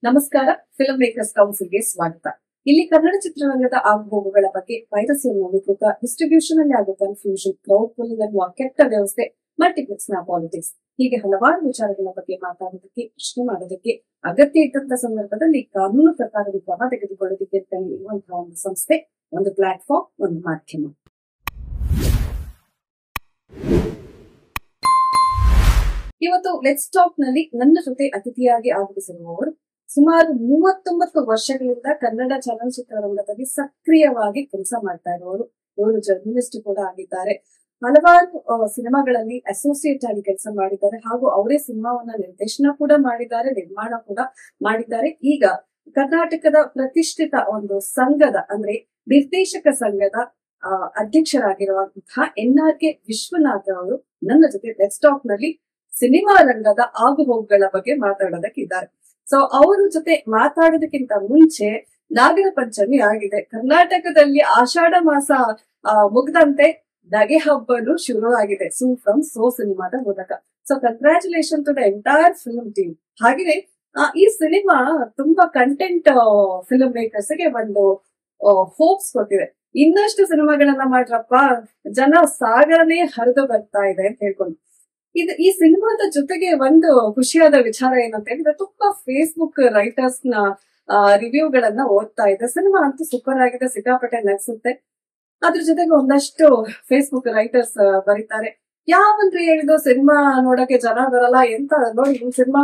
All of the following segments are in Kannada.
ನಮಸ್ಕಾರ. ಫಿಲ್ಮ್ ಮೇಕರ್ಸ್ ಕೌನ್ಸಿಲ್ಗೆ ಸ್ವಾಗತ. ಇಲ್ಲಿ ಕನ್ನಡ ಚಿತ್ರರಂಗದ ಆಗುಹೋಗುಗಳ ಬಗ್ಗೆ, ವೈರಸಿಯನ್ನು ವಿಕೃತ, ಡಿಸ್ಟ್ರಿಬ್ಯೂಷನ್ ಅಲ್ಲಿ ಆಗುವ ಕನ್ಫ್ಯೂಷನ್, ಕ್ರೌಡ್ ಪುಲ್ಲಿಂಗ್ ಅನ್ನುವ ಕೆಟ್ಟ ವ್ಯವಸ್ಥೆ, ಮಲ್ಟಿಪ್ಲೆಕ್ಸ್ ನ ಪಾಲಿಟಿಕ್ಸ್, ಹೀಗೆ ಹಲವಾರು ವಿಚಾರಗಳ ಬಗ್ಗೆ ಮಾತಾಡೋದಕ್ಕೆ, ಪ್ರಶ್ನೆ ಮಾಡೋದಕ್ಕೆ, ಅಗತ್ಯ ಇದ್ದಂತ ಸಂದರ್ಭದಲ್ಲಿ ಕಾನೂನು ಪ್ರಕಾರದ ಕ್ರಮ ತೆಗೆದುಕೊಳ್ಳೋದಕ್ಕೆ ಇರುವಂತಹ ಒಂದು ಸಂಸ್ಥೆ, ಒಂದು ಪ್ಲಾಟ್ಫಾರ್ಮ್, ಒಂದು ಮಾಧ್ಯಮ. ಇವತ್ತು ಲೆಟ್ಸ್ ಟಾಕ್ ನಲ್ಲಿ ನನ್ನ ಜೊತೆ ಅತಿಥಿಯಾಗಿ ಆಗಮಿಸಿರುವವರು ಸುಮಾರು 39 ವರ್ಷಗಳಿಂದ ಕನ್ನಡ ಚಲನಚಿತ್ರರಂಗದಲ್ಲಿ ಸಕ್ರಿಯವಾಗಿ ಕೆಲಸ ಮಾಡ್ತಾ ಇರುವವರು. ಇವರು ಜರ್ನಲಿಸ್ಟ್ ಕೂಡ ಆಗಿದ್ದಾರೆ. ಹಲವಾರು ಸಿನಿಮಾಗಳಲ್ಲಿ ಅಸೋಸಿಯೇಟ್ ಆಗಿ ಕೆಲಸ ಮಾಡಿದ್ದಾರೆ ಹಾಗೂ ಅವರೇ ಸಿನಿಮಾವನ್ನ ನಿರ್ದೇಶನ ಕೂಡ ಮಾಡಿದ್ದಾರೆ, ನಿರ್ಮಾಣ ಕೂಡ ಮಾಡಿದ್ದಾರೆ. ಈಗ ಕರ್ನಾಟಕದ ಪ್ರತಿಷ್ಠಿತ ಒಂದು ಸಂಘದ ಅಂದ್ರೆ ನಿರ್ದೇಶಕ ಸಂಘದ ಅಧ್ಯಕ್ಷರಾಗಿರುವಂತಹ NRK ವಿಶ್ವನಾಥ್ ಅವರು ನನ್ನ ಜೊತೆ ಲೆಟ್ಸ್ ಟಾಕ್ ನಲ್ಲಿ ಸಿನಿಮಾ ರಂಗದ ಆಗುಹೋಗುಗಳ ಬಗ್ಗೆ ಮಾತಾಡೋದಕ್ಕಿದ್ದಾರೆ. ಸೊ ಅವರ ಜೊತೆ ಮಾತಾಡೋದಕ್ಕಿಂತ ಮುಂಚೆ ನಾಗರ ಪಂಚಮಿ ಆಗಿದೆ. ಕರ್ನಾಟಕದಲ್ಲಿ ಆಷಾಢ ಮಾಸ ಮುಗ್ದಂತೆ ನಗೆ ಹಬ್ಬನು ಶುರು ಆಗಿದೆ ಫ್ರಮ್ ಸೋ ಸಿನಿಮಾದ ಮೂಲಕ. So congratulation to the entire film team. ಹಾಗೆ ಈ ಸಿನಿಮಾ ತುಂಬಾ ಕಂಟೆಂಟ್ ಫಿಲ್ಮ್ ಮೇಕರ್ಸ್ ಗೆ ಒಂದು ಹೋಪ್ಸ್ ಕೊಟ್ಟಿದೆ. ಇನ್ನಷ್ಟು ಸಿನಿಮಾಗಳನ್ನ ಮಾಡ್ರಪ್ಪ, ಜನ ಸಾಗರನೇ ಹರಿದು ಬರ್ತಾ ಇದೆ ಅಂತ ಹೇಳ್ಕೊಂಡು. ಈ ಸಿನಿಮಾದ ಜೊತೆಗೆ ಒಂದು ಖುಷಿಯಾದ ವಿಚಾರ ಏನಂತ ಹೇಳಿದ್ರೆ, ತುಂಬಾ ಫೇಸ್ಬುಕ್ ರೈಟರ್ಸ್ ನ ರಿವ್ಯೂಗಳನ್ನ ಓದ್ತಾ ಇದೆ. ಸಿನಿಮಾ ಅಂತೂ ಸೂಪರ್ ಆಗಿದೆ, ಸಿಕ್ಕಾಪಟ್ಟೆ ನಗಿಸುತ್ತೆ. ಅದ್ರ ಜೊತೆಗೆ ಒಂದಷ್ಟು ಫೇಸ್ಬುಕ್ ರೈಟರ್ಸ್ ಬರೀತಾರೆ, ಯಾವಂದ್ರೆ ಹೇಳಿದ್ರು ಸಿನಿಮಾ ನೋಡಕ್ಕೆ ಜನ ಬರಲ್ಲ, ಎಂತ ನೋಡಿ ಸಿನಿಮಾ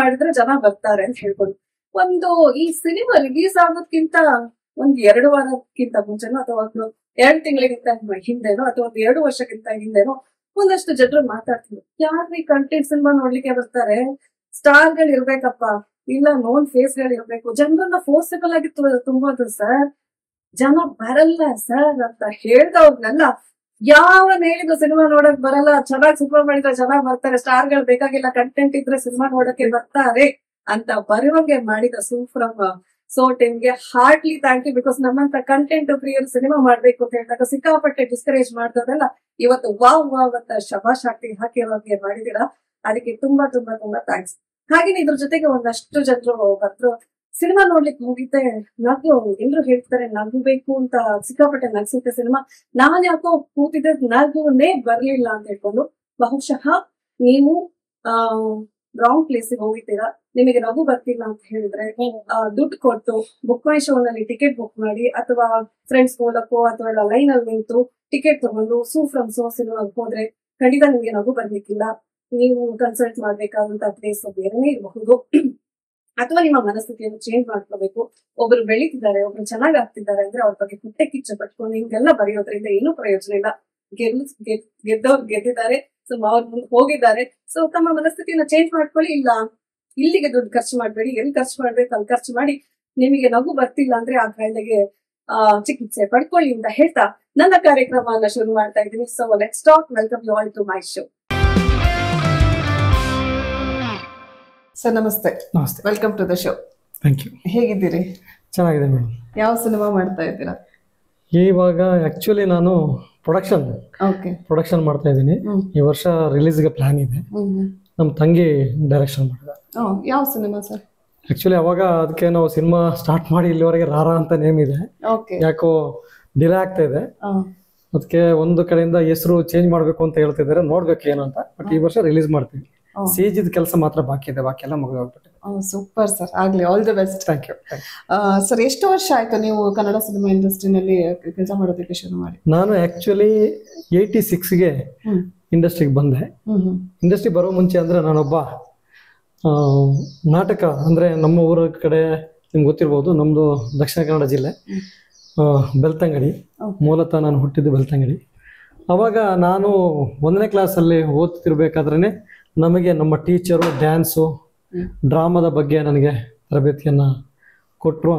ಮಾಡಿದ್ರೆ ಜನ ಬರ್ತಾರೆ ಅಂತ ಹೇಳ್ಕೊಂಡು. ಈ ಸಿನಿಮಾ ರಿಲೀಸ್ ಆಗೋದ್ಕಿಂತ ಒಂದ್ 2 ವಾರಕ್ಕಿಂತ ಮುಂಚೆನೋ ಅಥವಾ 2 ತಿಂಗಳಿಗಿಂತ ಹಿಂದೆನೋ ಅಥವಾ 2 ವರ್ಷಕ್ಕಿಂತ ಹಿಂದೆನೋ ಒಂದಷ್ಟು ಜನರು ಮಾತಾಡ್ತಿದ್ರು, ಯಾರ್ರೀ ಕಂಟೆಂಟ್ ಸಿನಿಮಾ ನೋಡ್ಲಿಕ್ಕೆ ಬರ್ತಾರೆ, ಸ್ಟಾರ್ ಗಳು ಇರ್ಬೇಕಪ್ಪ, ಇಲ್ಲ ನೋನ್ ಫೇಸ್ ಗಳು ಇರ್ಬೇಕು, ಜನರನ್ನ ಫೋರ್ಸಬಲ್ ಆಗಿ ತುಂಬೋದು ಸರ್, ಜನ ಬರಲ್ಲ ಸರ್ ಅಂತ ಹೇಳ್ದವ್ರನ್ನೆಲ್ಲ ಯಾವನ್ ಹೇಳಿದ್ರು ಸಿನಿಮಾ ನೋಡಕ್ ಬರಲ್ಲ, ಚೆನ್ನಾಗಿ ಸಿನಿಮಾ ಮಾಡಿದ್ರೆ ಚೆನ್ನಾಗ್ ಬರ್ತಾರೆ, ಸ್ಟಾರ್ ಗಳು ಬೇಕಾಗಿಲ್ಲ, ಕಂಟೆಂಟ್ ಇದ್ರೆ ಸಿನಿಮಾ ನೋಡಕ್ಕೆ ಬರ್ತಾರೆ ಅಂತ ಬರುವಂಗೆ ಮಾಡಿದ ಸೂಫ್ರಮ್ ಸೋ ಟೀಮ್ಗೆ ಹಾರ್ಟ್ಲಿ ಥ್ಯಾಂಕ್ ಯು. ಬಿಕಾಸ್ ನಮ್ಮಂತ ಕಂಟೆಂಟ್ ಪ್ರಿಯರು ಸಿನಿಮಾ ಮಾಡ್ಬೇಕು ಅಂತ ಹೇಳಿದಾಗ ಸಿಕ್ಕಾಪಟ್ಟೆ ಡಿಸ್ಕರೇಜ್ ಮಾಡ್ದವ್ರೆಲ್ಲ ಇವತ್ತು ವಾವ್ ಅಂತ ಶಬಾಷ್ ಹಾಕಿರೋಂಗೆ ಮಾಡಿದೀರಾ. ಅದಕ್ಕೆ ತುಂಬಾ ತುಂಬಾ ತುಂಬಾ ಥ್ಯಾಂಕ್ಸ್. ಹಾಗೇನೆ ಇದ್ರ ಜೊತೆಗೆ ಒಂದಷ್ಟು ಜನರು ಬಂದ್ರು, ಸಿನಿಮಾ ನೋಡ್ಲಿಕ್ಕೆ ಹೋಗಿದ್ದೆ, ಎಲ್ರು ಹೇಳ್ತಾರೆ ನಗಬೇಕು ಅಂತ, ಸಿಕ್ಕಾಪಟ್ಟೆ ನಗ್ಸುತ್ತೆ ಸಿನಿಮಾ, ನಾನ್ ಯಾಕೋ ಕೂತಿದ್ದೆ ನಗುನೇ ಬರ್ಲಿಲ್ಲ ಅಂತ ಹೇಳ್ಕೊಂಡು. ಬಹುಶಃ ನೀವು ರಾಂಗ್ ಪ್ಲೇಸ್ ಹೋಗಿದ್ದೀರಾ, ನಿಮಗೆ ನಗು ಬರ್ತಿಲ್ಲ ಅಂತ ಹೇಳಿದ್ರೆ ದುಡ್ಡು ಕೊಟ್ಟು ಬುಕ್ ಮೈ ಶೋ ನಲ್ಲಿ ಟಿಕೆಟ್ ಬುಕ್ ಮಾಡಿ ಅಥವಾ ಫ್ರೆಂಡ್ಸ್ ಮೂಲಕೋ ಅಥವಾ ಲೈನ್ ಅಲ್ಲಿ ನಿಂತು ಟಿಕೆಟ್ ತಗೊಂಡು ಫ್ರಮ್ ಸೋ ಸಿನಿಮಾಗೆ ಹೋದ್ರೆ ಖಂಡಿತ ನಿಮ್ಗೆ ನಗು ಬರ್ಲಿಕ್ಕಿಲ್ಲ. ನೀವು ಕನ್ಸಲ್ಟ್ ಮಾಡ್ಬೇಕಾದಂತ ಪ್ಲೇಸ್ ಬೇರೆನೇ ಇರಬಹುದು, ಅಥವಾ ನಿಮ್ಮ ಮನಸ್ಥಿತಿಯನ್ನು ಚೇಂಜ್ ಮಾಡ್ಕೋಬೇಕು. ಒಬ್ರು ಬೆಳೀತಿದ್ದಾರೆ, ಒಬ್ರು ಚೆನ್ನಾಗ್ ಆಗ್ತಿದ್ದಾರೆ ಅಂದ್ರೆ ಅವ್ರ ಬಗ್ಗೆ ಹೊಟ್ಟೆ ಕಿಚ್ಚ ಪಟ್ಕೊಂಡು ಹಿಂಗೆಲ್ಲ ಬರೆಯೋದ್ರಿಂದ ಏನೂ ಪ್ರಯೋಜನ ಇಲ್ಲ. ಗೆದ್ದವ್ರು ಗೆದ್ದಿದ್ದಾರೆ, ಸೊ ಅವ್ರ ಮುಂದೆ ಹೋಗಿದ್ದಾರೆ. ಸೊ ತಮ್ಮ ಮನಸ್ಥಿತಿಯನ್ನ ಚೇಂಜ್ ಮಾಡ್ಕೊಳ್ಳಿ. ಇಲ್ಲ ಇಲ್ಲಿಗೆ ದುಡ್ಡು ಖರ್ಚು ಮಾಡ್ಬೇಡಿ, ಎಲ್ಲಿ ಖರ್ಚು ಮಾಡ್ಬೇಕು ಅಲ್ಲಿ ಖರ್ಚು ಮಾಡಿ. ನಿಮಗೆ ನಗು ಬರ್ತಿಲ್ಲ ಅಂದ್ರೆ ಆ ಕಾಯಿಲೆಗೆ ಚಿಕಿತ್ಸೆ ಪಡ್ಕೊಳ್ಳಿ ಅಂತ ಹೇಳ್ತಾ ನನ್ನ ಕಾರ್ಯಕ್ರಮವನ್ನ ಶುರು ಮಾಡ್ತಾ ಇದ್ದೀನಿ. So let's talk. Welcome you all to my show. Sir ನಮಸ್ತೆ. ನಮಸ್ತೆ, welcome to the show. Thank you. ಹೇಗಿದ್ದೀರಿ? ಚೆನ್ನಾಗಿದೆ ಮೇಡಮ್. ಯಾವ ಸಿನಿಮಾ ಮಾಡ್ತಾ ಇದ್ದೀರಾ? ಇವಾಗ ಆಕ್ಚುಲಿ ನಾನು ಪ್ರೊಡಕ್ಷನ್ ಮಾಡ್ತಾ ಇದ್ದೀನಿ. ಈ ವರ್ಷ ರಿಲೀಸ್ಗೆ ಪ್ಲಾನ್ ಇದೆ. ನಮ್ಮ ತಂಗಿ ಡೈರೆಕ್ಷನ್ ಮಾಡಿದ. ಯಾವ ಸಿನಿಮಾ ಸರ್? ಆಕ್ಚುಲಿ ಅವಾಗ ಅದಕ್ಕೆ ನಾವು ಸಿನಿಮಾ ಸ್ಟಾರ್ಟ್ ಮಾಡಿ ಇಲ್ಲಿವರೆಗೆ ರಾರಾ ಅಂತ ನೇಮ್ ಇದೆ, ಯಾಕೋ ಡಿಲೇ ಆಗ್ತಾ ಇದೆ. ಅದಕ್ಕೆ ಒಂದು ಕಡೆಯಿಂದ ಹೆಸರು ಚೇಂಜ್ ಮಾಡ್ಬೇಕು ಅಂತ ಹೇಳ್ತಿದ್ದಾರೆ, ನೋಡ್ಬೇಕು ಏನು ಅಂತ. ಬಟ್ ಈ ವರ್ಷ ರಿಲೀಸ್ ಮಾಡ್ತೀವಿ. ಸಿಜಿದ ಕೆಲಸ ಮಾತ್ರ ಬಾಕಿ ಇದೆ, ಬಾಕಿ ಎಲ್ಲ ಮುಗಿದೋಗ್ಬಿಟ್ಟಿದೆ. ಸೂಪರ್ ಸರ್, ಆಗ್ಲಿ, all the best. Thank you. Sir ಎಷ್ಟು ವರ್ಷ ಆಯ್ತು ನೀವು ಕನ್ನಡ ಸಿನಿಮಾ ಇಂಡಸ್ಟ್ರಿನಲ್ಲಿ ಕೆಲಸ ಮಾಡೋದಕ್ಕೆ ಶುರು ಮಾಡಿ? ನಾನು ಆಕ್ಚುಲಿ 86ಗೆ ಇಂಡಸ್ಟ್ರಿಗೆ ಬಂದೆ. ಇಂಡಸ್ಟ್ರಿ ಬರೋ ಮುಂಚೆ ಅಂದ್ರೆ ನಾನೊಬ್ಬ ನಾಟಕ ಅಂದ್ರೆ ನಮ್ಮ ಊರ ಕಡೆ ನಿಮ್ಗೆ ಗೊತ್ತಿರ್ಬೋದು, ನಮ್ದು ದಕ್ಷಿಣ ಕನ್ನಡ ಜಿಲ್ಲೆ, ಬೆಳ್ತಂಗಡಿ. ಮೂಲತಃ ನಾನು ಹುಟ್ಟಿದ್ದು ಬೆಳ್ತಂಗಡಿ. ಅವಾಗ ನಾನು 1ನೇ ಕ್ಲಾಸಲ್ಲಿ ಓದ್ತಿರ್ಬೇಕಾದ್ರೆ ನಮಗೆ ನಮ್ಮ ಟೀಚರು ಡ್ಯಾನ್ಸು ಡ್ರಾಮಾದ ಬಗ್ಗೆ ನನಗೆ ತರಬೇತಿಯನ್ನು ಕೊಟ್ಟರು.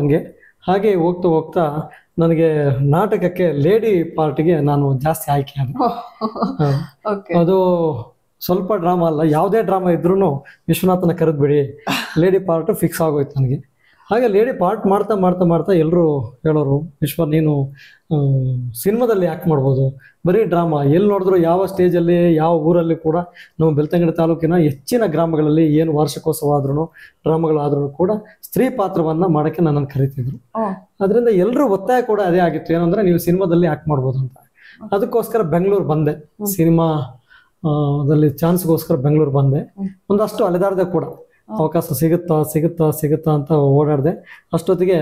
ಹಾಗೆ ಹೋಗ್ತಾ ಹೋಗ್ತಾ ನನಗೆ ನಾಟಕಕ್ಕೆ ಲೇಡಿ ಪಾರ್ಟಿಗೆ ನಾನು ಜಾಸ್ತಿ ಆಯ್ಕೆ ಆದೆ. ಅದು ಸ್ವಲ್ಪ ಡ್ರಾಮಾ ಅಲ್ಲ, ಯಾವುದೇ ಡ್ರಾಮಾ ಇದ್ರೂ ವಿಶ್ವನಾಥನ ಕರೆದ್ಬಿಡಿ, ಲೇಡಿ ಪಾರ್ಟ್ ಫಿಕ್ಸ್ ಆಗೋಯ್ತು ನನಗೆ. ಹಾಗೆ ಲೇಡಿ ಪಾರ್ಟ್ ಮಾಡ್ತಾ ಮಾಡ್ತಾ ಮಾಡ್ತಾ ಎಲ್ಲರೂ ಹೇಳೋರು, ಈಶ್ವರ್ ನೀನು ಸಿನಿಮಾದಲ್ಲಿ ಯಾಕೆ ಮಾಡ್ಬೋದು, ಬರೀ ಡ್ರಾಮಾ ಎಲ್ಲಿ ನೋಡಿದ್ರು ಯಾವ ಸ್ಟೇಜಲ್ಲಿ ಯಾವ ಊರಲ್ಲಿ ಕೂಡ ನಮ್ಮ ಬೆಳ್ತಂಗಡಿ ತಾಲೂಕಿನ ಹೆಚ್ಚಿನ ಗ್ರಾಮಗಳಲ್ಲಿ ಏನು ವಾರ್ಷಿಕೋತ್ಸವ ಆದ್ರೂ ಡ್ರಾಮಾಗಳಾದ್ರೂ ಕೂಡ ಸ್ತ್ರೀ ಪಾತ್ರವನ್ನ ಮಾಡೋಕ್ಕೆ ನನ್ನನ್ನು ಕರಿತಿದ್ರು. ಅದರಿಂದ ಎಲ್ಲರೂ ಒತ್ತಾಯ ಕೂಡ ಅದೇ ಆಗಿತ್ತು, ಏನಂದ್ರೆ ನೀವು ಸಿನಿಮಾದಲ್ಲಿ ಯಾಕೆ ಮಾಡ್ಬೋದು ಅಂತ. ಅದಕ್ಕೋಸ್ಕರ ಬೆಂಗಳೂರು ಬಂದೆ, ಸಿನಿಮಾ ದಲ್ಲಿ ಚಾನ್ಸ್ಗೋಸ್ಕರ ಬೆಂಗಳೂರು ಬಂದೆ. ಒಂದಷ್ಟು ಅಲೆದಾಡ್ದೆ ಕೂಡ, ಅವಕಾಶ ಸಿಗುತ್ತಾ ಸಿಗುತ್ತಾ ಸಿಗುತ್ತಾ ಅಂತ ಓಡಾಡಿದೆ. ಅಷ್ಟೊತ್ತಿಗೆ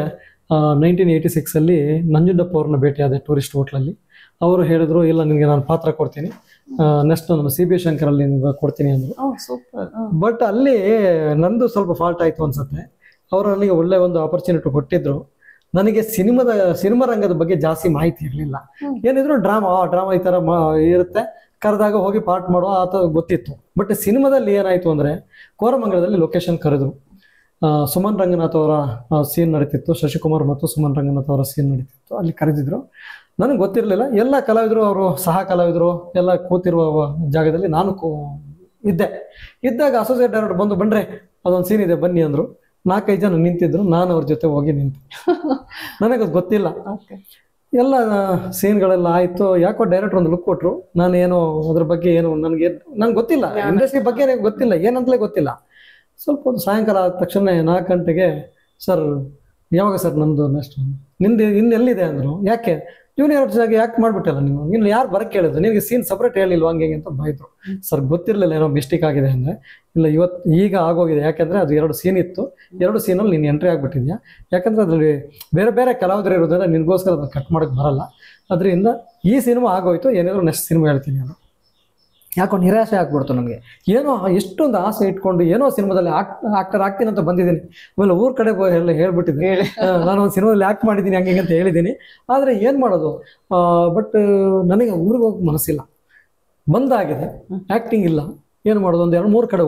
1986 ನಂಜುಂಡಪ್ಪ ಅವ್ರನ್ನ ಭೇಟಿಯಾದೆ ಟೂರಿಸ್ಟ್ ಹೋಟ್ಲಲ್ಲಿ. ಅವರು ಹೇಳಿದ್ರು, ಇಲ್ಲ ನಿನಗೆ ನಾನು ಪಾತ್ರ ಕೊಡ್ತೀನಿ, ನೆಕ್ಸ್ಟ್ ನಮ್ಮ CB ಶಂಕರಲ್ಲಿ ನಿಮ್ಗೆ ಕೊಡ್ತೀನಿ ಅಂದರು. ಬಟ್ ಅಲ್ಲಿ ನಂದು ಸ್ವಲ್ಪ ಫಾಲ್ಟ್ ಆಯಿತು ಅನ್ಸುತ್ತೆ. ಅವರು ನನಗೆ ಒಳ್ಳೆ ಒಂದು ಆಪರ್ಚುನಿಟಿ ಕೊಟ್ಟಿದ್ರು. ನನಗೆ ಸಿನಿಮಾ ರಂಗದ ಬಗ್ಗೆ ಜಾಸ್ತಿ ಮಾಹಿತಿ ಇರಲಿಲ್ಲ. ಏನಿದ್ರು ಡ್ರಾಮಾ ಈ ಥರ ಇರುತ್ತೆ, ಕರೆದಾಗ ಹೋಗಿ ಪಾರ್ಟ್ ಮಾಡುವ ಆತ ಗೊತ್ತಿತ್ತು. ಬಟ್ ಸಿನಿಮಾದಲ್ಲಿ ಏನಾಯಿತು ಅಂದರೆ, ಕೋರಮಂಗಲದಲ್ಲಿ ಲೊಕೇಶನ್ ಕರೆದ್ರು. ಸುಮನ್ ರಂಗನಾಥ್ ಅವರ ಸೀನ್ ನಡೀತಿತ್ತು, ಶಶಿಕುಮಾರ್ ಮತ್ತು ಸುಮನ್ ರಂಗನಾಥ್ ಅವರ ಸೀನ್ ನಡೀತಿತ್ತು. ಅಲ್ಲಿ ಕರೆದಿದ್ರು. ನನಗೆ ಗೊತ್ತಿರಲಿಲ್ಲ. ಎಲ್ಲ ಕಲಾವಿದರು, ಅವರು ಸಹ ಕಲಾವಿದರು ಎಲ್ಲ ಕೂತಿರುವ ಜಾಗದಲ್ಲಿ ನಾನು ಇದ್ದಾಗ ಅಸೋಸಿಯೇಟ್ ಡೈರೆಕ್ಟರ್ ಬನ್ರಿ ಅದೊಂದು ಸೀನ್ ಇದೆ ಬನ್ನಿ ಅಂದರು. 4-5 ಜನ ನಿಂತಿದ್ರು, ನಾನು ಅವ್ರ ಜೊತೆ ಹೋಗಿ ನಿಂತು. ನನಗೆ ಗೊತ್ತಿಲ್ಲ, ಎಲ್ಲ ಸೀನ್ಗಳೆಲ್ಲ ಆಯಿತು. ಯಾಕೋ ಡೈರೆಕ್ಟರ್ ಒಂದು ಲುಕ್ ಕೊಟ್ಟರು. ನಾನೇನು ಅದ್ರ ಬಗ್ಗೆ ಏನು ನಂಗೆ ಗೊತ್ತಿಲ್ಲ, ಇಂಡಸ್ಟ್ರಿ ಬಗ್ಗೆ ಗೊತ್ತಿಲ್ಲ, ಏನಂತಲೇ ಗೊತ್ತಿಲ್ಲ. ಸ್ವಲ್ಪ ಒಂದು ಸಾಯಂಕಾಲ ಆದ ತಕ್ಷಣ 4 ಗಂಟೆಗೆ, ಸರ್ ಯಾವಾಗ ಸರ್ ನಮ್ಮದು ನೆಕ್ಸ್ಟ್ ನಿಂದು ಇನ್ನೆಲ್ಲಿದೆ ಅಂದರು. ಯಾಕೆ ಜೂನಿಯರ್ ಆಗಿ ಯಾಕೆ ಮಾಡ್ಬಿಟ್ಟಲ್ಲ ನೀವು, ಇನ್ನು ಯಾರು ಬರಕ್ಕೆ ಹೇಳಿದ್ರು, ನಿನಗೆ ಸೀನ್ ಸಪ್ರೇಟ್ ಹೇಳಿಲ್ವ ಹಂಗೆ ಅಂತ ಬೈದ್ರು. ಸರ್ ಗೊತ್ತಿರಲಿಲ್ಲ, ಏನೋ ಮಿಸ್ಟೇಕ್ ಆಗಿದೆ ಅಂದರೆ. ಇಲ್ಲ ಈಗ ಆಗೋಗಿದೆ, ಯಾಕೆಂದರೆ ಅದು 2 ಸೀನ್ ಇತ್ತು, 2 ಸೀನಲ್ಲಿ ನೀನು ಎಂಟ್ರಿ ಆಗಿಬಿಟ್ಟಿದ್ಯಾ. ಯಾಕಂದರೆ ಅದರಲ್ಲಿ ಬೇರೆ ಬೇರೆ ಕಲಾವಿದರು ಇರೋದ್ರಿಂದ ನಿನಗೋಸ್ಕರ ಅದನ್ನು ಕಟ್ ಮಾಡೋಕ್ಕೆ ಬರಲ್ಲ. ಅದರಿಂದ ಈ ಸಿನಿಮಾ ಆಗೋಯ್ತು, ಏನಾದರೂ ನೆಕ್ಸ್ಟ್ ಸಿನಿಮಾ ಹೇಳ್ತೀನಿ ನಾನು. ಯಾಕೋ ನಿರಾಶೆ ಆಗ್ಬಿಡ್ತು ನನಗೆ. ಏನೋ ಎಷ್ಟೊಂದು ಆಸೆ ಇಟ್ಕೊಂಡು ಏನೋ ಸಿನಿಮಾದಲ್ಲಿ ಆಕ್ಟರ್ ಆಗ್ತೀನಿ ಅಂತ ಬಂದಿದ್ದೀನಿ. ಆಮೇಲೆ ಊರ ಕಡೆ ಎಲ್ಲ ಹೇಳ್ಬಿಟ್ಟಿದ್ದೆ, ನಾನು ಒಂದು ಸಿನಿಮಾದಲ್ಲಿ ಆ್ಯಕ್ಟ್ ಮಾಡಿದ್ದೀನಿ ಹಂಗೆ ಅಂತ ಹೇಳಿದ್ದೀನಿ. ಆದರೆ ಏನು ಮಾಡೋದು, ಬಟ್ ನನಗೆ ಊರಿಗೆ ಹೋಗಿ ಮನಸ್ಸಿಲ್ಲ, ಬಂದಾಗಿದೆ, ಆ್ಯಕ್ಟಿಂಗ್ ಇಲ್ಲ, ಏನು ಮಾಡೋದು. 1-2-3 ಕಡೆ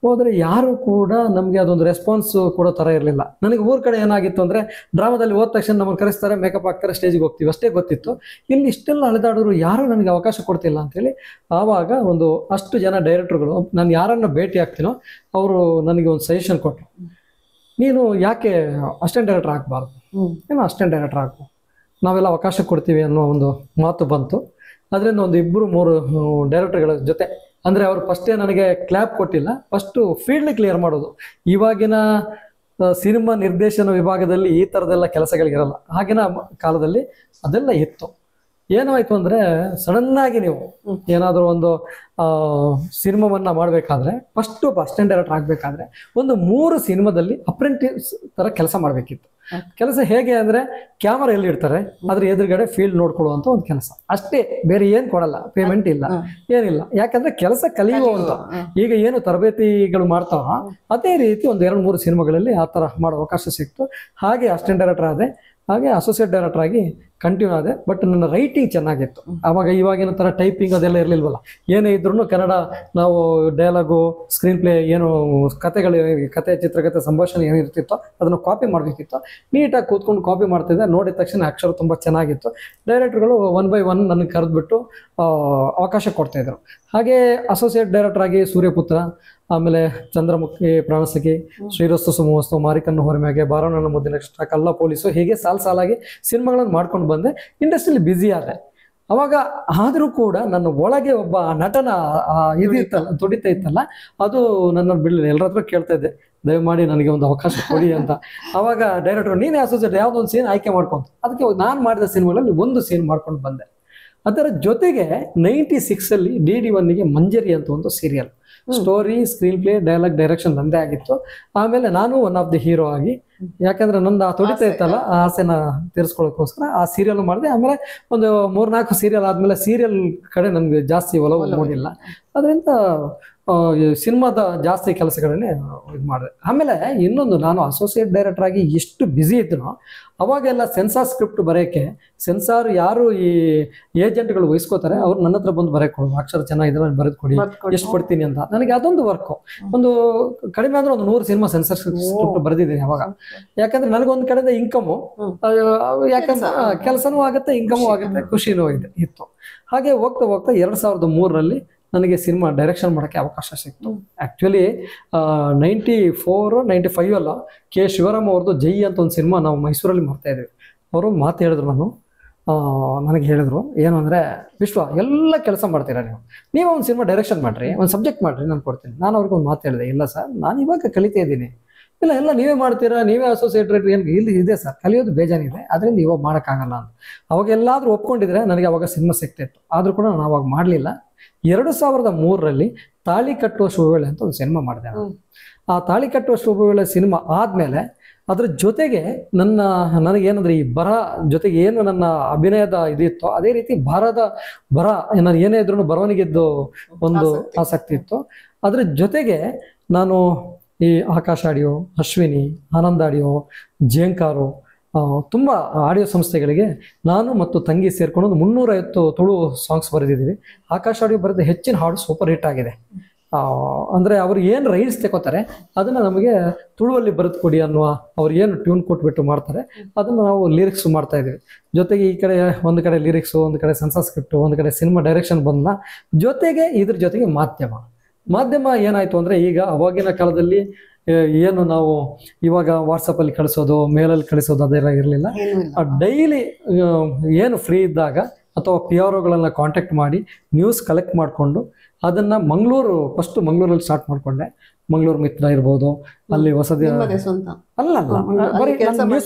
ಹೋದರೆ ಯಾರು ಕೂಡ ನಮಗೆ ಅದೊಂದು ರೆಸ್ಪಾನ್ಸ್ ಕೊಡೋ ಥರ ಇರಲಿಲ್ಲ. ನನಗೆ ಊರ ಕಡೆ ಏನಾಗಿತ್ತು ಅಂದರೆ, ಡ್ರಾಮಾದಲ್ಲಿ ಹೋದ ತಕ್ಷಣ ನಮ್ಮನ್ನು ಕರೆಸ್ತಾರೆ, ಮೇಕಪ್ ಹಾಕ್ತಾರೆ, ಸ್ಟೇಜಿಗೆ ಹೋಗ್ತೀವಿ, ಅಷ್ಟೇ ಗೊತ್ತಿತ್ತು. ಇಲ್ಲಿ ಇಷ್ಟೆಲ್ಲ ಅಲೆದಾಡೋರು, ಯಾರೂ ನನಗೆ ಅವಕಾಶ ಕೊಡ್ತಿಲ್ಲ ಅಂಥೇಳಿ ಆವಾಗ ಒಂದು ಅಷ್ಟು ಜನ ಡೈರೆಕ್ಟ್ರುಗಳು, ನಾನು ಯಾರನ್ನು ಭೇಟಿ ಆಗ್ತೀನೋ ಅವರು ನನಗೆ ಒಂದು ಸಜೆಷನ್ ಕೊಟ್ಟರು. ನೀನು ಯಾಕೆ ಅಸಿಸ್ಟೆಂಟ್ ಡೈರೆಕ್ಟರ್ ಆಗಬಾರ್ದು, ಏನೋ ಅಸಿಸ್ಟೆಂಟ್ ಡೈರೆಕ್ಟರ್ ಆಗು, ನಾವೆಲ್ಲ ಅವಕಾಶ ಕೊಡ್ತೀವಿ ಅನ್ನೋ ಒಂದು ಮಾತು ಬಂತು. ಅದರಿಂದ 1-2-3 ಡೈರೆಕ್ಟರ್ಗಳ ಜೊತೆ, ಅಂದರೆ ಅವರು ಫಸ್ಟೇ ನನಗೆ ಕ್ಲ್ಯಾಪ್ ಕೊಟ್ಟಿಲ್ಲ, ಫಸ್ಟು ಫೀಲ್ಡ್ ಕ್ಲಿಯರ್ ಮಾಡೋದು. ಇವಾಗಿನ ಸಿನಿಮಾ ನಿರ್ದೇಶನ ವಿಭಾಗದಲ್ಲಿ ಈ ಥರದ್ದೆಲ್ಲ ಕೆಲಸಗಳಿಗಿರಲ್ಲ, ಆಗಿನ ಕಾಲದಲ್ಲಿ ಅದೆಲ್ಲ ಇತ್ತು. ಏನಾಯಿತು ಅಂದರೆ, ಸಡನ್ನಾಗಿ ನೀವು ಏನಾದರೂ ಒಂದು ಸಿನಿಮಾವನ್ನು ಮಾಡಬೇಕಾದ್ರೆ, ಫಸ್ಟು ಅಸಿಸ್ಟೆಂಟ್ ಡೈರೆಕ್ಟರ್ ಆಗಬೇಕಾದ್ರೆ ಒಂದು 3 ಸಿನಿಮಾದಲ್ಲಿ ಅಪ್ರೆಂಟಿಸ್ ಥರ ಕೆಲಸ ಮಾಡಬೇಕಿತ್ತು. ಕೆಲಸ ಹೇಗೆ ಅಂದರೆ, ಕ್ಯಾಮರಾ ಎಲ್ಲಿ ಇಡ್ತಾರೆ ಅದ್ರ ಎದುರುಗಡೆ ಫೀಲ್ಡ್ ನೋಡ್ಕೊಳ್ಳುವಂಥ ಒಂದು ಕೆಲಸ ಅಷ್ಟೇ, ಬೇರೆ ಏನು ಕೊಡಲ್ಲ, ಪೇಮೆಂಟ್ ಇಲ್ಲ, ಏನಿಲ್ಲ. ಯಾಕಂದರೆ ಕೆಲಸ ಕಲಿಯುವಂಥ, ಈಗ ಏನು ತರಬೇತಿಗಳು ಮಾಡ್ತಾವ ಅದೇ ರೀತಿ 1-2-3 ಸಿನಿಮಾಗಳಲ್ಲಿ ಆ ಥರ ಮಾಡೋ ಅವಕಾಶ ಸಿಕ್ತು. ಹಾಗೆ ಅಸಿಸ್ಟೆಂಟ್ ಡೈರೆಕ್ಟರ್ ಆದೆ, ಹಾಗೆ ಅಸೋಸಿಯೇಟ್ ಡೈರೆಕ್ಟರ್ ಆಗಿ ಕಂಟಿನ್ಯೂ ಆದೆ. ಬಟ್ ನನ್ನ ರೈಟಿಂಗ್ ಚೆನ್ನಾಗಿತ್ತು. ಆವಾಗ ಇವಾಗಿನ ಥರ ಟೈಪಿಂಗ್ ಅದೆಲ್ಲ ಇರಲಿಲ್ವಲ್ಲ. ಏನೇ ಇದ್ರೂ ಕನ್ನಡ ನಾವು ಡೈಲಾಗು, ಸ್ಕ್ರೀನ್ ಪ್ಲೇ, ಏನು ಕತೆ, ಚಿತ್ರಕಥೆ, ಸಂಭಾಷಣೆ ಏನಿರ್ತಿತ್ತೋ ಅದನ್ನು ಕಾಪಿ ಮಾಡಬೇಕಿತ್ತು. ನೀಟಾಗಿ ಕೂತ್ಕೊಂಡು ಕಾಪಿ ಮಾಡ್ತಿದ್ದೆ. ನೋಡಿದ ತಕ್ಷಣ ಅಕ್ಷರ ತುಂಬ ಚೆನ್ನಾಗಿತ್ತು. ಡೈರೆಕ್ಟ್ರುಗಳು 1 by 1 ನನಗೆ ಕರೆದ್ಬಿಟ್ಟು ಅವಕಾಶ ಕೊಡ್ತಾಯಿದ್ರು. ಹಾಗೆ ಅಸೋಸಿಯೇಟ್ ಡೈರೆಕ್ಟರ್ ಆಗಿ ಸೂರ್ಯಪುತ್ರ, ಆಮೇಲೆ ಚಂದ್ರಮುಖಿ, ಪ್ರಾಣಸಖಿ, ಶ್ರೀರಸ್ತು ಸುಮೋಸ್ತು, ಮಾರಿಕನ್ನು ಹೊರಮ್ಯಾಗೆ, ಬಾರೋಣ ಮುದ್ದಿನ ನಕ್ಷತ್ರ, ಕಲ್ಲ ಪೊಲೀಸು, ಹೀಗೆ ಸಾಲಾಗಿ ಸಿನಿಮಾಗಳನ್ನು ಮಾಡ್ಕೊಂಡು ಬಂದೆ. ಇಂಡಸ್ಟ್ರಿಯಲ್ಲಿ ಬ್ಯುಸಿ ಆದೆ. ಅವಾಗ ಆದರೂ ಕೂಡ ನನ್ನ ಒಳಗೆ ಒಬ್ಬ ನಟನ ಇದು ಇತ್ತಲ್ಲ, ತುಡಿತ ಇತ್ತಲ್ಲ, ಅದು ನನ್ನ ಬಿಡಲಿಲ್ಲ. ಎಲ್ಲರ ಹತ್ರ ಕೇಳ್ತಾ ಇದ್ದೆ, ದಯಮಾಡಿ ನನಗೆ ಒಂದು ಅವಕಾಶ ಕೊಡಿ ಅಂತ. ಅವಾಗ ಡೈರೆಕ್ಟರ್, ನೀನೇ ಅಸೋಸಿಯೇಟ್ ಯಾವುದೊಂದು ಸೀನ್ ಆಯ್ಕೆ ಮಾಡ್ಕೊಂತ. ಅದಕ್ಕೆ ನಾನು ಮಾಡಿದ ಸಿನಿಮಾಗಳಲ್ಲಿ ಒಂದು ಸೀನ್ ಮಾಡ್ಕೊಂಡು ಬಂದೆ. ಅದರ ಜೊತೆಗೆ 96 DD1 ಮಂಜರಿ ಅಂತ ಒಂದು serial, story, screen play, dialogue, direction ನಂದೇ ಆಗಿತ್ತು. ಆಮೇಲೆ ನಾನು ಒನ್ ಆಫ್ ದಿ ಹೀರೋ ಆಗಿ, ಯಾಕಂದ್ರೆ ನಂದು ಆ ತುಡಿತ ಇತ್ತಲ್ಲ, ಆ ಆಸೆನ ತೀರಿಸ್ಕೊಳ್ಳೋಕ್ಕೋಸ್ಕರ ಆ ಸೀರಿಯಲ್ ಮಾಡಿದೆ. ಆಮೇಲೆ ಒಂದು 3-4 ಸೀರಿಯಲ್ ಆದಮೇಲೆ ಸೀರಿಯಲ್ ಕಡೆ ನನಗೆ ಜಾಸ್ತಿ ಒಲವು ಮೂಡಿಲ್ಲ. ಅದರಿಂದ ಸಿನಿಮಾದ ಜಾಸ್ತಿ ಕೆಲಸಗಳನ್ನೇ ಇದು ಮಾಡಿದೆ. ಆಮೇಲೆ ಇನ್ನೊಂದು, ನಾನು ಅಸೋಸಿಯೇಟ್ ಡೈರೆಕ್ಟರ್ ಆಗಿ ಎಷ್ಟು ಬ್ಯುಸಿ ಇದ್ದನೋ ಅವಾಗೆಲ್ಲ ಸೆನ್ಸಾರ್ ಸ್ಕ್ರಿಪ್ಟ್ ಬರೆಯೋಕ್ಕೆ, ಸೆನ್ಸಾರ್ ಯಾರು ಈ ಏಜೆಂಟ್ಗಳು ವಹಿಸ್ಕೋತಾರೆ ಅವ್ರು ನನ್ನ ಹತ್ರ ಬಂದು ಬರೆಯಕ್ಕೆ ಕೊಡೋದು, ಅಕ್ಷರ ಚೆನ್ನಾಗಿದ್ರೆ ನಾನು ಬರೆದು ಕೊಡಿ, ಎಷ್ಟು ಕೊಡ್ತೀನಿ ಅಂತ. ನನಗೆ ಅದೊಂದು ವರ್ಕು. ಒಂದು ಕಡಿಮೆ ಅಂದರೆ ಒಂದು 100 ಸಿನಿಮಾ ಸೆನ್ಸಾರ್ ಸ್ಕ್ರಿಪ್ಟ್ ಬರೆದಿದ್ದೀನಿ ಅವಾಗ. ಯಾಕಂದ್ರೆ ನನಗೊಂದು ಕಡೆಯಿಂದ ಇನ್ಕಮು, ಯಾಕಂದ್ರೆ ಕೆಲಸನೂ ಆಗುತ್ತೆ, ಇನ್ಕಮು ಆಗುತ್ತೆ, ಖುಷಿನೂ ಇತ್ತು. ಹಾಗೆ ಹೋಗ್ತಾ 2003 ನನಗೆ ಸಿನಿಮಾ ಡೈರೆಕ್ಷನ್ ಮಾಡೋಕ್ಕೆ ಅವಕಾಶ ಸಿಕ್ತು. ಆ್ಯಕ್ಚುಲಿ 94-95 ಅಲ್ಲ, ಕೆ ಶಿವರಾಮ್ ಅವ್ರದ್ದು ಜೈ ಅಂತ ಒಂದು ಸಿನಿಮಾ ನಾವು ಮೈಸೂರಲ್ಲಿ ಮಾಡ್ತಾ ಇದ್ವಿ. ಅವರು ಮಾತು ಹೇಳಿದ್ರು, ನನಗೆ ಹೇಳಿದ್ರು ಏನು ಅಂದರೆ, ವಿಶ್ವ ಎಲ್ಲ ಕೆಲಸ ಮಾಡ್ತೀರಾ ನೀವು ಒಂದು ಸಿನಿಮಾ ಡೈರೆಕ್ಷನ್ ಮಾಡಿರಿ, ಒಂದು ಸಬ್ಜೆಕ್ಟ್ ಮಾಡಿರಿ, ನಾನು ಕೊಡ್ತೀನಿ. ನಾನು ಅವ್ರಿಗೆ ಒಂದು ಮಾತು ಹೇಳಿದೆ, ಇಲ್ಲ ಸರ್ ನಾನು ಇವಾಗ ಕಲಿತಾ ಇದ್ದೀನಿ. ಇಲ್ಲ ಎಲ್ಲ ನೀವೇ ಮಾಡ್ತೀರಾ, ನೀವೇ ಅಸೋಸಿಯೇಟ್ ರೈಟರ್, ಏನು ಇಲ್ಲಿ ಇದೆ ಸರ್, ಕಲಿಯೋದು ಬೇಜಾನಿದೆ, ಅದರಿಂದ ಇವಾಗ ಮಾಡೋಕ್ಕಾಗಲ್ಲ ಅಂತ. ಅವಾಗ ಎಲ್ಲಾದರೂ ಒಪ್ಕೊಂಡಿದ್ರೆ ನನಗೆ ಅವಾಗ ಸಿನಿಮಾ ಸಿಗ್ತಾಯಿತ್ತು. ಆದರೂ ಕೂಡ ನಾನು ಅವಾಗ ಮಾಡಲಿಲ್ಲ. 2003ರಲ್ಲಿ ತಾಳಿ ಕಟ್ಟುವ ಶುಭವೇಳೆ ಅಂತ ಒಂದು ಸಿನಿಮಾ ಮಾಡಿದೆ. ಆ ತಾಳಿ ಕಟ್ಟುವ ಶುಭವೇಳೆ ಸಿನಿಮಾ ಆದಮೇಲೆ ಅದ್ರ ಜೊತೆಗೆ ನನಗೇನಂದ್ರೆ ಈ ಬರ ಜೊತೆಗೆ ಏನು ನನ್ನ ಅಭಿನಯದ ಇದಿತ್ತೋ ಅದೇ ರೀತಿ ಬರ ನಾನು ಏನೇ ಇದ್ರೂ ಬರವಣಿಗೆದ್ದು ಒಂದು ಆಸಕ್ತಿ ಇತ್ತು. ಅದ್ರ ಜೊತೆಗೆ ನಾನು ಈ ಆಕಾಶ ಆಡಿಯೋ, ಅಶ್ವಿನಿ, ಆನಂದ್ ಆಡಿಯೋ, ಜೇಂಕಾರು, ತುಂಬ ಆಡಿಯೋ ಸಂಸ್ಥೆಗಳಿಗೆ ನಾನು ಮತ್ತು ತಂಗಿ ಸೇರ್ಕೊಂಡು 350 ತುಳು ಸಾಂಗ್ಸ್ ಬರೆದಿದ್ದೀವಿ. ಆಕಾಶ ಆಡಿಯೋ ಬರೆದ ಹೆಚ್ಚಿನ ಹಾಡು ಸೂಪರ್ ಹಿಟ್ ಆಗಿದೆ. ಅಂದರೆ ಅವ್ರು ಏನು ರೈಟ್ಸ್ ತಗೋತಾರೆ ಅದನ್ನು ನಮಗೆ ತುಳುವಲ್ಲಿ ಬರೆದು ಕೊಡಿ ಅನ್ನುವ, ಅವ್ರು ಏನು ಟ್ಯೂನ್ ಕೊಟ್ಬಿಟ್ಟು ಮಾಡ್ತಾರೆ ಅದನ್ನು ನಾವು ಲಿರಿಕ್ಸ್ ಮಾಡ್ತಾ ಇದ್ದೀವಿ. ಜೊತೆಗೆ ಈ ಕಡೆ ಒಂದು ಕಡೆ ಲಿರಿಕ್ಸು, ಒಂದು ಕಡೆ ಸೆನ್ಸಾರ್ ಸ್ಕ್ರಿಪ್ಟು, ಒಂದು ಕಡೆ ಸಿನಿಮಾ ಡೈರೆಕ್ಷನ್ ಬಂದ ಜೊತೆಗೆ ಇದ್ರ ಜೊತೆಗೆ ಮಾಧ್ಯಮ ಏನಾಯಿತು ಅಂದರೆ, ಈಗ ಅವಾಗಿನ ಕಾಲದಲ್ಲಿ ಏನು ನಾವು ಇವಾಗ ವಾಟ್ಸಪ್ಪಲ್ಲಿ ಕಳಿಸೋದು, ಮೇಲಲ್ಲಿ ಕಳಿಸೋದು ಅದೆಲ್ಲ ಇರಲಿಲ್ಲ. ಡೈಲಿ ಏನು ಫ್ರೀ ಇದ್ದಾಗ ಅಥವಾ PROಗಳನ್ನ ಕಾಂಟ್ಯಾಕ್ಟ್ ಮಾಡಿ ನ್ಯೂಸ್ ಕಲೆಕ್ಟ್ ಮಾಡಿಕೊಂಡು ಅದನ್ನು ಫಸ್ಟ್ ಮಂಗಳೂರಲ್ಲಿ ಸ್ಟಾರ್ಟ್ ಮಾಡಿಕೊಂಡೆ. ಮಂಗಳೂರು ಮಿತ್ರ ಇರ್ಬೋದು, ಅಲ್ಲಿ ಹೊಸದಿ ಅಲ್ಲ ಬರೀ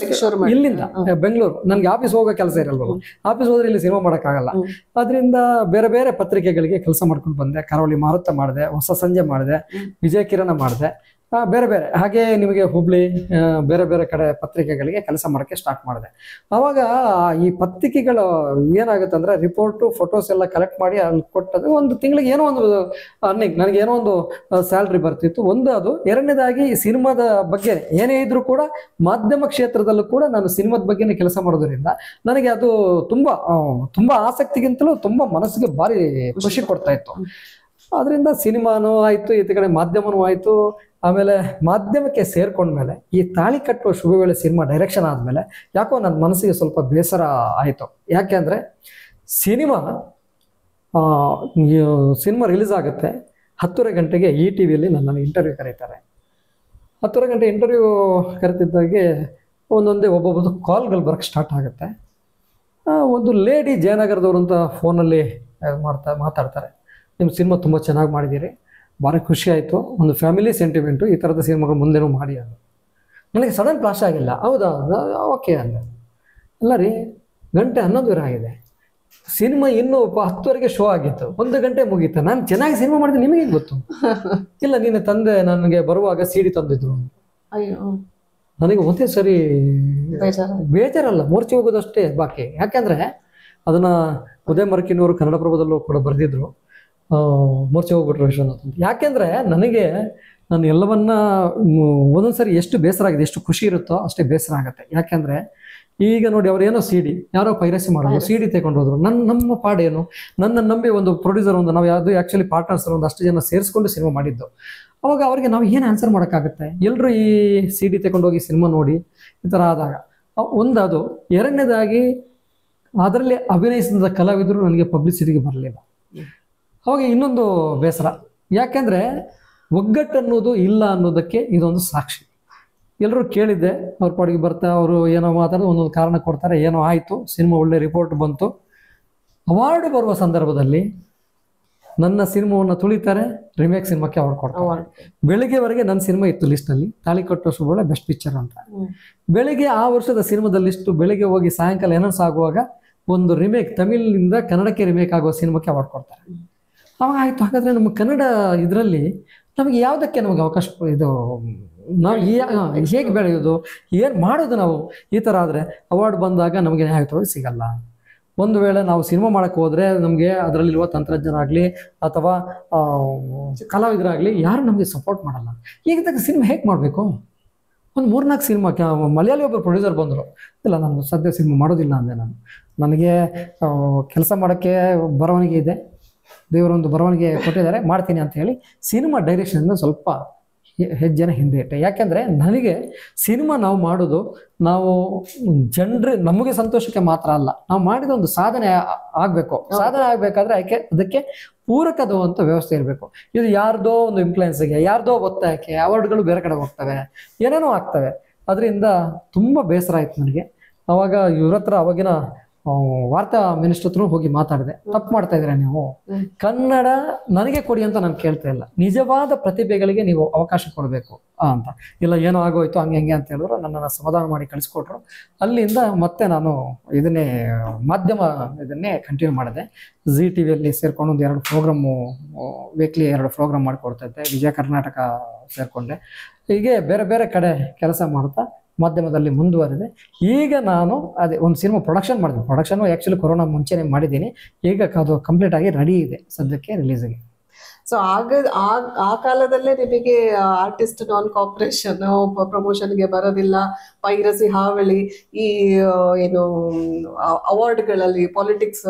ಇಲ್ಲಿಂದ ಬೆಂಗಳೂರು ನನಗೆ ಆಫೀಸ್ ಹೋಗೋ ಕೆಲಸ ಇರಲ್ವಲ್ಲ, ಆಫೀಸ್ ಹೋದ್ರೆ ಇಲ್ಲಿ ಸಿನಿಮಾ ಮಾಡೋಕ್ಕಾಗಲ್ಲ. ಅದರಿಂದ ಬೇರೆ ಬೇರೆ ಪತ್ರಿಕೆಗಳಿಗೆ ಕೆಲಸ ಮಾಡ್ಕೊಂಡು ಬಂದೆ. ಕರಾವಳಿ ಮಾರುತ ಮಾಡಿದೆ, ಹೊಸ ಸಂಜೆ ಮಾಡಿದೆ, ವಿಜಯ ಕಿರಣ ಮಾಡಿದೆ, ಬೇರೆ ಬೇರೆ ಹಾಗೆ ನಿಮಗೆ ಹುಬ್ಳಿ ಬೇರೆ ಬೇರೆ ಕಡೆ ಪತ್ರಿಕೆಗಳಿಗೆ ಕೆಲಸ ಮಾಡೋಕ್ಕೆ ಸ್ಟಾರ್ಟ್ ಮಾಡಿದೆ. ಆವಾಗ ಈ ಪತ್ರಿಕೆಗಳು ಏನಾಗುತ್ತೆ ಅಂದರೆ, ರಿಪೋರ್ಟು ಫೋಟೋಸ್ ಎಲ್ಲ ಕಲೆಕ್ಟ್ ಮಾಡಿ ಅಲ್ಲಿ ಕೊಟ್ಟದು ಒಂದು ತಿಂಗಳಿಗೆ ಏನೋ ಒಂದು ಅರ್ನಿಂಗ್, ನನಗೆ ಏನೋ ಒಂದು ಸ್ಯಾಲ್ರಿ ಬರ್ತಿತ್ತು. ಒಂದು ಅದು. ಎರಡನೇದಾಗಿ ಸಿನಿಮಾದ ಬಗ್ಗೆ ಏನೇ ಇದ್ರೂ ಕೂಡ ಮಾಧ್ಯಮ ಕ್ಷೇತ್ರದಲ್ಲೂ ಕೂಡ ನಾನು ಸಿನಿಮಾದ ಬಗ್ಗೆನೇ ಕೆಲಸ ಮಾಡೋದ್ರಿಂದ ನನಗೆ ಅದು ತುಂಬ ಆಸಕ್ತಿಗಿಂತಲೂ ತುಂಬ ಮನಸ್ಸಿಗೆ ಭಾರಿ ಖುಷಿ ಕೊಡ್ತಾ ಇತ್ತು. ಅದರಿಂದ ಸಿನಿಮಾನೂ ಆಯಿತು, ಈ ಕಡೆ ಮಾಧ್ಯಮನೂ ಆಯಿತು. ಆಮೇಲೆ ಮಾಧ್ಯಮಕ್ಕೆ ಸೇರ್ಕೊಂಡ್ಮೇಲೆ ಈ ತಾಳಿ ಕಟ್ಟುವ ಶುಭವೇಳೆ ಸಿನಿಮಾ ಡೈರೆಕ್ಷನ್ ಆದಮೇಲೆ ಯಾಕೋ ನನ್ನ ಮನಸ್ಸಿಗೆ ಸ್ವಲ್ಪ ಬೇಸರ ಆಯಿತು. ಯಾಕೆ ಅಂದರೆ ಸಿನಿಮಾ ರಿಲೀಸ್ ಆಗುತ್ತೆ 10:30 ಗಂಟೆಗೆ ETVಯಲ್ಲಿ ನನ್ನನ್ನು ಇಂಟರ್ವ್ಯೂ ಕರೀತಾರೆ. 10:30 ಗಂಟೆ ಇಂಟರ್ವ್ಯೂ ಕರೆತಿದ್ದಾಗೆ ಒಬ್ಬೊಬ್ಬರದ್ದು ಕಾಲ್ಗಳು ಬರೋಕ್ಕೆ ಸ್ಟಾರ್ಟ್ ಆಗುತ್ತೆ. ಒಂದು ಲೇಡಿ ಜಯನಗರದವರು ಅಂತ ಫೋನಲ್ಲಿ ಮಾತಾಡ್ತಾರೆ, ನಿಮ್ಮ ಸಿನಿಮಾ ತುಂಬ ಚೆನ್ನಾಗಿ ಮಾಡಿದ್ದೀರಿ, ಭಾರಿ ಖುಷಿ ಆಯಿತು, ಒಂದು ಫ್ಯಾಮಿಲಿ ಸೆಂಟಿಮೆಂಟು, ಈ ಥರದ ಸಿನಿಮಾಗಳು ಮುಂದೆನೂ ಮಾಡಿ ಅದು. ನನಗೆ ಸಡನ್ ಫ್ಲಾಶ್ ಆಗಿಲ್ಲ. ಹೌದಾ, ಓಕೆ ಅಂದೆ. ಅಲ್ಲ ರೀ, 11:11 ಆಗಿದೆ, ಸಿನಿಮಾ ಇನ್ನೂ 10:00ವರೆಗೆ ಶೋ ಆಗಿತ್ತು, 1 ಗಂಟೆ ಮುಗೀತು, ನಾನು ಚೆನ್ನಾಗಿ ಸಿನಿಮಾ ಮಾಡಿದೆ, ನಿಮಗೆ ಗೊತ್ತು? ಇಲ್ಲ, ನೀನು ತಂದೆ ನನಗೆ ಬರುವಾಗ CD ತಂದಿದ್ರು. ನನಗೆ ಒಂದೇ ಸರಿ ಬೇಜಾರಲ್ಲ, ಮೂರ್ಛೆ ಹೋಗೋದಷ್ಟೇ ಬಾಕಿ. ಯಾಕೆಂದರೆ ಅದನ್ನು ಉದಯ ಮರಕಿನವರು ಕನ್ನಡಪ್ರಭದಲ್ಲೂ ಕೂಡ ಬರೆದಿದ್ರು, ಮೂರ್ಛೆ ಹೋಗ್ಬಿಟ್ರು ವಿಶ್ವನಾಥ್ ಅಂತ. ಯಾಕೆಂದರೆ ನಾನು ಎಲ್ಲವನ್ನ ಒಂದೊಂದ್ಸರಿ ಎಷ್ಟು ಬೇಸರ ಆಗಿದೆ, ಎಷ್ಟು ಖುಷಿ ಇರುತ್ತೋ ಅಷ್ಟೇ ಬೇಸರ ಆಗುತ್ತೆ. ಯಾಕೆಂದರೆ ಈಗ ನೋಡಿ, ಅವ್ರೇನೋ ಯಾರೋ ಪೈರಸಿ ಮಾಡೋದು, CD ತಗೊಂಡು ಹೋದ್ರು. ನಮ್ಮ ಪಾಡೇನು, ನನ್ನ ನಂಬಿ ಒಂದು ಪ್ರೊಡ್ಯೂಸರ್ ನಾವು ಯಾವುದು ಆ್ಯಕ್ಚುಲಿ ಪಾರ್ಟ್ನರ್ಸ್ ಒಂದಷ್ಟು ಜನ ಸೇರಿಸ್ಕೊಂಡು ಸಿನಿಮಾ ಮಾಡಿದ್ದು. ಅವಾಗ ಅವ್ರಿಗೆ ನಾವು ಏನು ಆನ್ಸರ್ ಮಾಡೋಕ್ಕಾಗುತ್ತೆ? ಎಲ್ಲರೂ ಈ CD ತಗೊಂಡೋಗಿ ಸಿನಿಮಾ ನೋಡಿ ಈ ಥರ ಆದಾಗ ಅದು. ಎರಡನೇದಾಗಿ ಅದರಲ್ಲಿ ಅಭಿನಯಿಸಿದ ಕಲಾವಿದರು ನನಗೆ ಪಬ್ಲಿಸಿಟಿಗೆ ಬರಲಿಲ್ಲ. ಅವಾಗ ಇನ್ನೊಂದು ಬೇಸರ. ಯಾಕೆಂದರೆ ಒಗ್ಗಟ್ಟು ಅನ್ನೋದು ಇಲ್ಲ ಅನ್ನೋದಕ್ಕೆ ಇದೊಂದು ಸಾಕ್ಷಿ. ಎಲ್ಲರೂ ಕೇಳಿದ್ದೆ, ಅವ್ರ ಪಾಡಿಗೆ ಬರ್ತಾ ಅವರು ಏನೋ ಮಾತಾಡೋದು, ಒಂದೊಂದು ಕಾರಣ ಕೊಡ್ತಾರೆ, ಏನೋ ಆಯಿತು, ಸಿನಿಮಾ ಒಳ್ಳೆ ರಿಪೋರ್ಟ್ ಬಂತು. ಅವಾರ್ಡ್ ಬರುವ ಸಂದರ್ಭದಲ್ಲಿ ನನ್ನ ಸಿನಿಮಾವನ್ನು ತುಳಿತಾರೆ, ರಿಮೇಕ್ ಸಿನಿಮಾಕ್ಕೆ ಅವಾರ್ಡ್ ಕೊಡ್ತಾರೆ. ಬೆಳಿಗ್ಗೆವರೆಗೆ ನನ್ನ ಸಿನಿಮಾ ಇತ್ತು ಲಿಸ್ಟಲ್ಲಿ, ತಾಳಿ ಕಟ್ಟುವ ಶುಭವೇಳೆ ಬೆಸ್ಟ್ ಪಿಕ್ಚರ್ ಅಂತ. ಬೆಳಿಗ್ಗೆ ಆ ವರ್ಷದ ಸಿನಿಮಾದ ಲಿಸ್ಟು ಬೆಳಿಗ್ಗೆ ಹೋಗಿ ಸಾಯಂಕಾಲ ಅನೌನ್ಸ್ ಆಗುವಾಗ ಒಂದು ರಿಮೇಕ್, ತಮಿಳಿನಿಂದ ಕನ್ನಡಕ್ಕೆ ರಿಮೇಕ್ ಆಗುವ ಸಿನಿಮಾಕ್ಕೆ ಅವಾರ್ಡ್ ಕೊಡ್ತಾರೆ. ಅವಾಗ ಆಯಿತು, ಹಾಗಾದರೆ ನಮ್ಮ ಕನ್ನಡ ಇದರಲ್ಲಿ ನಮಗೆ ಯಾವುದಕ್ಕೆ ನಮಗೆ ಅವಕಾಶ, ಇದು ನಾವು ಹೇಗೆ ಬೆಳೆಯೋದು, ಏನು ಮಾಡೋದು ನಾವು? ಈ ಥರ ಆದರೆ ಅವಾರ್ಡ್ ಬಂದಾಗ ನಮಗೆ ನ್ಯಾಯಯುತವಾಗಿ ಸಿಗಲ್ಲ. ಒಂದು ವೇಳೆ ನಾವು ಸಿನಿಮಾ ಮಾಡೋಕ್ಕೆ ಹೋದರೆ ನಮಗೆ ಅದರಲ್ಲಿರುವ ತಂತ್ರಜ್ಞರ ಆಗಲಿ ಅಥವಾ ಕಲಾವಿದರಾಗಲಿ ಯಾರು ನಮಗೆ ಸಪೋರ್ಟ್ ಮಾಡಲ್ಲ. ಈಗ ಸಿನಿಮಾ ಹೇಗೆ ಮಾಡಬೇಕು? ಒಂದು 3-4 ಸಿನಿಮಾ ಮಲಯಾಳಿ ಒಬ್ಬರು ಪ್ರೊಡ್ಯೂಸರ್ ಬಂದರು. ಇಲ್ಲ, ನಾನು ಸದ್ಯ ಸಿನಿಮಾ ಮಾಡೋದಿಲ್ಲ ಅಂದೆ. ನನಗೆ ಕೆಲಸ ಮಾಡೋಕ್ಕೆ ಬರವಣಿಗೆ ಇದೆ, ದೇವರೊಂದು ಬರವಣಿಗೆ ಕೊಟ್ಟಿದ್ದಾರೆ, ಮಾಡ್ತೀನಿ ಅಂತ ಹೇಳಿ ಸಿನಿಮಾ ಡೈರೆಕ್ಷನಿಂದ ಸ್ವಲ್ಪ ಹೆಜ್ಜೆನ ಹಿಂದೆ ಇಟ್ಟೆ. ಯಾಕೆಂದರೆ ನನಗೆ ಸಿನಿಮಾ ನಾವು ಮಾಡೋದು, ನಾವು ನಮಗೆ ಸಂತೋಷಕ್ಕೆ ಮಾತ್ರ ಅಲ್ಲ, ನಾವು ಮಾಡಿದ ಒಂದು ಸಾಧನೆ ಆಗಬೇಕು. ಸಾಧನೆ ಆಗಬೇಕಾದ್ರೆ ಅದಕ್ಕೆ ಪೂರಕವಾದಂಥ ವ್ಯವಸ್ಥೆ ಇರಬೇಕು. ಇದು ಯಾರ್ದೋ ಒಂದು ಇನ್ಫ್ಲುಯೆನ್ಸ್ಗೆ, ಯಾರ್ದೋ ಒತ್ತಾಯಕ್ಕೆ ಅವಾರ್ಡ್ಗಳು ಬೇರೆ ಕಡೆ ಹೋಗ್ತವೆ, ಏನೇನೋ ಆಗ್ತವೆ. ಅದರಿಂದ ತುಂಬ ಬೇಸರ ಆಯ್ತು ನನಗೆ. ಅವಾಗ ಇವ್ರ ಹತ್ರ ಅವಾಗಿನ ವಾರ್ತಾ ಮಿನಿಸ್ಟರ್ ಹತ್ರ ಹೋಗಿ ಮಾತಾಡಿದೆ. ತಪ್ಪು ಮಾಡ್ತಾ ಇದ್ದೀರಾ ನೀವು, ಕನ್ನಡ ನನಗೆ ಕೊಡಿ ಅಂತ ನಾನು ಕೇಳ್ತಾ ಇಲ್ಲ, ನಿಜವಾದ ಪ್ರತಿಭೆಗಳಿಗೆ ನೀವು ಅವಕಾಶ ಕೊಡಬೇಕು ಅಂತ. ಇಲ್ಲ ಏನೋ ಆಗೋಯ್ತು ಹಂಗೆ ಹಂಗೆ ಅಂತ ಹೇಳಿದ್ರು, ನನ್ನನ್ನು ಸಮಾಧಾನ ಮಾಡಿ ಕಳಿಸ್ಕೊಟ್ರು. ಅಲ್ಲಿಂದ ಮತ್ತೆ ನಾನು ಇದನ್ನೇ ಮಾಧ್ಯಮ ಇದನ್ನೇ ಕಂಟಿನ್ಯೂ ಮಾಡಿದೆ. ಜಿ ಟಿ ವಿಯಲ್ಲಿ ಸೇರ್ಕೊಂಡು ಒಂದು 2 ಪ್ರೋಗ್ರಾಮು, ವೀಕ್ಲಿ 2 ಪ್ರೋಗ್ರಾಮ್ ಮಾಡಿಕೊಡ್ತಾ ಇದ್ದೆ. ವಿಜಯ ಕರ್ನಾಟಕ ಸೇರಿಕೊಂಡೆ. ಹೀಗೆ ಬೇರೆ ಬೇರೆ ಕಡೆ ಕೆಲಸ ಮಾಡ್ತಾ ಮಾಧ್ಯಮದಲ್ಲಿ ಮುಂದುವರೆದೆ. ಈಗ ನಾನು ಅದೇ ಒಂದು ಸಿನಿಮಾ ಪ್ರೊಡಕ್ಷನ್ ಮಾಡಿದೆ. ಪ್ರೊಡಕ್ಷನ್ ಆ್ಯಕ್ಚುಲಿ ಕೊರೋನಾ ಮುಂಚೆನೇ ಮಾಡಿದ್ದೀನಿ. ಈಗ ಅದು ಕಂಪ್ಲೀಟ್ ಆಗಿ ರೆಡಿ ಇದೆ ಸದ್ಯಕ್ಕೆ ರಿಲೀಸ್ಗೆ. ಸೊ ಆ ಕಾಲದಲ್ಲೇ ನಿಮಗೆ ಆರ್ಟಿಸ್ಟ್ ನಾನ್ ಕಾಪರೇಷನ್, ಪ್ರಮೋಷನ್ಗೆ ಬರೋದಿಲ್ಲ, ಪೈರಸಿ ಹಾವಳಿ, ಈ ಏನು ಅವಾರ್ಡ್ಗಳಲ್ಲಿ ಪಾಲಿಟಿಕ್ಸ್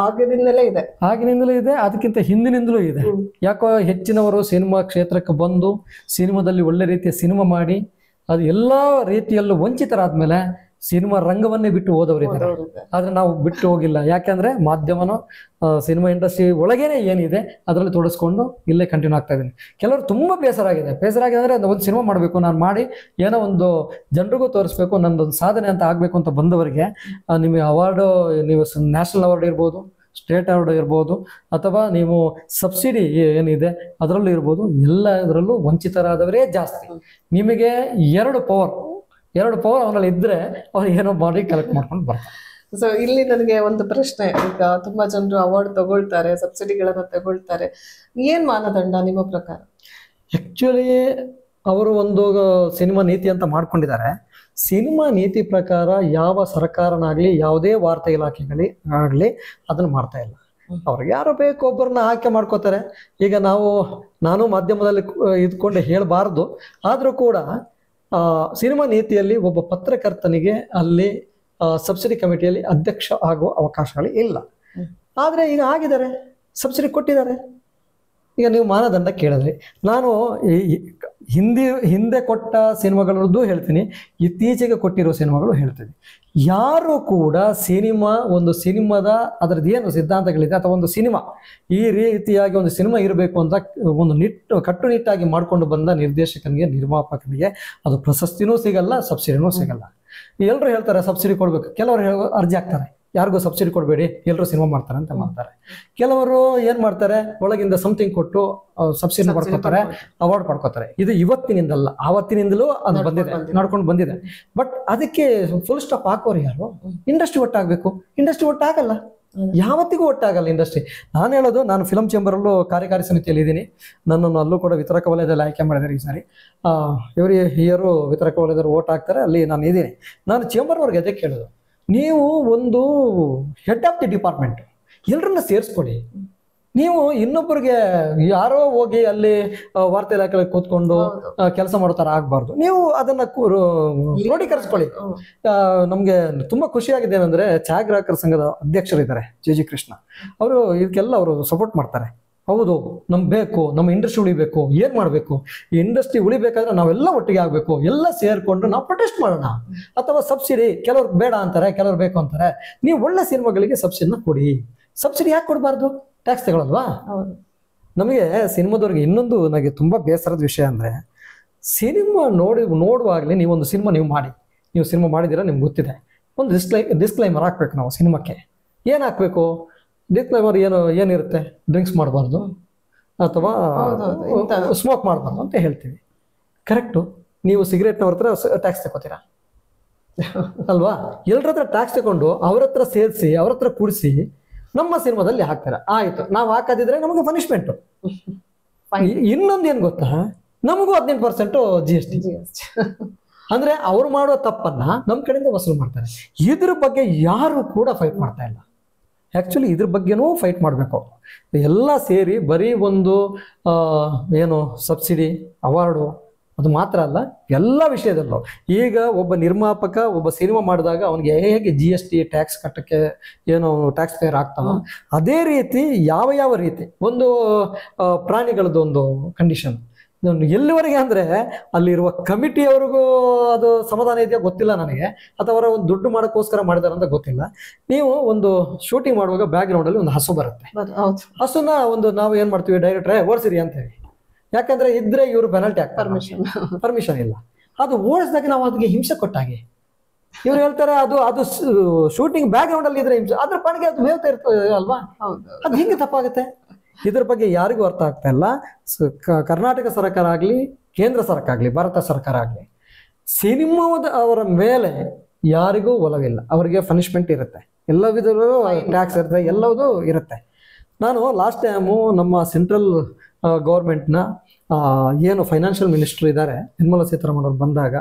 ಆಗಿನಿಂದಲೇ ಇದೆ. ಅದಕ್ಕಿಂತ ಹಿಂದಿನಿಂದಲೂ ಇದೆ. ಯಾಕೋ ಹೆಚ್ಚಿನವರು ಸಿನಿಮಾ ಕ್ಷೇತ್ರಕ್ಕೆ ಬಂದು ಸಿನಿಮಾದಲ್ಲಿ ಒಳ್ಳೆ ರೀತಿಯ ಸಿನಿಮಾ ಮಾಡಿ ಅದು ಎಲ್ಲ ರೀತಿಯಲ್ಲೂ ವಂಚಿತರಾದ್ಮೇಲೆ ಸಿನಿಮಾ ರಂಗವನ್ನೇ ಬಿಟ್ಟು ಹೋದವರಿದ್ದಾರೆ. ಆದ್ರೆ ನಾವು ಬಿಟ್ಟು ಹೋಗಿಲ್ಲ. ಯಾಕೆಂದ್ರೆ ಮಾಧ್ಯಮನ ಸಿನಿಮಾ ಇಂಡಸ್ಟ್ರಿ ಒಳಗೇನೆ ಏನಿದೆ ಅದರಲ್ಲಿ ತೊಡಸ್ಕೊಂಡು ಇಲ್ಲೇ ಕಂಟಿನ್ಯೂ ಆಗ್ತಾ ಇದ್ದೀನಿ. ಕೆಲವರು ತುಂಬಾ ಬೇಸರ ಆಗಿದೆ ಅಂದ್ರೆ ಒಂದು ಸಿನಿಮಾ ಮಾಡಬೇಕು, ನಾನು ಮಾಡಿ ಏನೋ ಒಂದು ಜನರಿಗೂ ತೋರಿಸ್ಬೇಕು, ನಂದೊಂದು ಸಾಧನೆ ಅಂತ ಆಗ್ಬೇಕು ಅಂತ ಬಂದವರಿಗೆ ನಿಮಗೆ ಅವಾರ್ಡು, ನೀವು ನ್ಯಾಷನಲ್ ಅವಾರ್ಡ್ ಇರ್ಬೋದು, ಸ್ಟೇಟ್ ಅವಾರ್ಡ್ ಇರ್ಬೋದು, ಅಥವಾ ನೀವು ಸಬ್ಸಿಡಿ ಏನಿದೆ ಅದರಲ್ಲೂ ಇರ್ಬೋದು, ಎಲ್ಲ ಇದರಲ್ಲೂ ವಂಚಿತರಾದವರೇ ಜಾಸ್ತಿ. ನಿಮಗೆ 2 ಪವರ್ ಅವನಲ್ಲಿ ಇದ್ರೆ ಅವ್ರು ಏನೋ ಮಾಡಿ ಕಲೆಕ್ಟ್ ಮಾಡ್ಕೊಂಡು ಬರ್ತಾರೆ. ಸೊ ಇಲ್ಲಿ ನನಗೆ ಒಂದು ಪ್ರಶ್ನೆ, ಈಗ ತುಂಬಾ ಜನರು ಅವಾರ್ಡ್ ತಗೊಳ್ತಾರೆ, ಸಬ್ಸಿಡಿಗಳನ್ನ ತಗೊಳ್ತಾರೆ, ಏನ್ ಮಾನದಂಡ ನಿಮ್ಮ ಪ್ರಕಾರ? ಆಕ್ಚುಲಿ ಅವರು ಒಂದು ಸಿನಿಮಾ ನೀತಿ ಅಂತ ಮಾಡ್ಕೊಂಡಿದ್ದಾರೆ. ಸಿನಿಮಾ ನೀತಿ ಪ್ರಕಾರ ಯಾವ ಸರ್ಕಾರನಾಗ್ಲಿ, ಯಾವುದೇ ವಾರ್ತಾ ಇಲಾಖೆಗಳಾಗ್ಲಿ ಅದನ್ನ ಮಾಡ್ತಾ ಇಲ್ಲ. ಅವ್ರಿಗೆ ಯಾರೋ ಬೇಕು ಒಬ್ಬರನ್ನ ಆಯ್ಕೆ ಮಾಡ್ಕೋತಾರೆ. ಈಗ ನಾನು ಮಾಧ್ಯಮದಲ್ಲಿ ಇದ್ಕೊಂಡು ಹೇಳಬಾರ್ದು, ಆದ್ರೂ ಕೂಡ ಸಿನಿಮಾ ನೀತಿಯಲ್ಲಿ ಒಬ್ಬ ಪತ್ರಕರ್ತನಿಗೆ ಅಲ್ಲಿ ಸಬ್ಸಿಡಿ ಕಮಿಟಿಯಲ್ಲಿ ಅಧ್ಯಕ್ಷ ಆಗುವ ಅವಕಾಶಗಳು ಇಲ್ಲ. ಆದ್ರೆ ಈಗ ಆಗಿದ್ದಾರೆ, ಸಬ್ಸಿಡಿ ಕೊಟ್ಟಿದ್ದಾರೆ. ಈಗ ನೀವು ಮಾನದಂಡ ಕೇಳಿದ್ರಿ, ನಾನು ಹಿಂದೆ ಕೊಟ್ಟ ಸಿನಿಮಾಗಳದ್ದು ಹೇಳ್ತೀನಿ, ಇತ್ತೀಚೆಗೆ ಕೊಟ್ಟಿರೋ ಸಿನಿಮಾಗಳು ಹೇಳ್ತೀನಿ. ಯಾರು ಕೂಡ ಒಂದು ಸಿನಿಮಾದ ಅದರದ್ದು ಏನು ಸಿದ್ಧಾಂತಗಳಿದೆ ಅಥವಾ ಒಂದು ಸಿನಿಮಾ ಈ ರೀತಿಯಾಗಿ ಒಂದು ಸಿನಿಮಾ ಇರಬೇಕು ಅಂತ ಒಂದು ಕಟ್ಟುನಿಟ್ಟಾಗಿ ಮಾಡ್ಕೊಂಡು ಬಂದ ನಿರ್ದೇಶಕನಿಗೆ, ನಿರ್ಮಾಪಕನಿಗೆ ಅದು ಪ್ರಶಸ್ತಿನೂ ಸಿಗಲ್ಲ, ಸಬ್ಸಿಡಿನೂ ಸಿಗಲ್ಲ. ಎಲ್ಲರೂ ಹೇಳ್ತಾರೆ ಸಬ್ಸಿಡಿ ಕೊಡ್ಬೇಕು, ಕೆಲವರು ಅರ್ಜಿ ಹಾಕ್ತಾರೆ ಯಾರಿಗೂ ಸಬ್ಸಿಡಿ ಕೊಡಬೇಡಿ, ಎಲ್ಲರೂ ಸಿನಿಮಾ ಮಾಡ್ತಾರೆ ಅಂತ ಮಾಡ್ತಾರೆ. ಕೆಲವರು ಏನ್ ಮಾಡ್ತಾರೆ, ಒಳಗಿಂದ ಸಮಥಿಂಗ್ ಕೊಟ್ಟು ಸಬ್ಸಿಡಿ ಪಡ್ಕೋತಾರೆ, ಅವಾರ್ಡ್ ಪಡ್ಕೋತಾರೆ. ಇದು ಇವತ್ತಿನಿಂದಲ್ಲ, ಆವತ್ತಿನಿಂದಲೂ ಅದು ಬಂದಿದೆ, ನಡ್ಕೊಂಡು ಬಂದಿದೆ. ಬಟ್ ಅದಕ್ಕೆ ಫುಲ್ ಸ್ಟಾಪ್ ಹಾಕೋರು ಯಾರು? ಇಂಡಸ್ಟ್ರಿ ಒಟ್ಟಾಗಬೇಕು. ಇಂಡಸ್ಟ್ರಿ ಒಟ್ಟಾಗಲ್ಲ, ಯಾವತ್ತಿಗೂ ಒಟ್ಟಾಗಲ್ಲ ಇಂಡಸ್ಟ್ರಿ. ನಾನು ಹೇಳೋದು, ನಾನು ಫಿಲಂ ಚೇಂಬರಲ್ಲೂ ಕಾರ್ಯಕಾರಿ ಸಮಿತಿಯಲ್ಲಿ ಇದ್ದೀನಿ. ನನ್ನನ್ನು ಅಲ್ಲೂ ಕೂಡ ವಿತರಕ ವಲಯದಲ್ಲಿ ಆಯ್ಕೆ ಮಾಡಿದ್ದಾರೆ. ಈ ಸಾರಿ ಎವ್ರಿ ಇಯರು ವಿತರಕ ವಲಯದಲ್ಲಿ ಓಟ್ ಹಾಕ್ತಾರೆ, ಅಲ್ಲಿ ನಾನು ಇದ್ದೀನಿ. ನಾನು ಚೇಂಬರ್ನವ್ರಿಗೆ ಅದೇ ಕೇಳೋದು, ನೀವು ಒಂದು ಹೆಡ್ ಆಫ್ ದಿ ಡಿಪಾರ್ಟ್ಮೆಂಟ್, ಎಲ್ಲರನ್ನ ಸೇರಿಸ್ಕೊಡಿ. ನೀವು ಇನ್ನೊಬ್ಬರಿಗೆ ಯಾರೋ ಹೋಗಿ ಅಲ್ಲಿ ವಾರ್ತಾ ಇಲಾಖೆ ಕೂತ್ಕೊಂಡು ಕೆಲಸ ಮಾಡ್ತಾರ ಆಗ್ಬಾರ್ದು. ನೀವು ಅದನ್ನ ಕ್ರೋಢೀಕರಿಸ್ಕೊಳ್ಳಿ. ನಮ್ಗೆ ತುಂಬಾ ಖುಷಿಯಾಗಿದೆ ಏನಂದ್ರೆ, ಛಾಯಾಗ್ರಾಹಕರ ಸಂಘದ ಅಧ್ಯಕ್ಷರಿದ್ದಾರೆ ಜಿ ಕೃಷ್ಣ, ಅವರು ಇದಕ್ಕೆಲ್ಲ ಅವರು ಸಪೋರ್ಟ್ ಮಾಡ್ತಾರೆ. ಹೌದು, ನಮ್ಗೆ ಬೇಕು, ನಮ್ಮ ಇಂಡಸ್ಟ್ರಿ ಉಳಿಬೇಕು, ಏನ್ ಮಾಡ್ಬೇಕು, ಈ ಇಂಡಸ್ಟ್ರಿ ಉಳಿಬೇಕಾದ್ರೆ ನಾವೆಲ್ಲ ಒಟ್ಟಿಗೆ ಆಗ್ಬೇಕು, ಎಲ್ಲ ಸೇರ್ಕೊಂಡು ನಾವು ಪ್ರೊಟೆಸ್ಟ್ ಮಾಡೋಣ. ಅಥವಾ ಸಬ್ಸಿಡಿ ಕೆಲವ್ರು ಬೇಡ ಅಂತಾರೆ, ಕೆಲವ್ರು ಬೇಕು ಅಂತಾರೆ. ನೀವು ಒಳ್ಳೆ ಸಿನಿಮಾಗಳಿಗೆ ಸಬ್ಸಿಡಿನ ಕೊಡಿ. ಸಬ್ಸಿಡಿ ಯಾಕೆ ಕೊಡಬಾರ್ದು? ಟ್ಯಾಕ್ಸ್ ತಗೊಳಲ್ವಾ? ನಮಗೆ ಸಿನಿಮಾದವ್ರಿಗೆ ಇನ್ನೊಂದು ನನಗೆ ತುಂಬಾ ಬೇಸರದ ವಿಷಯ ಅಂದ್ರೆ, ಸಿನಿಮಾ ನೋಡುವಾಗಲೇ ನೀವೊಂದು ಸಿನಿಮಾ ನೀವು ಸಿನಿಮಾ ಮಾಡಿದ್ದೀರಾ, ನಿಮ್ಗೆ ಗೊತ್ತಿದೆ, ಒಂದು ಡಿಸ್ಕ್ಲೈಮರ್ ಹಾಕ್ಬೇಕು. ನಾವು ಸಿನಿಮಾಕ್ಕೆ ಏನ್ ಹಾಕ್ಬೇಕು? ಡಿಸ್ಕ್ಲೈಮರ್ ಏನಿರುತ್ತೆ, ಡ್ರಿಂಕ್ಸ್ ಮಾಡಬಾರ್ದು ಅಥವಾ ಸ್ಮೋಕ್ ಮಾಡಬಾರ್ದು ಅಂತ ಹೇಳ್ತೀವಿ. ಕರೆಕ್ಟು. ನೀವು ಸಿಗರೇಟ್ನವ್ರ ಹತ್ರ ಟ್ಯಾಕ್ಸ್ ತಗೋತೀರಾ ಅಲ್ವಾ? ಎಲ್ಲರ ಹತ್ರ ಟ್ಯಾಕ್ಸ್ ತಗೊಂಡು ಅವ್ರ ಹತ್ರ ಸೇರಿಸಿ, ಅವ್ರ ಹತ್ರ ಕೂಡಿಸಿ ನಮ್ಮ ಸಿನಿಮಾದಲ್ಲಿ ಹಾಕ್ತಾರ. ಆಯ್ತು, ನಾವು ಹಾಕದಿದ್ರೆ ನಮಗೆ ಪನಿಷ್ಮೆಂಟ್. ಇನ್ನೊಂದು ಏನ್ ಗೊತ್ತಾ, ನಮಗೂ 15% GST. ಅಂದ್ರೆ ಅವ್ರು ಮಾಡೋ ತಪ್ಪನ್ನ ನಮ್ಮ ಕಡೆಯಿಂದ ವಸೂಲು ಮಾಡ್ತಾರೆ. ಇದ್ರ ಬಗ್ಗೆ ಯಾರು ಕೂಡ ಫೈಟ್ ಮಾಡ್ತಾ ಇಲ್ಲ. ಆ್ಯಕ್ಚುಲಿ ಇದ್ರ ಬಗ್ಗೆನೂ ಫೈಟ್ ಮಾಡಬೇಕು. ಎಲ್ಲ ಸೇರಿ ಬರೀ ಒಂದು ಏನು ಸಬ್ಸಿಡಿ, ಅವಾರ್ಡು ಅದು ಮಾತ್ರ ಅಲ್ಲ, ಎಲ್ಲ ವಿಷಯದಲ್ಲೂ ಈಗ ಒಬ್ಬ ನಿರ್ಮಾಪಕ ಒಬ್ಬ ಸಿನಿಮಾ ಮಾಡಿದಾಗ ಅವನಿಗೆ ಹೇಗೆ GST ಟ್ಯಾಕ್ಸ್ ಕಟ್ಟಕ್ಕೆ ಏನು ಟ್ಯಾಕ್ಸ್ ಪೇಯರ್ ಆಗ್ತಾನೋ, ಅದೇ ರೀತಿ ಯಾವ ರೀತಿ ಒಂದು ಪ್ರಾಣಿಗಳದ್ದು ಒಂದು ಕಂಡೀಷನ್, ಎಲ್ಲಿವರೆಗೆ ಅಂದ್ರೆ ಅಲ್ಲಿರುವ ಕಮಿಟಿಯವರಿಗೂ ಅದು ಸಮಾಧಾನ ಇದೆಯಾ ಗೊತ್ತಿಲ್ಲ ನನಗೆ, ಅಥವಾ ಅವರ ಒಂದು ದುಡ್ಡು ಮಾಡೋಕ್ಕೋಸ್ಕರ ಮಾಡಿದಾರೆ ಅಂತ ಗೊತ್ತಿಲ್ಲ. ನೀವು ಒಂದು ಶೂಟಿಂಗ್ ಮಾಡುವಾಗ ಬ್ಯಾಕ್ ಗ್ರೌಂಡ್ ಅಲ್ಲಿ ಒಂದು ಹಸು ಬರುತ್ತೆ, ಹೌದು. ಹಸುನ ಒಂದು ನಾವು ಏನ್ ಮಾಡ್ತೀವಿ, ಡೈರೆಕ್ಟ್ರೆ ಓಡಿಸಿರಿ ಅಂತೇಳಿ. ಯಾಕಂದ್ರೆ ಇದ್ರೆ ಇವರು ಪೆನಲ್ಟಿ ಆಗ್ತಾರೆ, ಪರ್ಮಿಷನ್ ಇಲ್ಲ. ಅದು ಓಡಿಸಿದಾಗ ನಾವು ಅದಕ್ಕೆ ಹಿಂಸೆ ಕೊಟ್ಟಾಗೆ. ಇವ್ರು ಹೇಳ್ತಾರೆ ಅದು ಅದು ಶೂಟಿಂಗ್ ಬ್ಯಾಕ್ ಗ್ರೌಂಡ್ ಅಲ್ಲಿ ಇದ್ರೆ ಹಿಂಸೆ, ಅದ್ರ ಪಾಡಿಗೆ ಅದು ಮೇವ್ತಾ ಇರ್ತದೆ ಅಲ್ವಾ, ಅದು ಹಿಂಗೆ ತಪ್ಪಾಗುತ್ತೆ. ಇದ್ರ ಬಗ್ಗೆ ಯಾರಿಗೂ ಅರ್ಥ ಆಗ್ತಾ ಇಲ್ಲ. ಕರ್ನಾಟಕ ಸರ್ಕಾರ ಆಗ್ಲಿ, ಕೇಂದ್ರ ಸರ್ಕಾರ ಆಗ್ಲಿ, ಭಾರತ ಸರ್ಕಾರ ಆಗ್ಲಿ, ಸಿನಿಮಾದ ಅವರ ಮೇಲೆ ಯಾರಿಗೂ ಒಲವಿಲ್ಲ. ಅವರಿಗೆ ಪನಿಷ್ಮೆಂಟ್ ಇರುತ್ತೆ, ಎಲ್ಲ ವಿಧಗಳು ಟ್ಯಾಕ್ಸ್ ಇರುತ್ತೆ, ಎಲ್ಲವೂ ಇರುತ್ತೆ. ನಾನು ಲಾಸ್ಟ್ ಟೈಮು ನಮ್ಮ ಸೆಂಟ್ರಲ್ ಗೌರ್ಮೆಂಟ್ನ ಏನು ಫೈನಾನ್ಷಿಯಲ್ ಮಿನಿಸ್ಟರ್ ಇದ್ದಾರೆ ನಿರ್ಮಲಾ ಸೀತಾರಾಮನ್ ಅವರು ಬಂದಾಗ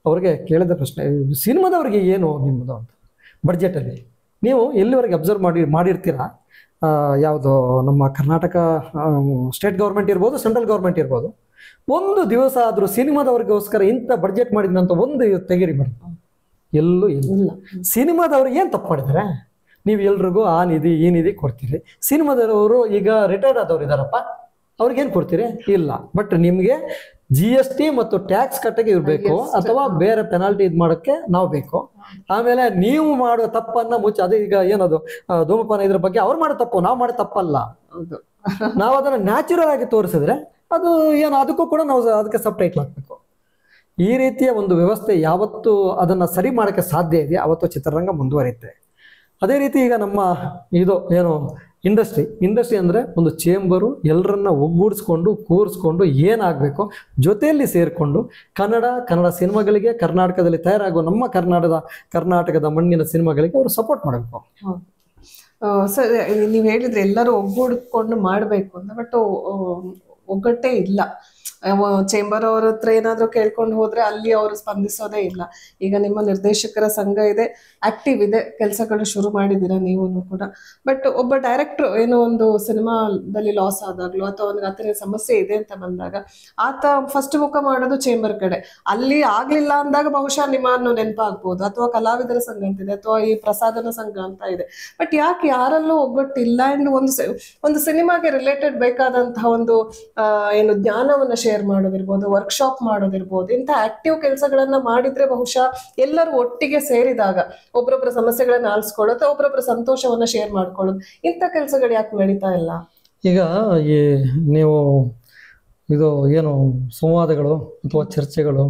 ಅವ್ರಿಗೆ ಕೇಳಿದ ಪ್ರಶ್ನೆ, ಸಿನಿಮಾದವ್ರಿಗೆ ಏನು ನಿಮ್ಮದು ಅಂತ ಬಡ್ಜೆಟಲ್ಲಿ ನೀವು ಎಲ್ಲಿವರೆಗೆ ಅಬ್ಸರ್ವ್ ಮಾಡಿರ್ತೀರಾ, ಯಾವುದು ನಮ್ಮ ಕರ್ನಾಟಕ ಸ್ಟೇಟ್ ಗೌರ್ಮೆಂಟ್ ಇರ್ಬೋದು, ಸೆಂಟ್ರಲ್ ಗೌರ್ಮೆಂಟ್ ಇರ್ಬೋದು, ಒಂದು ದಿವಸ ಆದರೂ ಸಿನಿಮಾದವ್ರಿಗೋಸ್ಕರ ಇಂಥ ಬಡ್ಜೆಟ್ ಮಾಡಿದ್ನಂತ ಒಂದು ತೆಗಿರಿ ಮೇಡಮ್, ಎಲ್ಲೂ ಇಲ್ಲ. ಸಿನಿಮಾದವ್ರಿಗೆ ಏನು ತಪ್ಪು ಮಾಡಿದ್ದಾರೆ? ನೀವು ಎಲ್ರಿಗೂ ಆ ನಿಧಿ ಈ ನಿಧಿ ಕೊಡ್ತೀರಿ. ಸಿನಿಮಾದವರು ಈಗ ರಿಟೈರ್ಡ್ ಆದವ್ರು ಇದ್ದಾರಪ್ಪ, ಅವ್ರಿಗೇನು ಕೊಡ್ತೀರಿ? ಇಲ್ಲ. ಬಟ್ ನಿಮಗೆ GST ಮತ್ತು ಟ್ಯಾಕ್ಸ್ ಕಟ್ಟಕ್ಕೆ ಇರಬೇಕು, ಅಥವಾ ಬೇರೆ ಪೆನಾಲ್ಟಿ ಇದು ಮಾಡೋಕ್ಕೆ ನಾವು ಬೇಕು. ಆಮೇಲೆ ನೀವು ಮಾಡುವ ತಪ್ಪನ್ನ ಮುಚ್ಚ, ಅದು ಈಗ ಏನದು ಧೂಮಪಾನ ಇದ್ರ ಬಗ್ಗೆ ಅವ್ರು ಮಾಡೋ ತಪ್ಪು, ನಾವು ಮಾಡೋ ತಪ್ಪಲ್ಲ. ನಾವು ಅದನ್ನ ನ್ಯಾಚುರಲ್ ಆಗಿ ತೋರಿಸಿದ್ರೆ ಅದು ಏನು, ಅದಕ್ಕೂ ಕೂಡ ನಾವು ಅದಕ್ಕೆ ಸಬ್ ಟೈಟ್ಲ್ ಹಾಕ್ಬೇಕು. ಈ ರೀತಿಯ ಒಂದು ವ್ಯವಸ್ಥೆ ಯಾವತ್ತು ಅದನ್ನ ಸರಿ ಮಾಡೋಕ್ಕೆ ಸಾಧ್ಯ ಇದೆಯಾ ಅವತ್ತು ಚಿತ್ರರಂಗ ಮುಂದುವರಿಯುತ್ತೆ. ಅದೇ ರೀತಿ ಈಗ ನಮ್ಮ ಇದು ಏನು ಇಂಡಸ್ಟ್ರಿ ಅಂದರೆ ಒಂದು ಚೇಂಬರು ಎಲ್ಲರನ್ನ ಒಗ್ಗೂಡಿಸ್ಕೊಂಡು ಕೂರಿಸ್ಕೊಂಡು ಏನಾಗಬೇಕು ಜೊತೆಯಲ್ಲಿ ಸೇರಿಕೊಂಡು ಕನ್ನಡ ಸಿನಿಮಾಗಳಿಗೆ, ಕರ್ನಾಟಕದಲ್ಲಿ ತಯಾರಾಗುವ ನಮ್ಮ ಕರ್ನಾಟಕದ ಮಣ್ಣಿನ ಸಿನಿಮಾಗಳಿಗೆ ಅವರು ಸಪೋರ್ಟ್ ಮಾಡಬೇಕು. ಸರ್, ನೀವು ಹೇಳಿದ್ರೆ ಎಲ್ಲರೂ ಒಗ್ಗೂಡಿಕೊಂಡು ಮಾಡಬೇಕು ಅಂತ, ಬಟ್ ಒಗ್ಗಟ್ಟೇ ಇಲ್ಲ. ಚೇಂಬರ್ ಅವ್ರ ಹತ್ರ ಏನಾದ್ರು ಕೇಳ್ಕೊಂಡು ಹೋದ್ರೆ ಅಲ್ಲಿ ಅವರು ಸ್ಪಂದಿಸೋದೇ ಇಲ್ಲ. ಈಗ ನಿಮ್ಮ ನಿರ್ದೇಶಕರ ಸಂಘ ಇದೆ, ಆಕ್ಟಿವ್ ಇದೆ, ಕೆಲಸಗಳು ಶುರು ಮಾಡಿದ್ದೀರಾ ನೀವು ಕೂಡ. ಬಟ್ ಒಬ್ಬ ಡೈರೆಕ್ಟರ್ ಏನೋ ಒಂದು ಸಿನಿಮಾದಲ್ಲಿ ಲಾಸ್ ಆದಾಗ್ಲೂ ಅಥವಾ ಅವನಿಗೆ ಆತರ ಸಮಸ್ಯೆ ಇದೆ ಅಂತ ಬಂದಾಗ ಆತ ಫಸ್ಟ್ ಮುಖ ಮಾಡೋದು ಚೇಂಬರ್ ಕಡೆ. ಅಲ್ಲಿ ಆಗ್ಲಿಲ್ಲ ಅಂದಾಗ ಬಹುಶಃ ನಿಮ್ಮನ್ನು ನೆನಪಾಗ್ಬೋದು, ಅಥವಾ ಕಲಾವಿದರ ಸಂಘ ಅಂತಿದೆ, ಅಥವಾ ಈ ಪ್ರಸಾದನ ಸಂಘ ಅಂತ ಇದೆ. ಬಟ್ ಯಾಕೆ ಯಾರಲ್ಲೂ ಒಗ್ಗಟ್ಟಿಲ್ಲ? ಅಂಡ್ ಒಂದು ಸಿನಿಮಾಗೆ ರಿಲೇಟೆಡ್ ಬೇಕಾದಂತಹ ಒಂದು ಏನು ಜ್ಞಾನವನ್ನ ಶೇರ್ ಮಾಡೋದಿರ್ಬೋದು, ವರ್ಕ್ಶಾಪ್ ಮಾಡೋದಿರ್ಬೋದು, ಇಂಥ ಆಕ್ಟಿವ್ ಕೆಲಸಗಳನ್ನ ಮಾಡಿದ್ರೆ ಬಹುಶಃ ಎಲ್ಲರೂ ಒಟ್ಟಿಗೆ ಸೇರಿದಾಗ ಒಬ್ಬರೊಬ್ಬರ ಸಮಸ್ಯೆಗಳನ್ನ ಆಲಿಸ್ಕೊಳ್ಳೋದು, ಒಬ್ಬರೊಬ್ಬರ ಸಂತೋಷವನ್ನ ಶೇರ್ ಮಾಡ್ಕೊಳ್ಳೋದು, ಇಂಥ ಕೆಲಸಗಳು ಯಾಕೆ ನಡೀತಾ ಇಲ್ಲ? ಈಗ ನೀವು ಇದು ಏನು ಸಂವಾದಗಳು ಅಥವಾ ಚರ್ಚೆಗಳು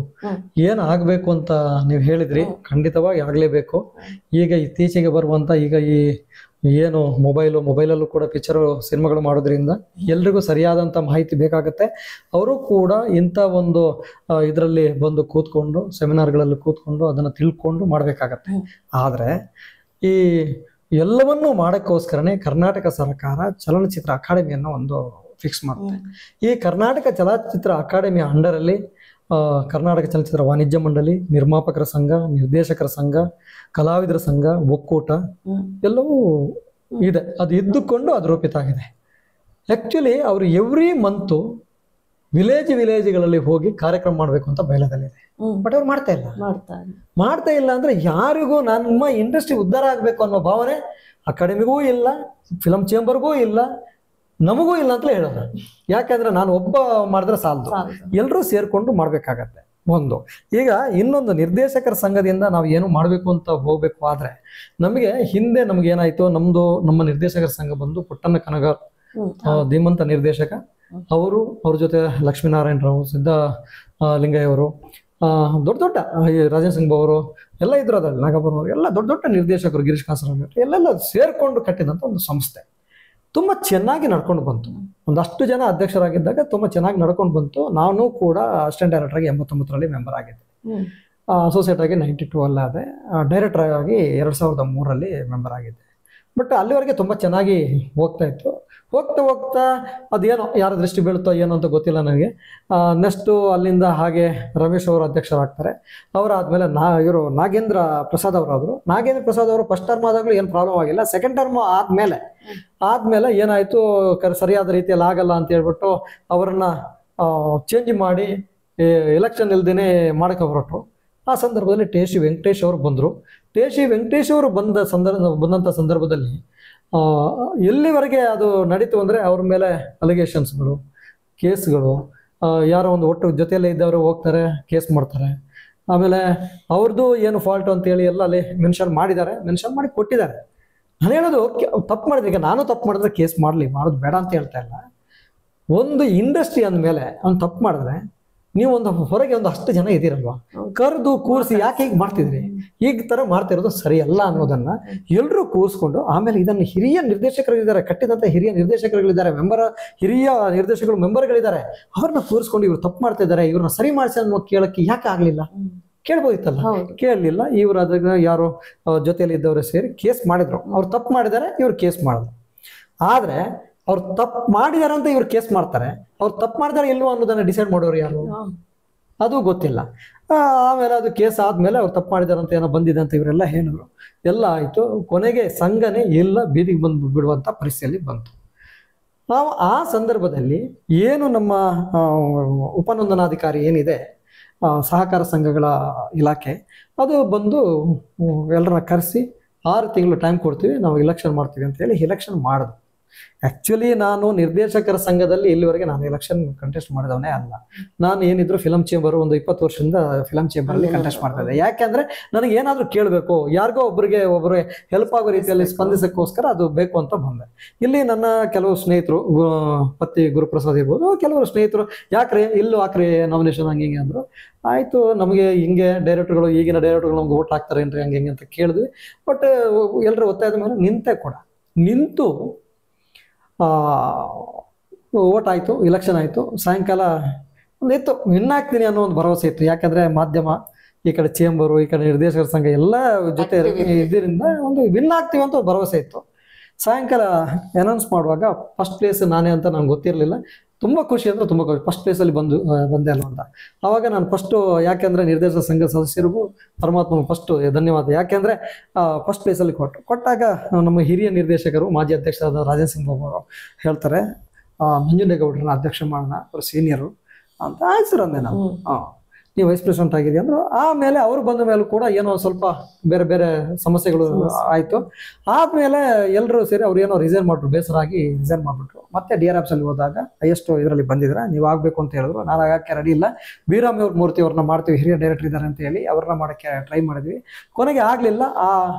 ಏನು ಆಗಬೇಕು ಅಂತ ನೀವು ಹೇಳಿದ್ರಿ, ಖಂಡಿತವಾಗಿ ಆಗಲೇಬೇಕು. ಈಗ ಇತ್ತೀಚೆಗೆ ಬರುವಂಥ ಈಗ ಈ ಏನು ಮೊಬೈಲಲ್ಲೂ ಕೂಡ ಸಿನಿಮಾಗಳು ಮಾಡೋದ್ರಿಂದ ಎಲ್ರಿಗೂ ಸರಿಯಾದಂಥ ಮಾಹಿತಿ ಬೇಕಾಗುತ್ತೆ. ಅವರು ಕೂಡ ಇಂಥ ಒಂದು ಇದರಲ್ಲಿ ಬಂದು ಕೂತ್ಕೊಂಡು ಸೆಮಿನಾರ್ಗಳಲ್ಲಿ ಕೂತ್ಕೊಂಡು ಅದನ್ನು ತಿಳ್ಕೊಂಡು ಮಾಡಬೇಕಾಗತ್ತೆ. ಆದರೆ ಈ ಎಲ್ಲವನ್ನೂ ಮಾಡೋಕ್ಕೋಸ್ಕರನೇ ಕರ್ನಾಟಕ ಸರ್ಕಾರ ಚಲನಚಿತ್ರ ಅಕಾಡೆಮಿಯನ್ನು ಒಂದು ಫಿಕ್ಸ್ ಮಾಡುತ್ತೆ. ಈ ಕರ್ನಾಟಕ ಚಲನಚಿತ್ರ ಅಕಾಡೆಮಿಯ ಅಂಡರಲ್ಲಿ ಕರ್ನಾಟಕ ಚಲನಚಿತ್ರ ವಾಣಿಜ್ಯ ಮಂಡಳಿ, ನಿರ್ಮಾಪಕರ ಸಂಘ, ನಿರ್ದೇಶಕರ ಸಂಘ, ಕಲಾವಿದರ ಸಂಘ, ಒಕ್ಕೂಟ ಎಲ್ಲವೂ ಇದೆ. ಅದು ಇದ್ದುಕೊಂಡು ಅದು ರೂಪಿತ ಆಗಿದೆ. ಆ್ಯಕ್ಚುಲಿ ಅವರು ಎವ್ರಿ ಮಂತು ವಿಲೇಜ್ಗಳಲ್ಲಿ ಹೋಗಿ ಕಾರ್ಯಕ್ರಮ ಮಾಡಬೇಕು ಅಂತ ಬಯಲದಲ್ಲಿದೆ. ಬಟ್ ಅವ್ರು ಮಾಡ್ತಾ ಇಲ್ಲ ಅಂದ್ರೆ ಯಾರಿಗೂ ನಮ್ಮ ಇಂಡಸ್ಟ್ರಿ ಉದ್ಧಾರ ಆಗಬೇಕು ಅನ್ನೋ ಭಾವನೆ ಅಕಾಡೆಮಿಗೂ ಇಲ್ಲ, ಫಿಲಂ ಚೇಂಬರ್ಗೂ ಇಲ್ಲ, ನಮಗೂ ಇಲ್ಲ ಅಂತಲೇ ಹೇಳೋದು. ಯಾಕಂದ್ರೆ ನಾನು ಒಬ್ಬ ಮಾಡಿದ್ರೆ ಸಾಲದು, ಎಲ್ಲರೂ ಸೇರ್ಕೊಂಡು ಮಾಡ್ಬೇಕಾಗತ್ತೆ. ಈಗ ಇನ್ನೊಂದು ನಿರ್ದೇಶಕರ ಸಂಘದಿಂದ ನಾವು ಏನು ಮಾಡಬೇಕು ಅಂತ ಹೋಗ್ಬೇಕು. ಆದ್ರೆ ನಮಗೆ ಹಿಂದೆ ನಮ್ಗೆ ಏನಾಯ್ತು, ನಮ್ಮ ನಿರ್ದೇಶಕರ ಸಂಘ ಬಂದು ಪುಟ್ಟಣ್ಣ ಕನಗಾರ್ ಧೀಮಂತ ನಿರ್ದೇಶಕ, ಅವ್ರ ಜೊತೆ ಲಕ್ಷ್ಮೀನಾರಾಯಣ ರಾವ್, ಸಿದ್ಧಲಿಂಗಯ್ಯ ಅವರು, ದೊಡ್ಡ ರಾಜೇಂದ್ರ ಸಿಂಗ್ ಅವರು ಎಲ್ಲ ಇದ್ರು, ಅದ್ರಲ್ಲಿ ನಾಗಪ್ಪನವರು ಎಲ್ಲ ದೊಡ್ಡ ನಿರ್ದೇಶಕರು, ಗಿರೀಶ್ ಕಾಸರವರು ಎಲ್ಲೆಲ್ಲ ಸೇರ್ಕೊಂಡು ಕಟ್ಟಿದಂತ ಒಂದು ಸಂಸ್ಥೆ ತುಂಬ ಚೆನ್ನಾಗಿ ನಡ್ಕೊಂಡು ಬಂತು. ಒಂದಷ್ಟು ಜನ ಅಧ್ಯಕ್ಷರಾಗಿದ್ದಾಗ ತುಂಬ ಚೆನ್ನಾಗಿ ನಡ್ಕೊಂಡು ಬಂತು. ನಾನು ಕೂಡ ಅಸಿಸ್ಟೆಂಟ್ ಡೈರೆಕ್ಟರ್ ಆಗಿ 89ರಲ್ಲಿ ಮೆಂಬರ್ ಆಗಿದ್ದೆ, ಅಸೋಸಿಯೇಟ್ ಆಗಿ 92 ಅಲ್ಲಾದೆ, ಡೈರೆಕ್ಟರ್ ಆಗಿ 2003ರಲ್ಲಿ ಮೆಂಬರ್ ಆಗಿದ್ದೆ. ಬಟ್ ಅಲ್ಲಿವರೆಗೆ ತುಂಬ ಚೆನ್ನಾಗಿ ಹೋಗ್ತಾ ಇತ್ತು. ಹೋಗ್ತಾ ಅದೇನೋ ಯಾರ ದೃಷ್ಟಿ ಬೀಳುತ್ತೋ ಏನೋ ಅಂತ ಗೊತ್ತಿಲ್ಲ ನನಗೆ. ನೆಕ್ಸ್ಟು ಅಲ್ಲಿಂದ ಹಾಗೆ ರಮೇಶ್ ಅವರು ಅಧ್ಯಕ್ಷರಾಗ್ತಾರೆ. ಅವರಾದ್ಮೇಲೆ ಇವರು ನಾಗೇಂದ್ರ ಪ್ರಸಾದ್ ಅವರಾದರು. ನಾಗೇಂದ್ರ ಪ್ರಸಾದ್ ಅವರು ಫಸ್ಟ್ ಟರ್ಮ್ ಆದಾಗಲೂ ಏನು ಪ್ರಾಬ್ಲಮ್ ಆಗಿಲ್ಲ. ಸೆಕೆಂಡ್ ಟರ್ಮ್ ಆದ್ಮೇಲೆ ಏನಾಯ್ತು, ಸರಿಯಾದ ರೀತಿಯಲ್ಲಿ ಆಗಲ್ಲ ಅಂತ ಹೇಳ್ಬಿಟ್ಟು ಅವರನ್ನ ಚೇಂಜ್ ಮಾಡಿ ಎಲೆಕ್ಷನ್ ಇಲ್ದೇನೆ ಮಾಡಕ್ಕೆ ಹೊರಟರು. ಆ ಸಂದರ್ಭದಲ್ಲಿ ಟಿ ಸಿ ವೆಂಕಟೇಶ್ ಅವರು ಬಂದರು. ಟಿ ಸಿ ವೆಂಕಟೇಶ್ ಅವರು ಬಂದಂಥ ಸಂದರ್ಭದಲ್ಲಿ ಎಲ್ಲಿವರೆಗೆ ಅದು ನಡೀತು ಅಂದರೆ ಅವ್ರ ಮೇಲೆ ಅಲಿಗೇಷನ್ಸ್ಗಳು, ಕೇಸ್ಗಳು, ಯಾರೋ ಒಂದು ಒಟ್ಟು ಜೊತೆಯಲ್ಲೇ ಇದ್ದವರು ಹೋಗ್ತಾರೆ, ಕೇಸ್ ಮಾಡ್ತಾರೆ. ಆಮೇಲೆ ಅವ್ರದ್ದು ಏನು ಫಾಲ್ಟ್ ಅಂತೇಳಿ ಎಲ್ಲ ಅಲ್ಲಿ ಮೆನ್ಷನ್ ಮಾಡಿದ್ದಾರೆ, ಮೆನ್ಷನ್ ಮಾಡಿ ಕೊಟ್ಟಿದ್ದಾರೆ. ನಾನು ಹೇಳೋದು ತಪ್ಪು ಮಾಡಿದ್ರೆ, ಈಗ ನಾನು ತಪ್ಪು ಮಾಡಿದ್ರೆ ಕೇಸ್ ಮಾಡೋದು ಬೇಡ ಅಂತ ಹೇಳ್ತಾ ಇಲ್ಲ. ಒಂದು ಇಂಡಸ್ಟ್ರಿ ಅಂದಮೇಲೆ ಅವ್ನು ತಪ್ಪು ಮಾಡಿದ್ರೆ ನೀವು ಒಂದು ಹೊರಗೆ ಒಂದು 10 ಜನ ಇದ್ದೀರಲ್ವಾ, ಕರೆದು ಕೂರಿಸಿ ಯಾಕೆ ಹೀಗೆ ಮಾಡ್ತಿದ್ರಿ, ಈಗ ತರ ಮಾಡ್ತಿರೋದು ಸರಿಯಲ್ಲ ಅನ್ನೋದನ್ನ ಎಲ್ಲರೂ ಕೂರಿಸ್ಕೊಂಡು, ಆಮೇಲೆ ಇದನ್ನು ಹಿರಿಯ ನಿರ್ದೇಶಕರಿದ್ದಾರೆ, ಕಟ್ಟಿದಂತ ಹಿರಿಯ ನಿರ್ದೇಶಕರುಗಳಿದ್ದಾರೆ, ಹಿರಿಯ ನಿರ್ದೇಶಕರು ಮೆಂಬರ್ಗಳಿದ್ದಾರೆ, ಅವ್ರನ್ನ ಕೂರಿಸ್ಕೊಂಡು ಇವ್ರು ತಪ್ಪು ಮಾಡ್ತಾ ಇದ್ದಾರೆ, ಇವ್ರನ್ನ ಸರಿ ಮಾಡಿಸಿ ಅನ್ನೋ ಕೇಳಕ್ಕೆ ಯಾಕೆ ಆಗ್ಲಿಲ್ಲ? ಕೇಳ್ಬೋದಿತ್ತಲ್ಲ, ಕೇಳಲಿಲ್ಲ. ಇವ್ರು ಅದನ್ನ ಯಾರೋ ಜೊತೆಯಲ್ಲಿ ಇದ್ದವರು ಸೇರಿ ಕೇಸ್ ಮಾಡಿದ್ರು. ಅವ್ರು ತಪ್ಪು ಮಾಡಿದ್ದಾರೆ, ಇವ್ರು ಕೇಸ್ ಮಾಡಿದ್ರು. ಆದ್ರೆ ಅವ್ರು ತಪ್ಪು ಮಾಡಿದಾರೆ ಅಂತ ಇವ್ರು ಕೇಸ್ ಮಾಡ್ತಾರೆ, ಅವ್ರು ತಪ್ಪು ಮಾಡಿದಾರೆ ಇಲ್ವೋ ಅನ್ನೋದನ್ನ ಡಿಸೈಡ್ ಮಾಡೋರು ಯಾರು? ಅದು ಗೊತ್ತಿಲ್ಲ. ಆಮೇಲೆ ಅದು ಕೇಸ್ ಆದ್ಮೇಲೆ ಅವ್ರು ತಪ್ಪು ಮಾಡಿದಾರೆ ಅಂತ ಏನೋ ಬಂದಿದೆ ಅಂತ ಇವರೆಲ್ಲ ಹೇಳಿದ್ರು. ಎಲ್ಲ ಆಯ್ತು. ಕೊನೆಗೆ ಸಂಘನೇ ಎಲ್ಲ ಬೀದಿಗೆ ಬಂದು ಬಿಡುವಂತ ಪರಿಸ್ಥಿತಿಯಲ್ಲಿ ಬಂತು. ನಾವು ಆ ಸಂದರ್ಭದಲ್ಲಿ ಏನು ನಮ್ಮ ಉಪನೋಂದಣಾಧಿಕಾರಿ ಏನಿದೆ, ಸಹಕಾರ ಸಂಘಗಳ ಇಲಾಖೆ, ಅದು ಬಂದು ಎಲ್ಲರನ್ನ ಕರೆಸಿ 6 ತಿಂಗಳು ಟೈಮ್ ಕೊಡ್ತೀವಿ, ನಾವು ಎಲೆಕ್ಷನ್ ಮಾಡ್ತೀವಿ ಅಂತ ಹೇಳಿ ಎಲೆಕ್ಷನ್ ಮಾಡಿದ್ರು. ಆಕ್ಚುಲಿ ನಾನು ನಿರ್ದೇಶಕರ ಸಂಘದಲ್ಲಿ ಇಲ್ಲಿವರೆಗೆ ನಾನು ಎಲೆಕ್ಷನ್ ಕಂಟೆಸ್ಟ್ ಮಾಡಿದವನೇ ಅಲ್ಲ. ನಾನು ಏನಿದ್ರು ಫಿಲಂ ಚೇಂಬರ್ ಒಂದು 20 ವರ್ಷದಿಂದ ಫಿಲಂ ಚೇಂಬರ್ ಅಲ್ಲಿ ಕಂಟೆಸ್ಟ್ ಮಾಡ್ತಾ ಇದ್ದೆ. ಯಾಕೆಂದ್ರೆ ನನಗೆ ಏನಾದ್ರೂ ಕೇಳಬೇಕು, ಯಾರಿಗೋ ಒಬ್ಬರು ಹೆಲ್ಪ್ ಆಗೋ ರೀತಿಯಲ್ಲಿ ಸ್ಪಂದಿಸಕ್ಕೋಸ್ಕರ ಅದು ಬೇಕು ಅಂತ ಬಂದೆ. ಇಲ್ಲಿ ನನ್ನ ಕೆಲವು ಸ್ನೇಹಿತರು, ಪತ್ತಿ ಗುರುಪ್ರಸಾದ್ ಇರ್ಬೋದು, ಕೆಲವರು ಸ್ನೇಹಿತರು ಯಾಕ್ರಿ ಇಲ್ಲೂ ಹಾಕ್ರಿ ನಾಮಿನೇಷನ್ ಹಂಗೆ ಹಿಂಗೆ ಅಂದ್ರು. ಆಯ್ತು, ನಮಗೆ ಹಿಂಗೆ ಡೈರೆಕ್ಟರ್ಗಳು, ಈಗಿನ ಡೈರೆಕ್ಟರ್ಗಳು ನಮ್ಗೆ ಓಟ್ ಹಾಕ್ತಾರೆ ಏನ್ರಿ ಹಂಗೆ ಹಿಂಗೆ ಅಂತ ಕೇಳಿದ್ವಿ. ಬಟ್ ಎಲ್ಲರೂ ಒತ್ತಾಯದ ಮೇಲೆ ನಿಂತು ಓಟ್ ಆಯಿತು, ಎಲೆಕ್ಷನ್ ಆಯಿತು. ಸಾಯಂಕಾಲ ಇತ್ತು ವಿನ್ ಆಗ್ತೀನಿ ಅನ್ನೋ ಒಂದು ಭರವಸೆ ಇತ್ತು. ಯಾಕಂದರೆ ಮಾಧ್ಯಮ, ಈ ಕಡೆ ಚೇಂಬರು, ಈ ಕಡೆ ನಿರ್ದೇಶಕರ ಸಂಘ ಎಲ್ಲ ಜೊತೆ ಇದರಿಂದ ಒಂದು ವಿನ್ ಆಗ್ತೀವಿ ಅಂತ ಒಂದು ಭರವಸೆ ಇತ್ತು. ಸಾಯಂಕಾಲ ಅನೌನ್ಸ್ ಮಾಡುವಾಗ ಫಸ್ಟ್ ಪ್ಲೇಸ್ ನಾನೇ ಅಂತ ನನಗೆ ಗೊತ್ತಿರಲಿಲ್ಲ. ತುಂಬ ಖುಷಿ ಅಂದರೆ ತುಂಬ ಖುಷಿ, ಫಸ್ಟ್ ಪ್ಲೇಸಲ್ಲಿ ಬಂದೆ ಅಲ್ವ ಅಂತ. ಆವಾಗ ನಾನು ಫಸ್ಟು, ಯಾಕೆಂದರೆ ನಿರ್ದೇಶಕ ಸಂಘ ಸದಸ್ಯರಿಗೂ ಪರಮಾತ್ಮ ಫಸ್ಟು ಧನ್ಯವಾದ. ಯಾಕೆಂದರೆ ಫಸ್ಟ್ ಪ್ಲೇಸಲ್ಲಿ ಕೊಟ್ಟಾಗ ನಮ್ಮ ಹಿರಿಯ ನಿರ್ದೇಶಕರು, ಮಾಜಿ ಅಧ್ಯಕ್ಷರಾದ ರಾಜೇಂದ್ರ ಸಿಂಗ್ ಬಾಬು ಅವರು ಹೇಳ್ತಾರೆ, ನಂಜುಂಡೇಗೌಡರನ್ನ ಅಧ್ಯಕ್ಷ ಮಾಡೋಣ, ಅವರು ಸೀನಿಯರು ಅಂತ. ಆಯ್ತು ಸರ್ ಅಂದೆ ನಾನು. ನೀವು ವೈಸ್ ಪ್ರೆಸಿಡೆಂಟ್ ಆಗಿದೆಯಾ ಅಂದರು. ಆಮೇಲೆ ಅವರು ಬಂದ ಮೇಲೂ ಕೂಡ ಏನೋ ಸ್ವಲ್ಪ ಬೇರೆ ಬೇರೆ ಸಮಸ್ಯೆಗಳು ಆಯಿತು. ಆದಮೇಲೆ ಎಲ್ಲರೂ ಸೇರಿ ಅವ್ರು ಏನೋ ರಿಸೈನ್ ಮಾಡಿದ್ರು, ಬೇಸರಾಗಿ ರಿಸೈನ್ ಮಾಡಿಬಿಟ್ರು. ಮತ್ತೆ DRFs ಅಲ್ಲಿ ಹೋದಾಗ ಎಷ್ಟು ಇದರಲ್ಲಿ ಬಂದಿದ್ರೆ ನೀವು ಆಗಬೇಕು ಅಂತ ಹೇಳಿದ್ರು. ನಾನು ಆಗಕ್ಕೆ ರೆಡಿ ಇಲ್ಲ, ಬೀರಾಮಿ ಮೂರ್ತಿ ಅವ್ರನ್ನ ಮಾಡ್ತೀವಿ, ಹಿರಿಯ ಡೈರೆಕ್ಟರ್ ಇದ್ದಾರೆ ಅಂತ ಹೇಳಿ ಅವ್ರನ್ನ ಮಾಡೋಕ್ಕೆ ಟ್ರೈ ಮಾಡಿದ್ವಿ. ಕೊನೆಗೆ ಆಗಲಿಲ್ಲ ಆ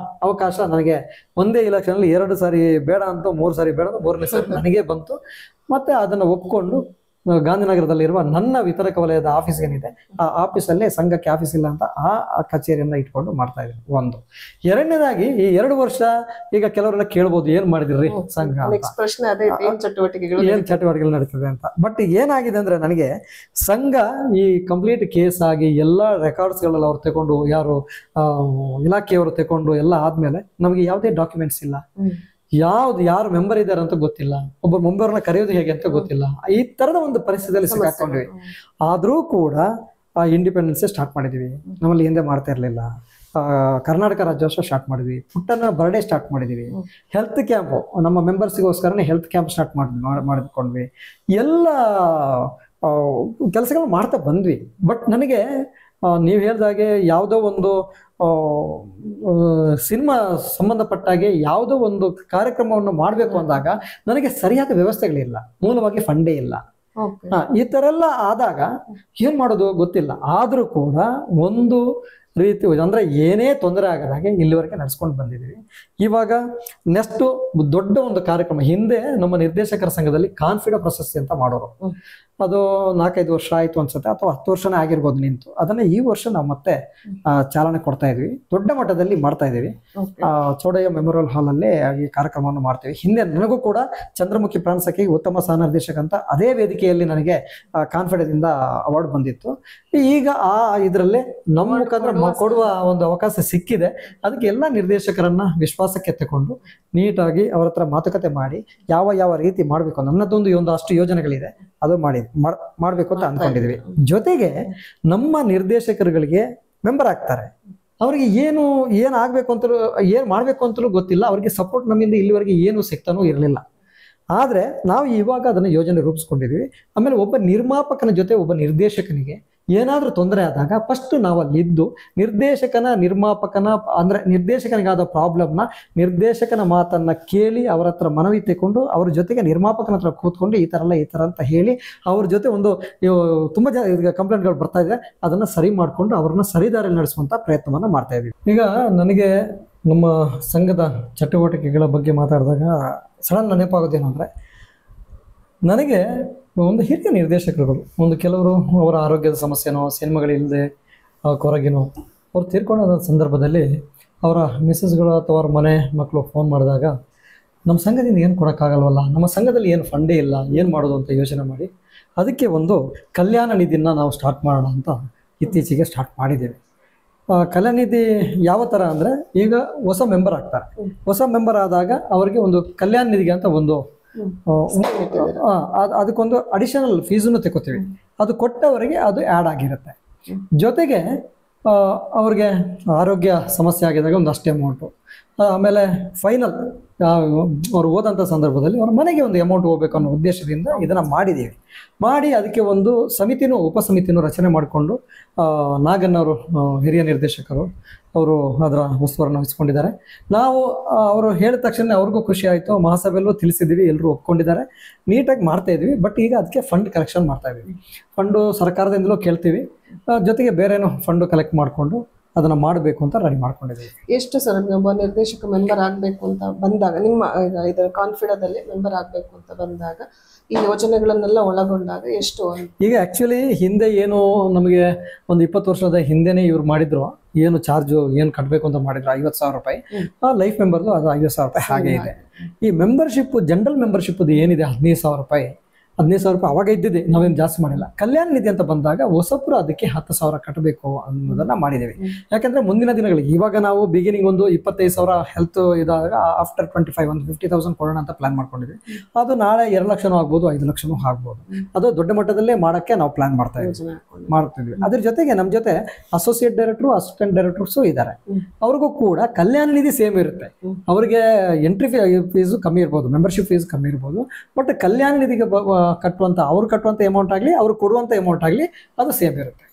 ಅವಕಾಶ. ನನಗೆ ಒಂದೇ ಇಲೆಕ್ಷನಲ್ಲಿ 2 ಸಾರಿ ಬೇಡ ಅಂತ, 3 ಸಾರಿ ಬೇಡ ಅಂತ, 3ನೇ ಸಾರಿ ನನಗೆ ಬಂತು. ಮತ್ತೆ ಅದನ್ನು ಒಪ್ಕೊಂಡು ಗಾಂಧಿನಗರದಲ್ಲಿರುವ ನನ್ನ ವಿತರಕ ವಲಯದ ಆಫೀಸ್ ಏನಿದೆ, ಆ ಆಫೀಸಲ್ಲೇ ಸಂಘಕ್ಕೆ ಆಫೀಸ್ ಇಲ್ಲ ಅಂತ ಆ ಕಚೇರಿಯನ್ನ ಇಟ್ಕೊಂಡು ಮಾಡ್ತಾ ಇದ್ದೀನಿ. ಒಂದು. ಎರಡನೇದಾಗಿ ಈ 2 ವರ್ಷ ಈಗ ಕೆಲವರೆಲ್ಲ ಕೇಳ್ಬೋದು, ಏನ್ ಮಾಡಿದ್ರಿ ಸಂಘ, ಏನ್ ಚಟುವಟಿಕೆಗಳು ನಡೀತದೆ ಅಂತ. ಬಟ್ ಏನಾಗಿದೆ ಅಂದ್ರೆ, ನನಗೆ ಸಂಘ ಈ ಕಂಪ್ಲೀಟ್ ಕೇಸ್ ಆಗಿ ಎಲ್ಲ ರೆಕಾರ್ಡ್ಸ್ಗಳೆಲ್ಲ ಅವ್ರು ತಗೊಂಡು, ಯಾರು ಇಲಾಖೆಯವರು ತಗೊಂಡು ಎಲ್ಲ ಆದ್ಮೇಲೆ ನಮಗೆ ಯಾವುದೇ ಡಾಕ್ಯುಮೆಂಟ್ಸ್ ಇಲ್ಲ, ಯಾರು ಮೆಂಬರ್ ಇದ್ದಾರೆ ಅಂತ ಗೊತ್ತಿಲ್ಲ, ಒಬ್ಬ ಮೆಂಬರ್ನ ಕರೆಯೋದು ಹೇಗೆ ಅಂತ ಗೊತ್ತಿಲ್ಲ. ಈ ತರದ ಒಂದು ಪರಿಸ್ಥಿತಿಯಲ್ಲಿ ಸಿಕ್ಕಾಕೊಂಡಿವಿ. ಆದ್ರೂ ಕೂಡ ಇಂಡಿಪೆಂಡೆನ್ಸ್ ಸ್ಟಾರ್ಟ್ ಮಾಡಿದ್ವಿ, ನಮ್ಮಲ್ಲಿ ಹಿಂದೆ ಮಾಡ್ತಾ ಇರ್ಲಿಲ್ಲ. ಕರ್ನಾಟಕ ರಾಜ್ಯೋತ್ಸವ ಸ್ಟಾರ್ಟ್ ಮಾಡಿದ್ವಿ, ಪುಟ್ಟನ ಬರ್ಡೇ ಸ್ಟಾರ್ಟ್ ಮಾಡಿದ್ವಿ, ಹೆಲ್ತ್ ಕ್ಯಾಂಪು ನಮ್ಮ ಮೆಂಬರ್ಸ್ಗೋಸ್ಕರನೇ ಹೆಲ್ತ್ ಕ್ಯಾಂಪ್ ಸ್ಟಾರ್ಟ್ ಮಾಡಿಕೊಂಡ್ವಿ. ಎಲ್ಲ ಕೆಲಸಗಳು ಮಾಡ್ತಾ ಬಂದ್ವಿ. ಬಟ್ ನನಗೆ ನೀವು ಹೇಳ್ದಾಗೆ ಯಾವುದೋ ಒಂದು ಸಿನಿಮಾ ಸಂಬಂಧಪಟ್ಟಾಗೆ ಯಾವುದೋ ಒಂದು ಕಾರ್ಯಕ್ರಮವನ್ನು ಮಾಡಬೇಕು ಅಂದಾಗ ನನಗೆ ಸರಿಯಾದ ವ್ಯವಸ್ಥೆಗಳಿಲ್ಲ, ಮೂಲವಾಗಿ ಫಂಡೇ ಇಲ್ಲ. ಈ ತರ ಎಲ್ಲ ಆದಾಗ ಏನ್ ಮಾಡೋದು ಗೊತ್ತಿಲ್ಲ. ಆದ್ರೂ ಕೂಡ ಒಂದು ರೀತಿ ಅಂದ್ರೆ ಏನೇ ತೊಂದರೆ ಆಗದಾಗೆ ಇಲ್ಲಿವರೆಗೆ ನಡ್ಸ್ಕೊಂಡು ಬಂದಿದ್ದೀವಿ. ಇವಾಗ ನೆಕ್ಸ್ಟ್ ದೊಡ್ಡ ಒಂದು ಕಾರ್ಯಕ್ರಮ, ಹಿಂದೆ ನಮ್ಮ ನಿರ್ದೇಶಕರ ಸಂಘದಲ್ಲಿ ಕಾನ್ಫಿಡೆಂಟ್ ಪ್ರಶಸ್ತಿ ಅಂತ ಮಾಡೋರು, ಅದು 4-5 ವರ್ಷ ಆಯ್ತು ಅನ್ಸುತ್ತೆ, ಅಥವಾ 10 ವರ್ಷನೇ ಆಗಿರ್ಬೋದು ನಿಂತು. ಅದನ್ನ ಈ ವರ್ಷ ನಾವು ಮತ್ತೆ ಚಾಲನೆ ಕೊಡ್ತಾ ಇದೀವಿ, ದೊಡ್ಡ ಮಟ್ಟದಲ್ಲಿ ಮಾಡ್ತಾ ಇದೀವಿ. ಚೌಡಯ್ಯ ಮೆಮೋರಿಯಲ್ ಹಾಲ್ ಅಲ್ಲೇ ಈ ಕಾರ್ಯಕ್ರಮವನ್ನು ಮಾಡ್ತೀವಿ. ಹಿಂದೆ ನನಗೂ ಕೂಡ ಚಂದ್ರಮುಖಿ ಪ್ರಾಣಸಖಿ ಉತ್ತಮ ಸಹ ನಿರ್ದೇಶಕ ಅಂತ ಅದೇ ವೇದಿಕೆಯಲ್ಲಿ ನನಗೆ ಕಾನ್ಫಿಡೆನ್ಸ್ ಇಂದ ಅವಾರ್ಡ್ ಬಂದಿತ್ತು. ಈಗ ಆ ಇದರಲ್ಲೇ ನಮ್ಮ ಮುಖಾಂತರ ಕೊಡುವ ಒಂದು ಅವಕಾಶ ಸಿಕ್ಕಿದೆ. ಅದಕ್ಕೆ ಎಲ್ಲ ನಿರ್ದೇಶಕರನ್ನ ವಿಶ್ವಾಸಕ್ಕೆ ತಗೊಂಡು ನೀಟಾಗಿ ಅವರ ಹತ್ರ ಮಾತುಕತೆ ಮಾಡಿ ಯಾವ ರೀತಿ ಮಾಡ್ಬೇಕು, ನನ್ನದೊಂದು ಒಂದಷ್ಟು ಯೋಜನೆಗಳಿದೆ, ಅದು ಮಾಡ್ಬೇಕು ಅಂತ ಅನ್ಕೊಂಡಿದ್ವಿ. ಜೊತೆಗೆ ನಮ್ಮ ನಿರ್ದೇಶಕರುಗಳಿಗೆ ಮೆಂಬರ್ ಆಗ್ತಾರೆ, ಅವರಿಗೆ ಏನ್ ಆಗ್ಬೇಕು ಅಂತಲೂ, ಏನ್ ಮಾಡ್ಬೇಕು ಅಂತಲೂ ಗೊತ್ತಿಲ್ಲ. ಅವ್ರಿಗೆ ಸಪೋರ್ಟ್ ನಮ್ಮಿಂದ ಇಲ್ಲಿವರೆಗೆ ಏನು ಸಿಗ್ತಾನೂ ಇರಲಿಲ್ಲ. ಆದ್ರೆ ನಾವು ಇವಾಗ ಅದನ್ನ ಯೋಜನೆ ರೂಪಿಸ್ಕೊಂಡಿದ್ವಿ. ಆಮೇಲೆ ಒಬ್ಬ ನಿರ್ಮಾಪಕನ ಜೊತೆ ಒಬ್ಬ ನಿರ್ದೇಶಕನಿಗೆ ಏನಾದರೂ ತೊಂದರೆ ಆದಾಗ ಫಸ್ಟ್ ನಾವು ಅಲ್ಲಿ ಇದ್ದು ನಿರ್ಮಾಪಕನ ಅಂದರೆ ನಿರ್ದೇಶಕನಿಗಾದ ಪ್ರಾಬ್ಲಮ್ನ ನಿರ್ದೇಶಕನ ಮಾತನ್ನು ಕೇಳಿ ಅವರ ಹತ್ರ ಮನವಿ ತೆಗೆದುಕೊಂಡು ಅವ್ರ ಜೊತೆಗೆ ನಿರ್ಮಾಪಕನ ಹತ್ರ ಕೂತ್ಕೊಂಡು ಈ ಥರ ಅಂತ ಹೇಳಿ ಅವ್ರ ಜೊತೆ ಒಂದು ತುಂಬ ಜನ ಕಂಪ್ಲೇಂಟ್ಗಳು ಬರ್ತಾ ಇದೆ, ಅದನ್ನು ಸರಿ ಮಾಡಿಕೊಂಡು ಅವ್ರನ್ನ ಸರಿದಾರಿಯಲ್ಲಿ ನಡೆಸುವಂಥ ಪ್ರಯತ್ನವನ್ನು ಮಾಡ್ತಾ ಇದ್ದೀವಿ. ಈಗ ನನಗೆ ನಮ್ಮ ಸಂಘದ ಚಟುವಟಿಕೆಗಳ ಬಗ್ಗೆ ಮಾತಾಡಿದಾಗ ಸಡನ್ ನೆನಪಾಗೋದೇನು ಅಂದರೆ, ನನಗೆ ಒಂದು ಹಿರಿಯ ನಿರ್ದೇಶಕರುಗಳು ಒಂದು ಕೆಲವರು ಅವರ ಆರೋಗ್ಯದ ಸಮಸ್ಯೆನೋ ಸಿನಿಮಾಗಳಿಲ್ಲದೆ ಕೊರಗಿನೋ ಅವ್ರು ತೀರ್ಕೊಂಡ ಸಂದರ್ಭದಲ್ಲಿ ಅವರ ಮಿಸ್ಸಸ್ಗಳು ಅಥವಾ ಅವ್ರ ಮನೆ ಮಕ್ಕಳು ಫೋನ್ ಮಾಡಿದಾಗ ನಮ್ಮ ಸಂಘದಿಂದ ಏನು ಕೊಡೋಕ್ಕಾಗಲ್ವಲ್ಲ, ನಮ್ಮ ಸಂಘದಲ್ಲಿ ಏನು ಫಂಡೇ ಇಲ್ಲ, ಏನು ಮಾಡೋದು ಅಂತ ಯೋಚನೆ ಮಾಡಿ ಅದಕ್ಕೆ ಒಂದು ಕಲ್ಯಾಣ ನಿಧಿನ ನಾವು ಸ್ಟಾರ್ಟ್ ಮಾಡೋಣ ಅಂತ ಇತ್ತೀಚೆಗೆ ಸ್ಟಾರ್ಟ್ ಮಾಡಿದ್ದೇವೆ. ಕಲ್ಯಾಣ ನಿಧಿ ಯಾವ ಥರ ಅಂದರೆ, ಈಗ ಹೊಸ ಮೆಂಬರ್ ಆಗ್ತಾರೆ, ಹೊಸ ಮೆಂಬರ್ ಆದಾಗ ಅವರಿಗೆ ಒಂದು ಕಲ್ಯಾಣ ನಿಧಿಗೆ ಅಂತ ಒಂದು ಅದಕ್ಕೊಂದು ಅಡಿಷನಲ್ ಫೀಸನ್ನು ತಗೋತೀವಿ. ಅದು ಕೊಟ್ಟವರಿಗೆ ಅದು ಆ್ಯಡ್ ಆಗಿರುತ್ತೆ. ಜೊತೆಗೆ ಅವ್ರಿಗೆ ಆರೋಗ್ಯ ಸಮಸ್ಯೆ ಆಗಿದಾಗ ಒಂದು ಅಷ್ಟೇ ಅಮೌಂಟು, ಆಮೇಲೆ ಫೈನಲ್ ಅವ್ರು ಹೋದಂಥ ಸಂದರ್ಭದಲ್ಲಿ ಅವ್ರ ಮನೆಗೆ ಒಂದು ಅಮೌಂಟ್ ಹೋಗ್ಬೇಕು ಅನ್ನೋ ಉದ್ದೇಶದಿಂದ ಇದನ್ನು ಮಾಡಿದ್ದೀವಿ. ಮಾಡಿ ಅದಕ್ಕೆ ಒಂದು ಉಪಸಮಿತಿನೂ ರಚನೆ ಮಾಡಿಕೊಂಡು ನಾಗನ್ ಅವರು ಹಿರಿಯ ನಿರ್ದೇಶಕರು ಅವರು ಅದರ ಉಸ್ತುವಾರಿಯನ್ನು ವಹಿಸ್ಕೊಂಡಿದ್ದಾರೆ. ನಾವು ಅವರು ಹೇಳಿದ ತಕ್ಷಣ ಅವ್ರಿಗೂ ಖುಷಿ ಆಯಿತು, ಮಹಾಸಭೆಯಲ್ಲೂ ತಿಳಿಸಿದ್ದೀವಿ, ಎಲ್ಲರೂ ಒಪ್ಕೊಂಡಿದ್ದಾರೆ, ನೀಟಾಗಿ ಮಾಡ್ತಾ ಇದ್ವಿ. ಬಟ್ ಈಗ ಅದಕ್ಕೆ ಫಂಡ್ ಕಲೆಕ್ಷನ್ ಮಾಡ್ತಾ ಇದ್ದೀವಿ. ಫಂಡು ಸರ್ಕಾರದಿಂದಲೂ ಕೇಳ್ತೀವಿ, ಜೊತೆಗೆ ಬೇರೆನೋ ಫಂಡು ಕಲೆಕ್ಟ್ ಮಾಡಿಕೊಂಡು ಅದನ್ನು ಮಾಡಬೇಕು ಅಂತ ರೆಡಿ ಮಾಡ್ಕೊಂಡಿದ್ದೀವಿ. ಎಷ್ಟು ಸರ್ ಒಬ್ಬ ನಿರ್ದೇಶಕ ಮೆಂಬರ್ ಆಗಬೇಕು ಅಂತ ಬಂದಾಗ, ನಿಮ್ಮ ಇದರ ಕಾನ್ಫಿಡದಲ್ಲಿ ಮೆಂಬರ್ ಆಗಬೇಕು ಅಂತ ಬಂದಾಗ ಈ ಯೋಜನೆಗಳನ್ನೆಲ್ಲ ಒಳಗೊಂಡಾಗ ಎಷ್ಟು? ಈಗ ಆ್ಯಕ್ಚುಲಿ ಹಿಂದೆ ಏನು ನಮಗೆ ಒಂದು 20 ವರ್ಷದ ಹಿಂದೆನೇ ಇವ್ರು ಮಾಡಿದ್ರು, ಏನು ಚಾರ್ಜು ಏನು ಕಟ್ಟಬೇಕು ಅಂತ ಮಾಡಿದ್ರು 50,000 ರೂಪಾಯಿ. ಲೈಫ್ ಮೆಂಬರ್ದು ಅದು 50,000 ರೂಪಾಯಿ ಹಾಗೆ ಇದೆ. ಈ ಮೆಂಬರ್ಶಿಪ್ ಜನರಲ್ ಮೆಂಬರ್ಶಿಪ್ದು ಏನಿದೆ 15,000 ರೂಪಾಯಿ, 15,000 ರೂಪಾಯಿ ಅವಾಗ ಇದ್ದಿದೆ, ನಾವೇನು ಜಾಸ್ತಿ ಮಾಡಿಲ್ಲ. ಕಲ್ಯಾಣ ನಿಧಿ ಅಂತ ಬಂದಾಗ ಹೊಸಬ್ರು ಅದಕ್ಕೆ 10,000 ಕಟ್ಟಬೇಕು ಅನ್ನೋದನ್ನ ಮಾಡಿದ್ದೇವೆ. ಯಾಕಂದ್ರೆ ಮುಂದಿನ ದಿನಗಳಿಗೆ ಇವಾಗ ನಾವು ಬಿಗಿನಿಂಗ್ ಒಂದು 25,000 ಹೆಲ್ತ್ ಇದಾಗ ಆಫ್ಟರ್ 25 ಒಂದು 50,000 ಕೊಡೋಣ ಅಂತ ಪ್ಲಾನ್ ಮಾಡ್ಕೊಂಡಿದ್ವಿ. ಅದು ನಾಳೆ 2 ಲಕ್ಷನೂ ಆಗ್ಬೋದು, 5 ಲಕ್ಷನೂ ಆಗ್ಬೋದು. ಅದು ದೊಡ್ಡ ಮಟ್ಟದಲ್ಲೇ ಮಾಡೋಕ್ಕೆ ನಾವು ಪ್ಲಾನ್ ಮಾಡ್ತಿದ್ವಿ. ಅದ್ರ ಜೊತೆಗೆ ನಮ್ಮ ಜೊತೆ ಅಸೋಸಿಯೇಟ್ ಡೈರೆಕ್ಟ್ರು, ಅಸಿಸ್ಟೆಂಟ್ ಡೈರೆಕ್ಟರ್ಸು ಇದ್ದಾರೆ. ಅವ್ರಿಗೂ ಕೂಡ ಕಲ್ಯಾಣ ನಿಧಿ ಸೇಮ್ ಇರುತ್ತೆ. ಅವರಿಗೆ ಎಂಟ್ರಿ ಫೀಸು ಕಮ್ಮಿ ಇರ್ಬೋದು, ಮೆಂಬರ್ಶಿಪ್ ಫೀಸ್ ಕಮ್ಮಿ ಇರ್ಬೋದು, ಬಟ್ ಕಲ್ಯಾಣ ನಿಧಿಗೆ ಕಟ್ಟುವಂತ ಅಮೌಂಟ್ ಆಗಲಿ ಅವ್ರು ಕೊಡುವಂತ ಅಮೌಂಟ್ ಆಗಲಿ ಅದು ಸೇಮ್ ಇರುತ್ತೆ.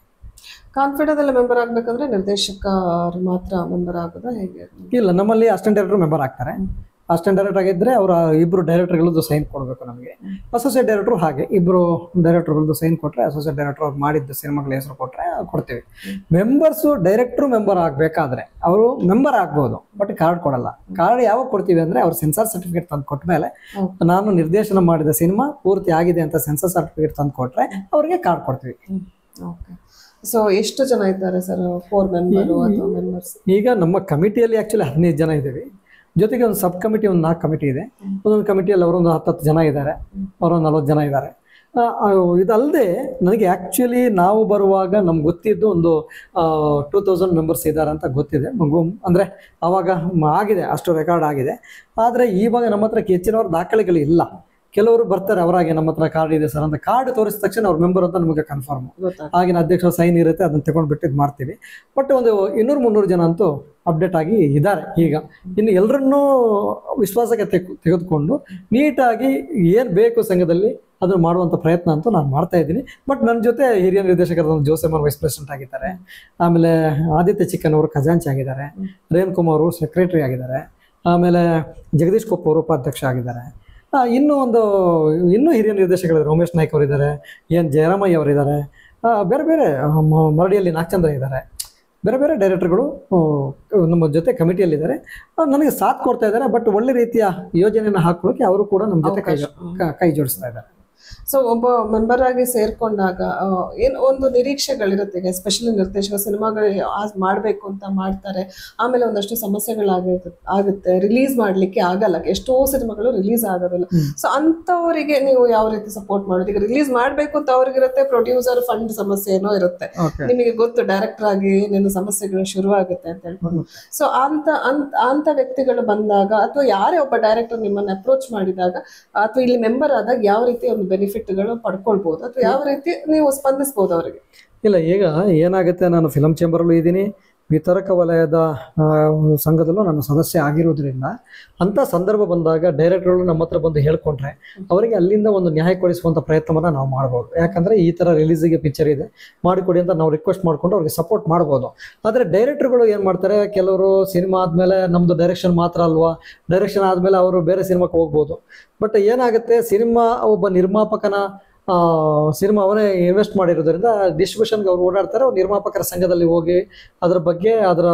ಕಾನ್ಫಿಡೆಂಟ್ ಮೆಂಬರ್ ಆಗ್ಬೇಕಂದ್ರೆ ನಿರ್ದೇಶಕರು ಮಾತ್ರ ಮೆಂಬರ್ ಆಗೋದಾ ಹೇಗೆ? ಇಲ್ಲ, ನಮ್ಮಲ್ಲಿ ಅಸಿಸ್ಟೆಂಟ್ ಡೈರೆಕ್ಟರ್ ಮೆಂಬರ್ ಆಗ್ತಾರೆ. ಅಸಿಸ್ಟೆಂಟ್ ಡೈರೆಕ್ಟರ್ ಆಗಿದ್ರೆ ಅವರ ಇಬ್ಬರು ಡೈರೆಕ್ಟರ್ಗಳದ್ದು ಸೈನ್ ಕೊಡಬೇಕು ನಮಗೆ. ಅಸೋಸಿಯೇಟ್ ಡೈರೆಕ್ಟರ್ ಹಾಗೆ ಇಬ್ಬರು ಡೈರೆಕ್ಟರ್ಗಳದ್ದು ಸೈನ್ ಕೊಟ್ಟರೆ, ಅಸೋಸಿಯೇಟ್ ಡೈರೆಕ್ಟರ್ ಅವ್ರು ಮಾಡಿದ್ದ ಸಿನಿಮಾಗಳ ಹೆಸರು ಕೊಟ್ಟರೆ ಕೊಡ್ತೀವಿ. ಮೆಂಬರ್ಸು ಡೈರೆಕ್ಟ್ರು ಮೆಂಬರ್ ಆಗಬೇಕಾದ್ರೆ ಅವರು ಮೆಂಬರ್ ಆಗ್ಬೋದು, ಬಟ್ ಕಾರ್ಡ್ ಕೊಡಲ್ಲ. ಕಾರ್ಡ್ ಯಾವಾಗ ಕೊಡ್ತೀವಿ ಅಂದರೆ ಅವ್ರು ಸೆನ್ಸಾರ್ ಸರ್ಟಿಫಿಕೇಟ್ ತಂದು ಕೊಟ್ಟ ಮೇಲೆ, ನಾನು ನಿರ್ದೇಶನ ಮಾಡಿದ ಸಿನಿಮಾ ಪೂರ್ತಿ ಆಗಿದೆ ಅಂತ ಸೆನ್ಸಾರ್ ಸರ್ಟಿಫಿಕೇಟ್ ತಂದು ಕೊಟ್ಟರೆ ಅವ್ರಿಗೆ ಕಾರ್ಡ್ ಕೊಡ್ತೀವಿ. ಸೊ ಎಷ್ಟು ಜನ ಇದ್ದಾರೆ ಸರ್ 4 ಮೆಂಬರ್ಸ್? ಈಗ ನಮ್ಮ ಕಮಿಟಿಯಲ್ಲಿ ಆ್ಯಕ್ಚುಲಿ 15 ಜನ ಇದ್ದೀವಿ. ಜೊತೆಗೆ ಒಂದು ಸಬ್ ಕಮಿಟಿ, ಒಂದು 4 ಕಮಿಟಿ ಇದೆ. ಒಂದೊಂದು ಕಮಿಟಿಯಲ್ಲಿ ಅವರೊಂದು 10 ಜನ ಇದ್ದಾರೆ, ಅವರೊಂದು 40 ಜನ ಇದ್ದಾರೆ. ಇದಲ್ಲದೆ ನನಗೆ ಆ್ಯಕ್ಚುಲಿ ನಾವು ಬರುವಾಗ ನಮ್ಗೆ ಗೊತ್ತಿದ್ದು ಒಂದು 2000 ಮೆಂಬರ್ಸ್ ಇದ್ದಾರೆ ಅಂತ ಗೊತ್ತಿದೆ. ಅಂದರೆ ಆವಾಗ ಆಗಿದೆ, ಅಷ್ಟು ರೆಕಾರ್ಡ್ ಆಗಿದೆ. ಆದರೆ ಇವಾಗ ನಮ್ಮ ಹತ್ರ ಹೆಚ್ಚಿನವ್ರ ದಾಖಲೆಗಳು ಇಲ್ಲ. ಕೆಲವರು ಬರ್ತಾರೆ, ಅವರಾಗೆ ನಮ್ಮ ಹತ್ರ ಕಾರ್ಡ್ ಇದೆ ಸರ್ ಅಂತ ಕಾರ್ಡ್ ತೋರಿಸಿದ ತಕ್ಷಣ ಅವ್ರ ಮೆಂಬರ್ ಅಂತ ನಮಗೆ ಕನ್ಫರ್ಮ್. ಆಗಿನ ಅಧ್ಯಕ್ಷರ ಸೈನ್ ಇರುತ್ತೆ, ಅದನ್ನು ತಗೊಂಡ್ಬಿಟ್ಟು ಇದು ಮಾಡ್ತೀವಿ. ಬಟ್ ಒಂದು 200-300 ಜನ ಅಂತೂ ಅಪ್ಡೇಟ್ ಆಗಿ ಇದ್ದಾರೆ. ಈಗ ಇನ್ನು ಎಲ್ಲರನ್ನೂ ವಿಶ್ವಾಸಕ್ಕೆ ತೆಗೆದುಕೊಂಡು ನೀಟಾಗಿ ಏನು ಬೇಕು ಸಂಘದಲ್ಲಿ ಅದನ್ನು ಮಾಡುವಂಥ ಪ್ರಯತ್ನ ಅಂತೂ ನಾನು ಮಾಡ್ತಾ ಇದ್ದೀನಿ. ಬಟ್ ನನ್ನ ಜೊತೆ ಹಿರಿಯ ನಿರ್ದೇಶಕರ ಜೋಸೆಮರ್ ವೈಸ್ ಪ್ರೆಸಿಡೆಂಟ್ ಆಗಿದ್ದಾರೆ, ಆಮೇಲೆ ಆದಿತ್ಯ ಚಿಕ್ಕನ್ ಅವರು ಖಜಾಂಚಿ ಆಗಿದ್ದಾರೆ, ರೇಮ್ ಕುಮಾರ್ ಅವರು ಸೆಕ್ರೆಟರಿ ಆಗಿದ್ದಾರೆ, ಆಮೇಲೆ ಜಗದೀಶ್ ಕೊಪ್ಪ ಅವರು ಉಪಾಧ್ಯಕ್ಷ ಆಗಿದ್ದಾರೆ. ಇನ್ನೂ ಹಿರಿಯ ನಿರ್ದೇಶಕರಿದ್ದಾರೆ, ಉಮೇಶ್ ನಾಯ್ಕ್ ಅವರಿದ್ದಾರೆ, ಎನ್ ಜಯರಾಮಯ್ಯ ಅವರಿದ್ದಾರೆ, ಬೇರೆ ಬೇರೆ ಮರಡಿಯಲ್ಲಿ ನಾಗಚಂದ್ರ ಇದ್ದಾರೆ, ಬೇರೆ ಬೇರೆ ಡೈರೆಕ್ಟರ್ಗಳು ನಮ್ಮ ಜೊತೆ ಕಮಿಟಿಯಲ್ಲಿದ್ದಾರೆ. ನನಗೆ ಸಾಥ್ ಕೊಡ್ತಾ ಇದ್ದಾರೆ. ಬಟ್ ಒಳ್ಳೆ ರೀತಿಯ ಯೋಜನೆಯನ್ನು ಹಾಕೊಳ್ಳೋಕೆ ಅವರು ಕೂಡ ನಮ್ಮ ಜೊತೆ ಕೈ ಜೋಡಿಸ್ತಾ ಇದ್ದಾರೆ. ಸೊ ಒಬ್ಬ ಮೆಂಬರ್ ಆಗಿ ಸೇರ್ಕೊಂಡಾಗ ಏನು ಒಂದು ನಿರೀಕ್ಷೆಗಳಿರುತ್ತೆ. ಈಗ ಎಸ್ಪೆಷಲಿ ನಿರ್ದೇಶಕ ಸಿನಿಮಾಗಳು ಮಾಡಬೇಕು ಅಂತ ಮಾಡ್ತಾರೆ, ಆಮೇಲೆ ಒಂದಷ್ಟು ಸಮಸ್ಯೆಗಳಾಗುತ್ತೆ, ರಿಲೀಸ್ ಮಾಡ್ಲಿಕ್ಕೆ ಆಗಲ್ಲ, ಎಷ್ಟೋ ಸಿನಿಮಾಗಳು ರಿಲೀಸ್ ಆಗೋದಿಲ್ಲ. ಸೊ ಅಂತವರಿಗೆ ನೀವು ಯಾವ ರೀತಿ ಸಪೋರ್ಟ್ ಮಾಡೋದು? ಈಗ ರಿಲೀಸ್ ಮಾಡ್ಬೇಕು ಅಂತ ಅವ್ರಿಗಿರುತ್ತೆ, ಪ್ರೊಡ್ಯೂಸರ್ ಫಂಡ್ ಸಮಸ್ಯೆ ಏನೋ ಇರುತ್ತೆ, ನಿಮಗೆ ಗೊತ್ತು ಡೈರೆಕ್ಟರ್ ಆಗಿ ಏನೇನು ಸಮಸ್ಯೆಗಳು ಶುರು ಆಗುತ್ತೆ ಅಂತ ಹೇಳ್ಕೊಂಡು. ಸೊ ಅಂತ ವ್ಯಕ್ತಿಗಳು ಬಂದಾಗ, ಅಥವಾ ಯಾರೇ ಒಬ್ಬ ಡೈರೆಕ್ಟರ್ ನಿಮ್ಮನ್ನ ಅಪ್ರೋಚ್ ಮಾಡಿದಾಗ, ಅಥವಾ ಇಲ್ಲಿ ಮೆಂಬರ್ ಆದಾಗ ಯಾವ ರೀತಿ ಒಂದು ಬೆನಿಫಿಟ್ಗಳು ಪಡ್ಕೊಳ್ಬಹುದು, ಅಥವಾ ಯಾವ ರೀತಿ ನೀವು ಸ್ಪಂದಿಸಬಹುದು ಅವರಿಗೆ? ಇಲ್ಲ, ಈಗ ಏನಾಗುತ್ತೆ, ನಾನು ಫಿಲಂ ಚೇಂಬರಲ್ಲೂ ಇದ್ದೀನಿ, ವಿತರಕ ವಲಯದ ಸಂಘದಲ್ಲೂ ನಾನು ಸದಸ್ಯ ಆಗಿರೋದ್ರಿಂದ ಅಂಥ ಸಂದರ್ಭ ಬಂದಾಗ ಡೈರೆಕ್ಟರ್ಗಳು ನಮ್ಮ ಹತ್ರ ಬಂದು ಹೇಳ್ಕೊಂಡ್ರೆ ಅವರಿಗೆ ಅಲ್ಲಿಂದ ಒಂದು ನ್ಯಾಯ ಕೊಡಿಸುವಂಥ ಪ್ರಯತ್ನವನ್ನು ನಾವು ಮಾಡ್ಬೋದು. ಯಾಕಂದರೆ ಈ ಥರ ರಿಲೀಸಿಗೆ ಪಿಕ್ಚರ್ ಇದೆ ಮಾಡಿಕೊಡಿ ಅಂತ ನಾವು ರಿಕ್ವೆಸ್ಟ್ ಮಾಡಿಕೊಂಡು ಅವ್ರಿಗೆ ಸಪೋರ್ಟ್ ಮಾಡ್ಬೋದು. ಆದರೆ ಡೈರೆಕ್ಟರ್ಗಳು ಏನು ಮಾಡ್ತಾರೆ, ಕೆಲವರು ಸಿನಿಮಾ ಆದಮೇಲೆ ನಮ್ಮದು ಡೈರೆಕ್ಷನ್ ಮಾತ್ರ ಅಲ್ವಾ, ಡೈರೆಕ್ಷನ್ ಆದಮೇಲೆ ಅವರು ಬೇರೆ ಸಿನಿಮಾಕ್ಕೆ ಹೋಗ್ಬೋದು. ಬಟ್ ಏನಾಗುತ್ತೆ, ಸಿನಿಮಾ ಒಬ್ಬ ನಿರ್ಮಾಪಕನ ಸಿನಿಮಾ ಅವನೇ ಇನ್ವೆಸ್ಟ್ ಮಾಡಿರೋದ್ರಿಂದ ಡಿಸ್ಟ್ರಿಬ್ಯೂಷನ್ಗೆ ಅವ್ರು ಓಡಾಡ್ತಾರೆ. ಅವ್ರು ನಿರ್ಮಾಪಕರ ಸಂಘದಲ್ಲಿ ಹೋಗಿ ಅದರ ಬಗ್ಗೆ ಅದರ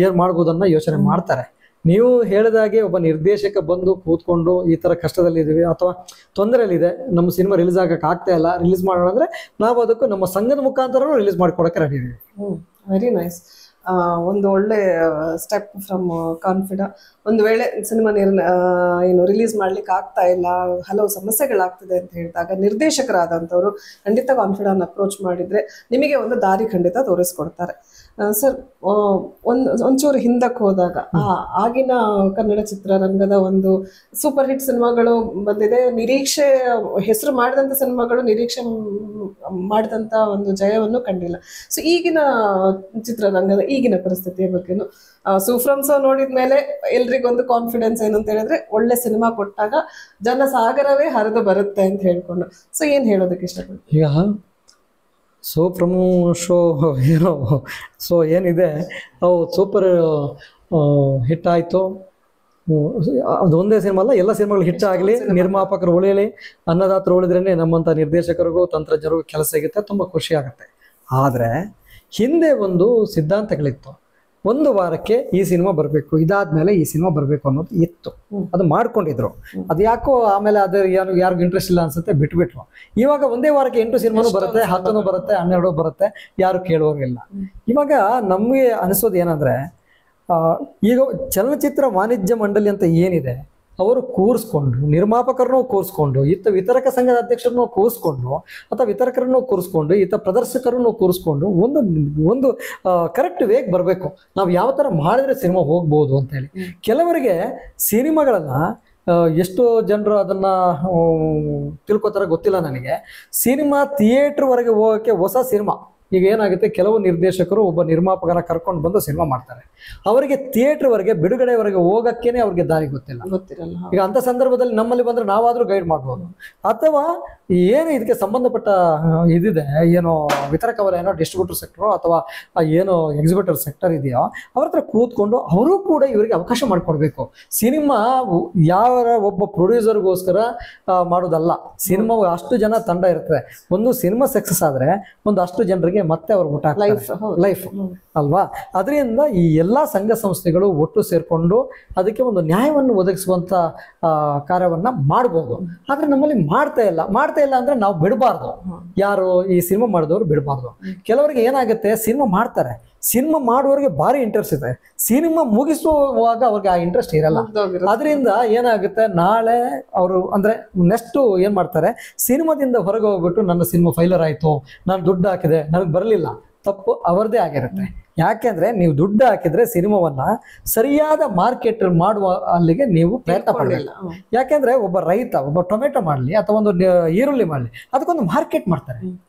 ಏನು ಮಾಡ್ಬೋದನ್ನ ಯೋಚನೆ ಮಾಡ್ತಾರೆ. ನೀವು ಹೇಳಿದಾಗೆ ಒಬ್ಬ ನಿರ್ದೇಶಕ ಬಂದು ಕೂತ್ಕೊಂಡು ಈ ಥರ ಕಷ್ಟದಲ್ಲಿದ್ದೀವಿ ಅಥವಾ ತೊಂದರೆಯಲ್ಲಿದೆ, ನಮ್ಮ ಸಿನಿಮಾ ರಿಲೀಸ್ ಆಗಕ್ಕೆ ಆಗ್ತಾ ಇಲ್ಲ, ರಿಲೀಸ್ ಮಾಡೋಣ ಅಂದರೆ ನಾವು ಅದಕ್ಕೂ ನಮ್ಮ ಸಂಘದ ಮುಖಾಂತರ ರಿಲೀಸ್ ಮಾಡಿಕೊಡೋಕೆ ರೆಡಿ ಇದ್ದೀವಿ. Very nice. ಒಂದು ಒಳ್ಳೆ ಸ್ಟೆಪ್ ಫ್ರಮ್ ಕಾನ್ಫಿಡಾ. ಒಂದು ವೇಳೆ ಸಿನಿಮಾ ಏನು ರಿಲೀಸ್ ಮಾಡ್ಲಿಕ್ಕೆ ಆಗ್ತಾ ಇಲ್ಲ, ಹಲವು ಸಮಸ್ಯೆಗಳಾಗ್ತಿದೆ ಅಂತ ಹೇಳಿದಾಗ ನಿರ್ದೇಶಕರಾದಂಥವ್ರು ಖಂಡಿತ ಕಾನ್ಫಿಡಾನ್ ಅಪ್ರೋಚ್ ಮಾಡಿದ್ರೆ ನಿಮಗೆ ಒಂದು ದಾರಿ ಖಂಡಿತ ತೋರಿಸ್ಕೊಡ್ತಾರೆ. ಸರ್, ಒಂಚೂರು ಹಿಂದಕ್ಕೆ ಹೋದಾಗ ಆಗಿನ ಕನ್ನಡ ಚಿತ್ರರಂಗದ ಒಂದು ಸೂಪರ್ ಹಿಟ್ ಸಿನಿಮಾಗಳು ಬಂದಿದೆ, ನಿರೀಕ್ಷೆ ಹೆಸರು ಮಾಡಿದಂಥ ಸಿನಿಮಾಗಳು ನಿರೀಕ್ಷೆ ಮಾಡಿದಂಥ ಒಂದು ಜಯವನ್ನು ಕಂಡಿಲ್ಲ. ಸೊ ಈಗಿನ ಚಿತ್ರರಂಗದ ಈಗಿನ ಪರಿಸ್ಥಿತಿಯ ಬಗ್ಗೆನು ಸೂಫ್ರಮ್ಸ್ ನೋಡಿದ್ಮೇಲೆ ಎಲ್ರಿಗೊಂದು ಕಾನ್ಫಿಡೆನ್ಸ್ ಏನು ಅಂತ ಹೇಳಿದ್ರೆ ಒಳ್ಳೆ ಸಿನಿಮಾ ಕೊಟ್ಟಾಗ ಜನ ಸಾಗರವೇ ಹರಿದು ಬರುತ್ತೆ ಅಂತ ಹೇಳ್ಕೊಂಡು. ಸೊ ಏನ್ ಹೇಳೋದಕ್ಕೆ ಇಷ್ಟಪಡ್ತೀನಿ. ಈಗ ಸೂಪ್ರಮು ಶೋ ಏನೋ ಏನಿದೆ ಅವು ಸೂಪರ್ ಹಿಟ್ ಆಯಿತು. ಅದು ಒಂದೇ ಸಿನಿಮಾ ಅಲ್ಲ, ಎಲ್ಲ ಸಿನಿಮಾಗಳು ಹಿಟ್ ಆಗಲಿ, ನಿರ್ಮಾಪಕರು ಉಳಿಯಲಿ, ಅನ್ನದಾತರು ಉಳಿದ್ರೇ ನಮ್ಮಂಥ ನಿರ್ದೇಶಕರಿಗೂ ತಂತ್ರಜ್ಞರಿಗೂ ಕೆಲಸ ಸಿಗುತ್ತೆ, ತುಂಬ ಖುಷಿ ಆಗುತ್ತೆ. ಆದರೆ ಹಿಂದೆ ಒಂದು ಸಿದ್ಧಾಂತಗಳಿತ್ತು, ಒಂದು ವಾರಕ್ಕೆ ಈ ಸಿನಿಮಾ ಬರಬೇಕು, ಇದಾದ್ಮೇಲೆ ಈ ಸಿನಿಮಾ ಬರಬೇಕು ಅನ್ನೋದು ಇತ್ತು. ಅದು ಮಾಡ್ಕೊಂಡಿದ್ರು. ಅದು ಯಾಕೋ ಆಮೇಲೆ ಅದು ಯಾರಿಗೂ ಇಂಟ್ರೆಸ್ಟ್ ಇಲ್ಲ ಅನ್ಸುತ್ತೆ, ಬಿಟ್ಬಿಟ್ರು. ಇವಾಗ ಒಂದೇ ವಾರಕ್ಕೆ 8 ಸಿನಿಮಾನು ಬರುತ್ತೆ, 10 ಬರುತ್ತೆ, 12 ಬರುತ್ತೆ, ಯಾರು ಕೇಳುವಾಗಿಲ್ಲ. ಇವಾಗ ನಮಗೆ ಅನಿಸೋದು ಏನಂದ್ರೆ, ಈಗ ಚಲನಚಿತ್ರ ವಾಣಿಜ್ಯ ಮಂಡಳಿ ಅಂತ ಏನಿದೆ, ಅವರು ಕೂರಿಸ್ಕೊಂಡು ನಿರ್ಮಾಪಕರನ್ನು ಕೂರಿಸ್ಕೊಂಡು, ವಿತರಕ ಸಂಘದ ಅಧ್ಯಕ್ಷರನ್ನು ಕೂರಿಸ್ಕೊಂಡು ಅಥವಾ ವಿತರಕರನ್ನು ಕೂರಿಸ್ಕೊಂಡು ಪ್ರದರ್ಶಕರನ್ನು ಕೂರಿಸ್ಕೊಂಡು ಒಂದು ಕರೆಕ್ಟ್ ವೇಗ್ ಬರಬೇಕು. ನಾವು ಯಾವ ಥರ ಮಾಡಿದ್ರೆ ಸಿನಿಮಾ ಹೋಗ್ಬೋದು ಅಂತೇಳಿ. ಕೆಲವರಿಗೆ ಸಿನಿಮಾಗಳನ್ನ ಎಷ್ಟು ಜನರು ಅದನ್ನ ತಿಳ್ಕೊತಾರೆ ಗೊತ್ತಿಲ್ಲ ನನಗೆ. ಸಿನಿಮಾ ಥಿಯೇಟ್ರ್ವರೆಗೆ ಹೋಗೋಕ್ಕೆ ಹೊಸ ಸಿನಿಮಾ ಈಗ ಏನಾಗುತ್ತೆ, ಕೆಲವು ನಿರ್ದೇಶಕರು ಒಬ್ಬ ನಿರ್ಮಾಪಕನ ಕರ್ಕೊಂಡು ಬಂದು ಸಿನಿಮಾ ಮಾಡ್ತಾರೆ. ಅವರಿಗೆ ಥಿಯೇಟ್ರ್ವರೆಗೆ ಬಿಡುಗಡೆವರೆಗೆ ಹೋಗಕ್ಕೇನೆ ಅವ್ರಿಗೆ ದಾರಿ ಗೊತ್ತಿರಲ್ಲ. ಈಗ ಅಂಥ ಸಂದರ್ಭದಲ್ಲಿ ನಮ್ಮಲ್ಲಿ ಬಂದ್ರೆ ನಾವಾದ್ರೂ ಗೈಡ್ ಮಾಡ್ಬೋದು. ಅಥವಾ ಏನು ಇದಕ್ಕೆ ಸಂಬಂಧಪಟ್ಟ ಇದಿದೆ, ಏನೋ ವಿತರಕ ವಲಯ, ಡಿಸ್ಟ್ರಿಬ್ಯೂಟರ್ ಸೆಕ್ಟರ್ ಅಥವಾ ಏನೋ ಎಕ್ಸಿಬಿಟರ್ ಸೆಕ್ಟರ್ ಇದೆಯೋ, ಅವ್ರ ಹತ್ರ ಕೂತ್ಕೊಂಡು ಅವರು ಕೂಡ ಇವರಿಗೆ ಅವಕಾಶ ಮಾಡಿಕೊಡ್ಬೇಕು. ಸಿನಿಮಾ ಯಾವ ಒಬ್ಬ ಪ್ರೊಡ್ಯೂಸರ್ಗೋಸ್ಕರ ಮಾಡೋದಲ್ಲ. ಸಿನಿಮಾ ಅಷ್ಟು ಜನ ತಂಡ ಇರ್ತದೆ. ಒಂದು ಸಿನಿಮಾ ಸಕ್ಸಸ್ ಆದ್ರೆ ಒಂದು ಅಷ್ಟು ಜನರಿಗೆ ಮತ್ತೆ ಅವ್ರ ಊಟ ಲೈಫ್ ಅಲ್ವಾ. ಅದರಿಂದ ಈ ಎಲ್ಲಾ ಸಂಘ ಸಂಸ್ಥೆಗಳು ಒಟ್ಟು ಸೇರ್ಕೊಂಡು ಅದಕ್ಕೆ ಒಂದು ನ್ಯಾಯವನ್ನು ಒದಗಿಸುವಂತ ಕಾರ್ಯವನ್ನ ಮಾಡ್ಬೋದು. ಆದ್ರೆ ನಮ್ಮಲ್ಲಿ ಮಾಡ್ತಾ ಇಲ್ಲ ಅಂದ್ರೆ ನಾವು ಬಿಡಬಾರ್ದು. ಯಾರು ಈ ಸಿನಿಮಾ ಮಾಡಿದವರು ಬಿಡಬಾರ್ದು. ಕೆಲವರಿಗೆ ಏನಾಗುತ್ತೆ, ಸಿನಿಮಾ ಮಾಡ್ತಾರೆ, ಸಿನಿಮಾ ಮಾಡುವವರಿಗೆ ಭಾರಿ ಇಂಟ್ರೆಸ್ಟ್ ಇದೆ, ಸಿನಿಮಾ ಮುಗಿಸುವಾಗ ಅವ್ರಿಗೆ ಆ ಇಂಟ್ರೆಸ್ಟ್ ಇರಲ್ಲ. ಅದರಿಂದ ಏನಾಗುತ್ತೆ, ನಾಳೆ ಅವರು ಅಂದ್ರೆ ನೆಕ್ಸ್ಟ್ ಏನ್ ಮಾಡ್ತಾರೆ, ಸಿನಿಮಾದಿಂದ ಹೊರಗೆ ಹೋಗ್ಬಿಟ್ಟು ನನ್ನ ಸಿನಿಮಾ ಫೈಲರ್ ಆಯ್ತು, ನಾನು ದುಡ್ಡು ಹಾಕಿದೆ, ನನಗೆ ಬರಲಿಲ್ಲ, ತಪ್ಪು ಅವರದೇ ಆಗಿರುತ್ತೆ. ಯಾಕೆಂದ್ರೆ ನೀವು ದುಡ್ಡು ಹಾಕಿದ್ರೆ ಸಿನಿಮಾವನ್ನ ಸರಿಯಾದ ಮಾರ್ಕೆಟ್ ಮಾಡುವ ಅಲ್ಲಿಗೆ ನೀವು ಪ್ರಯತ್ನ ಪಡಲಿಲ್ಲ. ಯಾಕೆಂದ್ರೆ ಒಬ್ಬ ರೈತ ಒಬ್ಬ ಟೊಮೆಟೊ ಮಾಡಲಿ ಅಥವಾ ಒಂದು ಈರುಳ್ಳಿ ಮಾಡಲಿ, ಅದಕ್ಕೊಂದು ಮಾರ್ಕೆಟ್ ಮಾಡ್ತಾರೆ.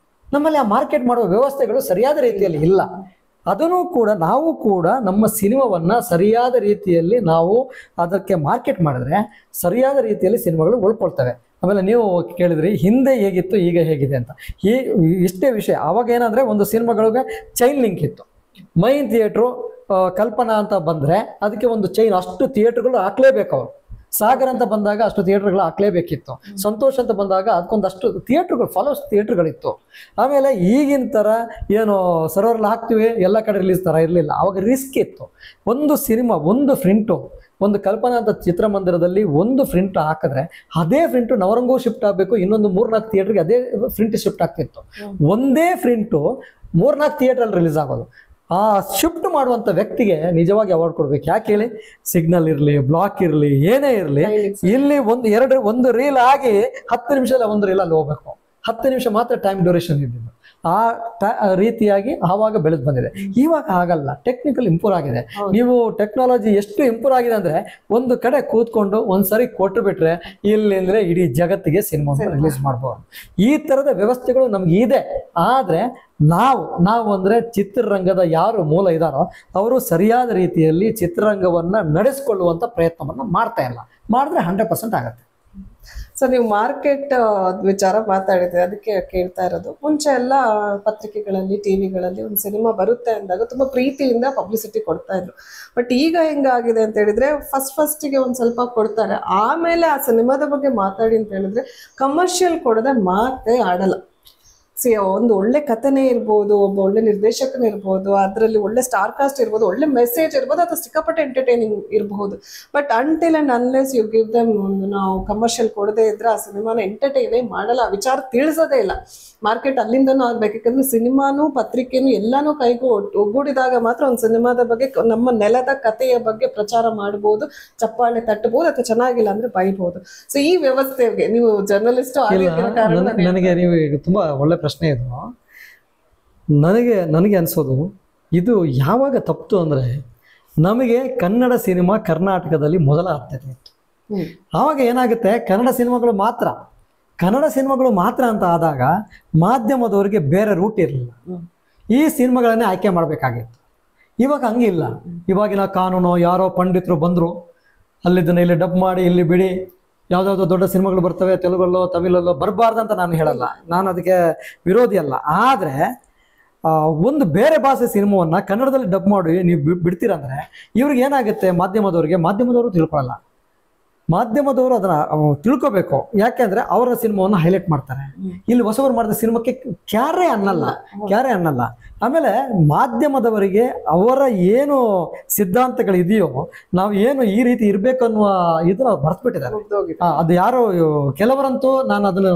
ನಮ್ಮಲ್ಲಿ ಆ ಮಾರ್ಕೆಟ್ ಮಾಡುವ ವ್ಯವಸ್ಥೆಗಳು ಸರಿಯಾದ ರೀತಿಯಲ್ಲಿ ಇಲ್ಲ. ಅದನ್ನು ಕೂಡ ನಾವು ಕೂಡ ನಮ್ಮ ಸಿನಿಮಾವನ್ನ ಸರಿಯಾದ ರೀತಿಯಲ್ಲಿ ನಾವು ಅದಕ್ಕೆ ಮಾರ್ಕೆಟ್ ಮಾಡಿದ್ರೆ ಸರಿಯಾದ ರೀತಿಯಲ್ಲಿ ಸಿನಿಮಾಗಳು ಉಳ್ಕೊಳ್ತವೆ. ಆಮೇಲೆ ನೀವು ಕೇಳಿದ್ರಿ ಹಿಂದೆ ಹೇಗಿತ್ತು ಈಗ ಹೇಗಿದೆ ಅಂತ. ಇಷ್ಟೇ ವಿಷಯ. ಅವಾಗ ಏನಂದ್ರೆ ಒಂದು ಸಿನಿಮಾಗಳಿಗೆ ಚೈನ್ ಲಿಂಕ್ ಇತ್ತು. ಮೈನ್ ಥಿಯೇಟ್ರು ಕಲ್ಪನಾ ಅಂತ ಬಂದ್ರೆ ಅದಕ್ಕೆ ಒಂದು ಚೈನ್, ಅಷ್ಟು ಥಿಯೇಟರ್ಗಳು ಹಾಕ್ಲೇಬೇಕು. ಅವರು ಸಾಗರ್ ಅಂತ ಬಂದಾಗ ಅಷ್ಟು ಥಿಯೇಟರ್ಗಳು ಹಾಕ್ಲೇಬೇಕಿತ್ತು. ಸಂತೋಷ್ ಅಂತ ಬಂದಾಗ ಅದಕ್ಕೊಂದಷ್ಟು ಥಿಯೇಟರ್ಗಳು, ಫಾಲೋಸ್ ಥಿಯೇಟರ್ಗಳಿತ್ತು. ಆಮೇಲೆ ಈಗಿನ ಥರ ಏನು ಸರ್ವರ್ಲ್ಲಿ ಹಾಕ್ತಿವಿ ಎಲ್ಲ ಕಡೆ ರಿಲೀಸ್ ಥರ ಇರಲಿಲ್ಲ. ಅವಾಗ ರಿಸ್ಕ್ ಇತ್ತು. ಒಂದು ಸಿನಿಮಾ, ಒಂದು ಪ್ರಿಂಟು, ಒಂದು ಕಲ್ಪನಾ ಅಂತ ಚಿತ್ರಮಂದಿರದಲ್ಲಿ ಒಂದು ಪ್ರಿಂಟ್ ಹಾಕಿದ್ರೆ ಅದೇ ಪ್ರಿಂಟು ನವರಂಗೂ ಶಿಫ್ಟ್ ಆಗಬೇಕು, ಇನ್ನೊಂದು 3-4 ಥಿಯೇಟರ್ಗೆ ಅದೇ ಪ್ರಿಂಟ್ ಶಿಫ್ಟ್ ಆಗ್ತಿತ್ತು. ಒಂದೇ ಪ್ರಿಂಟು 3-4 ಥಿಯೇಟ್ರಲ್ಲಿ ರಿಲೀಸ್ ಆಗೋದು. ಆ ಶಿಫ್ಟ್ ಮಾಡುವಂಥ ವ್ಯಕ್ತಿಗೆ ನಿಜವಾಗಿ ಅವಾರ್ಡ್ ಕೊಡ್ಬೇಕು. ಯಾಕೆ ಹೇಳಿ, ಸಿಗ್ನಲ್ ಇರಲಿ, ಬ್ಲಾಕ್ ಇರಲಿ, ಏನೇ ಇರಲಿ, ಇಲ್ಲಿ ಒಂದು ರೀಲ್ ಆಗಿ 10 ನಿಮಿಷದಲ್ಲಿ ಒಂದು ರೀಲ್ ಅಲ್ಲಿ ಹೋಗ್ಬೇಕು. 10 ನಿಮಿಷ ಮಾತ್ರ ಟೈಮ್ ಡ್ಯೂರೇಷನ್ ಇದ್ದಿದ್ದು. ಆ ರೀತಿಯಾಗಿ ಆವಾಗ ಬೆಳೆದು ಬಂದಿದೆ. ಇವಾಗ ಆಗಲ್ಲ, ಟೆಕ್ನಿಕಲ್ ಇಂಪ್ರೂವ್ ಆಗಿದೆ. ನೀವು ಟೆಕ್ನಾಲಜಿ ಎಷ್ಟು ಇಂಪ್ರೂವ್ ಆಗಿದೆ ಅಂದ್ರೆ ಒಂದು ಕಡೆ ಕೂತ್ಕೊಂಡು ಒಂದ್ಸರಿ ಕೊಟ್ಟು ಬಿಟ್ರೆ ಇಲ್ಲಿಂದ್ರೆ ಇಡೀ ಜಗತ್ತಿಗೆ ಸಿನಿಮಾ ರಿಲೀಸ್ ಮಾಡ್ಬೋದು. ಈ ತರದ ವ್ಯವಸ್ಥೆಗಳು ನಮ್ಗೆ ಇದೆ. ಆದ್ರೆ ನಾವು ಅಂದ್ರೆ ಚಿತ್ರರಂಗದ ಯಾರು ಮೂಲ ಇದ್ದಾರೋ ಅವರು ಸರಿಯಾದ ರೀತಿಯಲ್ಲಿ ಚಿತ್ರರಂಗವನ್ನ ನಡೆಸಿಕೊಳ್ಳುವಂತ ಪ್ರಯತ್ನವನ್ನ ಮಾಡ್ತಾ ಇಲ್ಲ. ಮಾಡಿದ್ರೆ 100% ಆಗತ್ತೆ. ಸೊ ನೀವು ಮಾರ್ಕೆಟ್ ವಿಚಾರ ಮಾತಾಡಿದ್ರೆ ಅದಕ್ಕೆ ಕೇಳ್ತಾ ಇರೋದು. ಮುಂಚೆ ಎಲ್ಲ ಪತ್ರಿಕೆಗಳಲ್ಲಿ ಟಿವಿಗಳಲ್ಲಿ ಒಂದು ಸಿನಿಮಾ ಬರುತ್ತೆ ಅಂದಾಗ ತುಂಬಾ ಪ್ರೀತಿಯಿಂದ ಪಬ್ಲಿಸಿಟಿ ಕೊಡ್ತಾ ಇದ್ರು. ಬಟ್ ಈಗ ಹೆಂಗಾಗಿದೆ ಅಂತ ಹೇಳಿದ್ರೆ ಫಸ್ಟಿಗೆ ಒಂದ್ ಸ್ವಲ್ಪ ಕೊಡ್ತಾರೆ, ಆಮೇಲೆ ಆ ಸಿನಿಮಾದ ಬಗ್ಗೆ ಮಾತಾಡಿ ಅಂತ ಹೇಳಿದ್ರೆ ಕಮರ್ಷಿಯಲ್ ಕೊಡದೆ ಮಾತೇ ಆಡಲ್ಲ. ಒಂದು ಒಳ್ಳೆ ಕಥೆನೇ ಇರ್ಬೋದು, ಒಬ್ಬ ಒಳ್ಳೆ ನಿರ್ದೇಶಕನೇ ಇರ್ಬೋದು, ಅದರಲ್ಲಿ ಒಳ್ಳೆ ಸ್ಟಾರ್ ಕಾಸ್ಟ್ ಇರ್ಬೋದು, ಒಳ್ಳೆ ಮೆಸೇಜ್ ಇರ್ಬೋದು, ಅಥವಾ ಸಿಕ್ಕಾಪಟ್ಟೆ ಎಂಟರ್ಟೈನಿಂಗ್ ಇರಬಹುದು. But until and unless you give them, ನಾವು ಕಮರ್ಷಿಯಲ್ ಕೊಡದೇ ಇದ್ರೆ ಆ ಸಿನಿಮಾನ ಎಂಟರ್ಟೈನೇ ಮಾಡಲ್ಲ, ವಿಚಾರ ತಿಳಿಸೋದೇ ಇಲ್ಲ. ಮಾರ್ಕೆಟ್ ಅಲ್ಲಿಂದನೂ ಆಗ್ಬೇಕು. ಯಾಕಂದ್ರೆ ಸಿನಿಮಾನು ಪತ್ರಿಕೆನು ಎಲ್ಲಾನು ಒಗ್ಗೂಡಿದಾಗ ಮಾತ್ರ ಒಂದು ಸಿನಿಮಾದ ಬಗ್ಗೆ, ನಮ್ಮ ನೆಲದ ಕಥೆಯ ಬಗ್ಗೆ ಪ್ರಚಾರ ಮಾಡಬಹುದು, ಚಪ್ಪಾಳೆ ತಟ್ಟಬಹುದು, ಅಥವಾ ಚೆನ್ನಾಗಿಲ್ಲ ಅಂದ್ರೆ ಬೈಬಹುದು. ಸೊ ಈ ವ್ಯವಸ್ಥೆಗೆ ನೀವು ಜರ್ನಲಿಸ್ಟ್ ನನಗೆ ನೀವು ಈಗ ತುಂಬಾ ಒಳ್ಳೆ ಪ್ರಶ್ನೆ ಇದು. ನನಗೆ ಅನ್ಸೋದು ಇದು ಯಾವಾಗ ತಪ್ಪಿತು ಅಂದ್ರೆ, ನಮಗೆ ಕನ್ನಡ ಸಿನಿಮಾ ಕರ್ನಾಟಕದಲ್ಲಿ ಮೊದಲ ಆದ್ಯತೆ ಇತ್ತು. ಆವಾಗ ಏನಾಗುತ್ತೆ, ಕನ್ನಡ ಸಿನಿಮಾಗಳು ಮಾತ್ರ ಅಂತ ಆದಾಗ ಮಾಧ್ಯಮದವರಿಗೆ ಬೇರೆ ರೂಟ್ ಇರಲಿಲ್ಲ, ಈ ಸಿನಿಮಾಗಳನ್ನೇ ಆಯ್ಕೆ ಮಾಡಬೇಕಾಗಿತ್ತು. ಇವಾಗ ಹಂಗಿಲ್ಲ. ಇವಾಗಿನ ಕಾನೂನು, ಯಾರೋ ಪಂಡಿತರು ಬಂದರು, ಅಲ್ಲಿದ್ದನ್ನು ಇಲ್ಲಿ ಡಬ್ ಮಾಡಿ ಇಲ್ಲಿ ಬಿಡಿ, ಯಾವುದಾದ್ರು ದೊಡ್ಡ ಸಿನಿಮಾಗಳು ಬರ್ತವೆ, ತೆಲುಗಲ್ಲೋ ತಮಿಳಲ್ಲೋ, ಬರಬಾರ್ದಂತ ನಾನು ಹೇಳಲ್ಲ, ನಾನು ಅದಕ್ಕೆ ವಿರೋಧಿ ಅಲ್ಲ. ಆದರೆ ಒಂದು ಬೇರೆ ಭಾಷೆ ಸಿನಿಮಾವನ್ನು ಕನ್ನಡದಲ್ಲಿ ಡಬ್ ಮಾಡಿ ನೀವು ಬಿಡ್ತೀರಂದ್ರೆ ಇವ್ರಿಗೆ ಏನಾಗುತ್ತೆ, ಮಾಧ್ಯಮದವರು ತಿಳ್ಕೊಳ್ಳಲ್ಲ. ಮಾಧ್ಯಮದವರು ಅದನ್ನ ತಿಳ್ಕೋಬೇಕು. ಯಾಕೆಂದ್ರೆ ಅವರ ಸಿನಿಮಾವನ್ನು ಹೈಲೈಟ್ ಮಾಡ್ತಾರೆ. ಇಲ್ಲಿ ಹೊಸವರು ಮಾಡಿದ ಸಿನಿಮಾಕ್ಕೆ ಕ್ಯಾರೇ ಅನ್ನಲ್ಲ. ಆಮೇಲೆ ಮಾಧ್ಯಮದವರಿಗೆ ಅವರ ಏನು ಸಿದ್ಧಾಂತಗಳಿದೆಯೋ, ನಾವು ಏನು ಈ ರೀತಿ ಇರ್ಬೇಕು ಅನ್ನುವ ಇದನ್ನ ಬರ್ತ್ಬಿಟ್ಟಿದ್ದಾರೆ. ಅದು ಯಾರೋ ಕೆಲವರಂತೂ, ನಾನು ಅದನ್ನು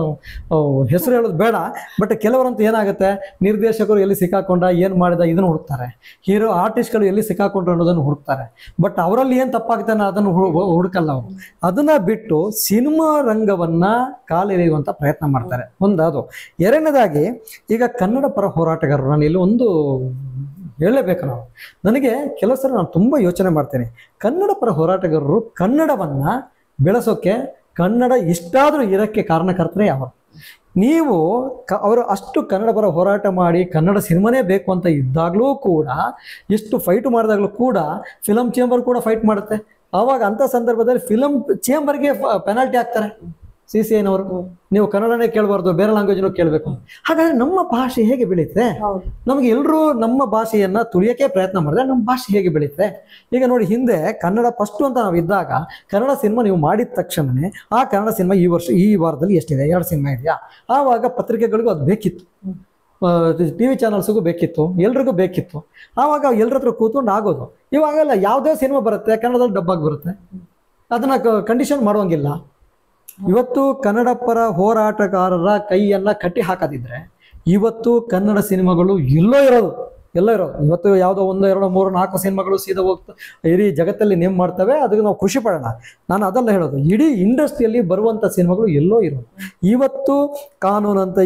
ಹೆಸರು ಹೇಳೋದು ಬೇಡ, ಬಟ್ ಕೆಲವರಂತೂ ಏನಾಗುತ್ತೆ, ನಿರ್ದೇಶಕರು ಎಲ್ಲಿ ಸಿಕ್ಕಾಕೊಂಡ, ಏನು ಮಾಡಿದ ಇದನ್ನು ಹುಡುಕ್ತಾರೆ, ಹೀರೋ ಆರ್ಟಿಸ್ಟ್ಗಳು ಎಲ್ಲಿ ಸಿಕ್ಕಾಕೊಂಡ್ರು ಅನ್ನೋದನ್ನು ಹುಡುಕ್ತಾರೆ. ಬಟ್ ಅವರಲ್ಲಿ ಏನು ತಪ್ಪಾಗುತ್ತೆ ಅದನ್ನು ಹುಡುಕಲ್ಲ. ಅವರು ಅದನ್ನ ಬಿಟ್ಟು ಸಿನಿಮಾ ರಂಗವನ್ನ ಕಾಲೆಳೆಯುವಂತ ಪ್ರಯತ್ನ ಮಾಡ್ತಾರೆ. ಅದು. ಎರಡನೇದಾಗಿ, ಈಗ ಕನ್ನಡ ಪರ ಹೋರಾಟಗಾರರು, ನಾನು ಇಲ್ಲಿ ಒಂದು ಹೇಳಲೇಬೇಕು. ನನಗೆ ಕೆಲವು ಸಲ ನಾನು ತುಂಬ ಯೋಚನೆ ಮಾಡ್ತೇನೆ, ಕನ್ನಡ ಪರ ಹೋರಾಟಗಾರರು ಕನ್ನಡವನ್ನ ಬೆಳೆಸೋಕೆ, ಕನ್ನಡ ಇಷ್ಟಾದರೂ ಇರೋಕ್ಕೆ ಕಾರಣಕರ್ತರೇ ಅವರು. ನೀವು ಅವರು ಅಷ್ಟು ಕನ್ನಡ ಪರ ಹೋರಾಟ ಮಾಡಿ ಕನ್ನಡ ಸಿನಿಮಾನೇ ಬೇಕು ಅಂತ ಇದ್ದಾಗಲೂ ಕೂಡ, ಎಷ್ಟು ಫೈಟ್ ಮಾಡಿದಾಗಲೂ ಕೂಡ ಫಿಲಮ್ ಚೇಂಬರ್ ಕೂಡ ಫೈಟ್ ಮಾಡುತ್ತೆ. ಆವಾಗ ಅಂಥ ಸಂದರ್ಭದಲ್ಲಿ ಫಿಲಮ್ ಚೇಂಬರ್ಗೆ ಪೆನಾಲ್ಟಿ ಹಾಕ್ತಾರೆ CCIನವರು. ನೀವು ಕನ್ನಡನೇ ಕೇಳಬಾರ್ದು, ಬೇರೆ ಲ್ಯಾಂಗ್ವೇಜ್ನೂ ಕೇಳಬೇಕು. ಹಾಗಾದ್ರೆ ನಮ್ಮ ಭಾಷೆ ಹೇಗೆ ಬೆಳೀತದೆ? ನಮಗೆ ಎಲ್ಲರೂ ನಮ್ಮ ಭಾಷೆಯನ್ನ ತುಳಿಯೋಕೆ ಪ್ರಯತ್ನ ಮಾಡಿದ್ರೆ ನಮ್ಮ ಭಾಷೆ ಹೇಗೆ ಬೆಳೀತದೆ? ಈಗ ನೋಡಿ, ಹಿಂದೆ ಕನ್ನಡ ಫಸ್ಟು ಅಂತ ನಾವು ಇದ್ದಾಗ, ಕನ್ನಡ ಸಿನಿಮಾ ನೀವು ಮಾಡಿದ ತಕ್ಷಣನೇ ಆ ಕನ್ನಡ ಸಿನಿಮಾ ಈ ವಾರದಲ್ಲಿ ಎಷ್ಟಿದೆ, 2 ಸಿನಿಮಾ ಇದೆಯಾ, ಆವಾಗ ಪತ್ರಿಕೆಗಳಿಗೂ ಅದು ಬೇಕಿತ್ತು, TV ಚಾನಲ್ಸ್ಗೂ ಬೇಕಿತ್ತು, ಎಲ್ರಿಗೂ ಬೇಕಿತ್ತು. ಆವಾಗ ಎಲ್ಲರ ಹತ್ರ ಕೂತ್ಕೊಂಡು ಆಗೋದು. ಇವಾಗೆಲ್ಲ ಯಾವುದೇ ಸಿನಿಮಾ ಬರುತ್ತೆ ಕನ್ನಡದಲ್ಲಿ ಡಬ್ಬಾಗಿ ಬರುತ್ತೆ, ಅದನ್ನ ಕಂಡೀಷನ್ ಮಾಡುವಂಗಿಲ್ಲ. ಇವತ್ತು ಕನ್ನಡ ಪರ ಹೋರಾಟಗಾರರ ಕೈಯನ್ನ ಕಟ್ಟಿ ಹಾಕದಿದ್ರೆ ಇವತ್ತು ಕನ್ನಡ ಸಿನಿಮಾಗಳು ಎಲ್ಲೋ ಇರೋದು. ಇವತ್ತು ಯಾವುದೋ 1, 2, 3, 4 ಸಿನಿಮಾಗಳು ಸೀದಾ ಹೋಗ್ತಾ ಇಡೀ ಜಗತ್ತಲ್ಲಿ ನೇಮ್ ಮಾಡ್ತವೆ. ಅದಕ್ಕೆ ನಾವು ಖುಷಿ ಪಡೋಣ. ನಾನು ಅದಲ್ಲ ಹೇಳೋದು, ಇಡೀ ಇಂಡಸ್ಟ್ರಿಯಲ್ಲಿ ಬರುವಂಥ ಸಿನಿಮಾಗಳು ಎಲ್ಲೋ ಇರೋದು. ಇವತ್ತು ಕಾನೂನು ಅಂತ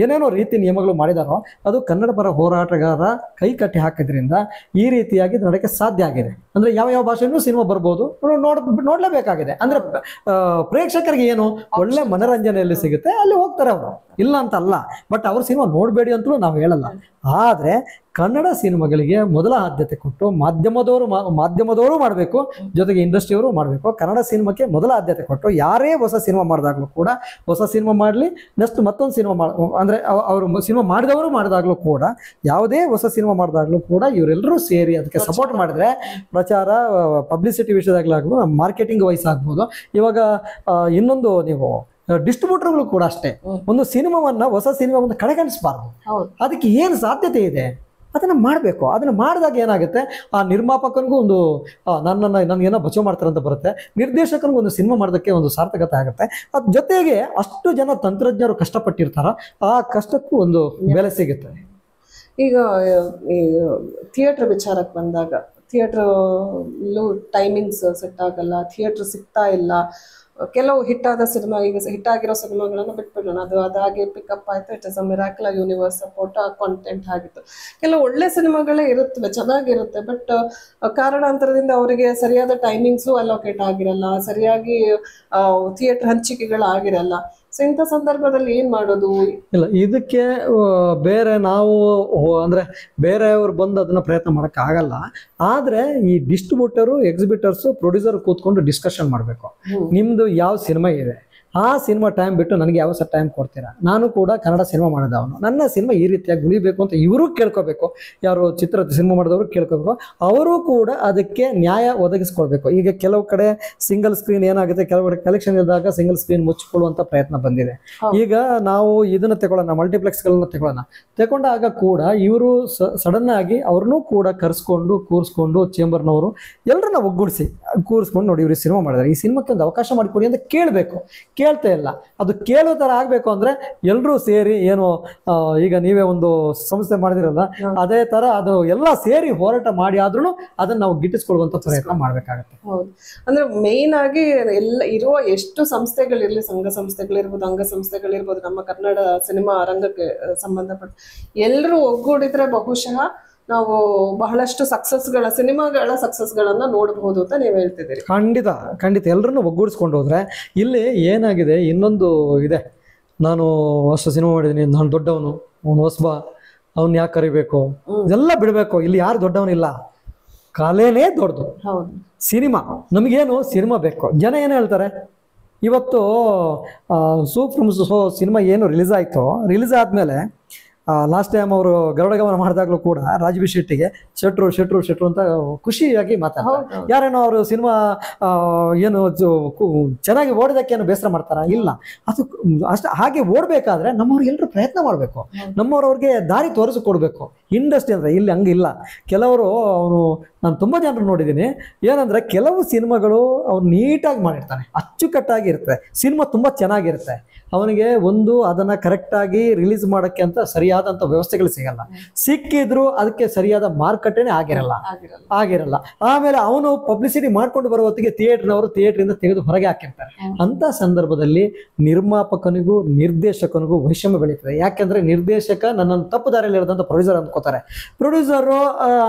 ಏನೇನೋ ರೀತಿ ನಿಯಮಗಳು ಮಾಡಿದಾರೋ ಅದು ಕನ್ನಡ ಪರ ಹೋರಾಟಗಾರ ಕೈ ಕಟ್ಟಿ ಹಾಕಿದ್ರಿಂದ ಈ ರೀತಿಯಾಗಿ ನಡೆಯಕ್ಕೆ ಸಾಧ್ಯ ಆಗಿದೆ. ಅಂದ್ರೆ ಯಾವ ಭಾಷೆಯೂ ಸಿನಿಮಾ ಬರ್ಬೋದು, ನೋಡ್ಲೇಬೇಕಾಗಿದೆ. ಅಂದ್ರೆ ಪ್ರೇಕ್ಷಕರಿಗೆ ಏನು ಒಳ್ಳೆ ಮನರಂಜನೆಯಲ್ಲಿ ಸಿಗುತ್ತೆ ಅಲ್ಲಿ ಹೋಗ್ತಾರೆ ಅವರು, ಇಲ್ಲ ಅಂತ ಅಲ್ಲ. ಬಟ್ ಅವ್ರ ಸಿನಿಮಾ ನೋಡಬೇಡಿ ಅಂತಲೂ ನಾವು ಹೇಳಲ್ಲ. ಆದರೆ ಕನ್ನಡ ಸಿನಿಮಾಗಳಿಗೆ ಮೊದಲ ಆದ್ಯತೆ ಕೊಟ್ಟು ಮಾಧ್ಯಮದವರು ಮಾಡಬೇಕು, ಜೊತೆಗೆ ಇಂಡಸ್ಟ್ರಿಯವರು ಮಾಡಬೇಕು. ಕನ್ನಡ ಸಿನಿಮಾಕ್ಕೆ ಮೊದಲ ಆದ್ಯತೆ ಕೊಟ್ಟು ಯಾರೇ ಹೊಸ ಸಿನಿಮಾ ಮಾಡಿದಾಗಲೂ ಕೂಡ, ಹೊಸ ಸಿನಿಮಾ ಮಾಡಲಿ, ನೆಕ್ಸ್ಟ್ ಮತ್ತೊಂದು ಸಿನಿಮಾ ಅಂದರೆ ಅವರು ಸಿನಿಮಾ ಮಾಡಿದಾಗಲೂ ಕೂಡ, ಯಾವುದೇ ಹೊಸ ಸಿನಿಮಾ ಮಾಡಿದಾಗಲೂ ಕೂಡ ಇವರೆಲ್ಲರೂ ಸೇರಿ ಅದಕ್ಕೆ ಸಪೋರ್ಟ್ ಮಾಡಿದ್ರೆ ಪ್ರಚಾರ, ಪಬ್ಲಿಸಿಟಿ ವಿಷಯದಾಗಲಾಗ್ಬೋದು, ಮಾರ್ಕೆಟಿಂಗ್ ವೈಸ್ ಆಗ್ಬೋದು. ಇವಾಗ ಇನ್ನೊಂದು, ನೀವು ಡಿಸ್ಟ್ರಿಬ್ಯೂಟರ್ಗಳು ಕೂಡ ಅಷ್ಟೇ, ಒಂದು ಸಿನಿಮಾವನ್ನ, ಹೊಸ ಸಿನಿಮಾವನ್ನ ಕಡೆಗಣಿಸಬಾರ್ದು. ಅದಕ್ಕೆ ಏನು ಸಾಧ್ಯತೆ ಇದೆ ಅದನ್ನ ಮಾಡಬೇಕು. ಅದನ್ನ ಮಾಡಿದಾಗ ಏನಾಗುತ್ತೆ, ಆ ನಿರ್ಮಾಪಕನಿಗೂ ಒಂದು ನನ್ಗೇನೋ ಬಚಾವ್ ಮಾಡ್ತಾರೆ ಅಂತ ಬರುತ್ತೆ, ನಿರ್ದೇಶಕನಿಗೂ ಒಂದು ಸಿನಿಮಾ ಮಾಡೋದಕ್ಕೆ ಒಂದು ಸಾರ್ಥಕತೆ ಆಗುತ್ತೆ. ಅದ್ರ ಜೊತೆಗೆ ಅಷ್ಟು ಜನ ತಂತ್ರಜ್ಞರು ಕಷ್ಟಪಟ್ಟಿರ್ತಾರ, ಆ ಕಷ್ಟಕ್ಕೂ ಒಂದು ಬೆಲೆ ಸಿಗುತ್ತೆ. ಈಗ ಥಿಯೇಟರ್ ವಿಚಾರಕ್ಕೆ ಬಂದಾಗ, ಥಿಯೇಟ್ರಲ್ಲೂ ಟೈಮಿಂಗ್ಸ್ ಸೆಟ್ ಆಗಲ್ಲ, ಥಿಯೇಟರ್ ಸಿಗ್ತಾ ಇಲ್ಲ. ಕೆಲವು ಹಿಟ್ಟಾದ ಸಿನಿಮಾ, ಈಗ ಹಿಟ್ಟಾಗಿರೋ ಸಿನಿಮಾಗಳನ್ನು ಬಿಟ್ಬಿಡೋಣ, ಅದಾಗಿ ಪಿಕಪ್ ಆಯ್ತು, it is a miracle, universe support, content ಆಗಿತ್ತು. ಕೆಲವು ಒಳ್ಳೆ ಸಿನಿಮಾಗಳೇ ಇರುತ್ತವೆ, ಚೆನ್ನಾಗಿರುತ್ತೆ. ಬಟ್ ಕಾರಣಾಂತರದಿಂದ ಅವರಿಗೆ ಸರಿಯಾದ ಟೈಮಿಂಗ್ಸು ಅಲೋಕೇಟ್ ಆಗಿರಲ್ಲ, ಸರಿಯಾಗಿ ಥಿಯೇಟರ್ ಹಂಚಿಕೆಗಳು ಆಗಿರಲ್ಲ. ಸೊ ಇಂಥ ಸಂದರ್ಭದಲ್ಲಿ ಏನ್ ಮಾಡೋದು? ಇಲ್ಲ, ಇದಕ್ಕೆ ಬೇರೆ ನಾವು ಅಂದ್ರೆ ಬೇರೆಯವರು ಬಂದು ಅದನ್ನ ಪ್ರಯತ್ನ ಮಾಡಕ್ ಆಗಲ್ಲ. ಆದ್ರೆ ಈ ಡಿಸ್ಟ್ರಿಬ್ಯೂಟರು, ಎಕ್ಸಿಬಿಟರ್ಸ್, ಪ್ರೊಡ್ಯೂಸರ್ ಕೂತ್ಕೊಂಡು ಡಿಸ್ಕಷನ್ ಮಾಡಬೇಕು. ನಿಮ್ದು ಯಾವ ಸಿನಿಮಾ ಇದೆ, ಆ ಸಿನಿಮಾ ಟೈಮ್ ಬಿಟ್ಟು ನನಗೆ ಯಾವ ಸಹ ಟೈಮ್ ಕೊಡ್ತೀರಾ? ನಾನು ಕೂಡ ಕನ್ನಡ ಸಿನಿಮಾ ಮಾಡಿದವನು, ನನ್ನ ಸಿನಿಮಾ ಈ ರೀತಿಯಾಗಿ ಉಳಿಬೇಕು ಅಂತ ಇವರು ಕೇಳ್ಕೋಬೇಕು. ಯಾರು ಸಿನಿಮಾ ಮಾಡಿದವರು ಕೇಳ್ಕೋಬೇಕು. ಅವರು ಕೂಡ ಅದಕ್ಕೆ ನ್ಯಾಯ ಒದಗಿಸ್ಕೊಳ್ಬೇಕು. ಈಗ ಕೆಲವು ಕಡೆ ಸಿಂಗಲ್ ಸ್ಕ್ರೀನ್ ಏನಾಗುತ್ತೆ, ಕೆಲವು ಕಡೆ ಕಲೆಕ್ಷನ್ ಇದ್ದಾಗ ಸಿಂಗಲ್ ಸ್ಕ್ರೀನ್ ಮುಚ್ಚಿಕೊಳ್ಳುವಂತ ಪ್ರಯತ್ನ ಬಂದಿದೆ. ಈಗ ನಾವು ಇದನ್ನ ತಗೊಳ್ಳೋಣ, ಮಲ್ಟಿಪ್ಲೆಕ್ಸ್ಗಳನ್ನ ತಗೊಂಡಾಗ ಕೂಡ ಇವರು ಸಡನ್ ಆಗಿ ಅವ್ರನ್ನೂ ಕೂಡ ಕೂರಿಸ್ಕೊಂಡು ಚೇಂಬರ್ನವರು ಎಲ್ಲರನ್ನ ಒಗ್ಗೂಡಿಸಿ ಕೂರಿಸ್ಕೊಂಡು, ನೋಡಿ ಇವ್ರು ಸಿನಿಮಾ ಮಾಡಿದ್ದಾರೆ, ಈ ಸಿನಿಮಾಕ್ಕೆ ಒಂದು ಅವಕಾಶ ಮಾಡಿಕೊಡಿ ಅಂತ ಕೇಳಬೇಕು. ಕೇಳ್ತಾ ಇಲ್ಲ. ಅದು ಕೇಳೋ ತರ ಆಗ್ಬೇಕು ಅಂದ್ರೆ ಎಲ್ಲರೂ ಸೇರಿ, ಏನು ಈಗ ನೀವೇ ಒಂದು ಸಂಸ್ಥೆ ಮಾಡಿದಿರಲ್ಲ, ಅದೇ ತರ ಅದು ಎಲ್ಲ ಸೇರಿ ಹೋರಾಟ ಮಾಡಿ ಆದ್ರೂ ಅದನ್ನ ನಾವು ಗಿಟ್ಟಿಸ್ಕೊಳ್ಳುವಂತ ಪ್ರಯತ್ನ ಮಾಡ್ಬೇಕಾಗತ್ತೆ. ಹೌದು, ಅಂದ್ರೆ ಮೇನ್ ಆಗಿ ಎಲ್ಲ ಇರುವ ಎಷ್ಟು ಸಂಸ್ಥೆಗಳಿರ್ಲಿ, ಸಂಘ ಸಂಸ್ಥೆಗಳಿರ್ಬೋದು, ಅಂಗ ಸಂಸ್ಥೆಗಳಿರ್ಬೋದು, ನಮ್ಮ ಕನ್ನಡ ಸಿನಿಮಾ ರಂಗಕ್ಕೆ ಸಂಬಂಧಪಟ್ಟ ಎಲ್ಲರೂ ಒಗ್ಗೂಡಿದ್ರೆ ಬಹುಶಃ ನಾವು ಬಹಳಷ್ಟು ಸಿನಿಮಾಗಳ ಸಕ್ಸಸ್ಗಳನ್ನ ನೋಡಬಹುದು ಅಂತ ನೀವು ಹೇಳ್ತಿದ್ದೀರಿ. ಖಂಡಿತ ಎಲ್ಲರನ್ನು ಒಗ್ಗೂಡಿಸ್ಕೊಂಡು ಹೋದ್ರೆ. ಇಲ್ಲಿ ಏನಾಗಿದೆ, ಇನ್ನೊಂದು ಇದೆ, ನಾನು ಅಷ್ಟು ಸಿನಿಮಾ ಮಾಡಿದ್ದೀನಿ, ನಾನು ದೊಡ್ಡವನು, ಅವನು ಹೊಸಬ, ಅವ್ನು ಯಾಕೆ ಕರಿಬೇಕು, ಇದೆಲ್ಲ ಬಿಡಬೇಕು. ಇಲ್ಲಿ ಯಾರು ದೊಡ್ಡವನಿಲ್ಲ, ಕಲೆನೇ ದೊಡ್ಡದು. ಸಿನಿಮಾ ನಮಗೇನು, ಸಿನಿಮಾ ಬೇಕು. ಜನ ಏನು ಹೇಳ್ತಾರೆ, ಇವತ್ತು ಸೂಪರ್ ಸಿನಿಮಾ ಏನು ರಿಲೀಸ್ ಆಯ್ತು, ರಿಲೀಸ್ ಆದ್ಮೇಲೆ ಲಾಸ್ಟ್ ಟೈಮ್ ಅವರು ಗರುಡಗಮನ ಮಾಡಿದಾಗ್ಲೂ ಕೂಡ ರಾಜ್ಬಿ ಶೆಟ್ಟಿಗೆ ಶೆಟ್ರು ಅಂತ ಖುಷಿಯಾಗಿ ಮಾತಾಡ್ತಾರೆ. ಯಾರೇನೋ ಅವರು ಸಿನಿಮಾ ಏನು ಚೆನ್ನಾಗಿ ಓಡೋದಕ್ಕೇನು ಬೇಸರ ಮಾಡ್ತಾರ? ಇಲ್ಲ. ಅದು ಅಷ್ಟ ಹಾಗೆ ಓಡಬೇಕಾದ್ರೆ ನಮ್ಮವ್ರು ಎಲ್ಲರೂ ಪ್ರಯತ್ನ ಮಾಡಬೇಕು. ನಮ್ಮವ್ರವ್ರಿಗೆ ದಾರಿ ತೋರಿಸಿಕೊಡ್ಬೇಕು. ಇಂಡಸ್ಟ್ರಿ ಅಂದ್ರೆ ಇಲ್ಲಿ ಹಂಗಿಲ್ಲ. ಕೆಲವರು ನಾನು ತುಂಬ ಜನರು ನೋಡಿದ್ದೀನಿ, ಏನಂದ್ರೆ ಕೆಲವು ಸಿನಿಮಾಗಳು ಅವ್ನು ನೀಟಾಗಿ ಮಾಡಿರ್ತಾನೆ, ಅಚ್ಚುಕಟ್ಟಾಗಿ ಇರುತ್ತೆ, ಸಿನಿಮಾ ತುಂಬ ಚೆನ್ನಾಗಿರುತ್ತೆ. ಅವನಿಗೆ ಅದನ್ನ ಕರೆಕ್ಟಾಗಿ ರಿಲೀಸ್ ಮಾಡೋಕ್ಕೆ ಅಂತ ಸರಿಯಾದಂಥ ವ್ಯವಸ್ಥೆಗಳು ಸಿಗಲ್ಲ. ಸಿಕ್ಕಿದ್ರು ಅದಕ್ಕೆ ಸರಿಯಾದ ಮಾರುಕಟ್ಟೆನೇ ಆಗಿರಲ್ಲ. ಆಮೇಲೆ ಅವನು ಪಬ್ಲಿಸಿಟಿ ಮಾಡ್ಕೊಂಡು ಬರೋ ಹೊತ್ತಿಗೆ ಥಿಯೇಟ್ರಿಂದ ತೆಗೆದು ಹೊರಗೆ ಹಾಕಿರ್ತಾರೆ. ಅಂತ ಸಂದರ್ಭದಲ್ಲಿ ನಿರ್ಮಾಪಕನಿಗೂ ನಿರ್ದೇಶಕನಿಗೂ ವೈಷಮ್ಯ ಬೆಳೀತದೆ. ಯಾಕೆಂದ್ರೆ ನಿರ್ದೇಶಕ ನನ್ನನ್ನು ತಪ್ಪು ದಾರಿಯಲ್ಲಿ ಇರೋದಂತ ಪ್ರೊಡ್ಯೂಸರ್ ಅಂದ್ಕೋತಾರೆ, ಪ್ರೊಡ್ಯೂಸರು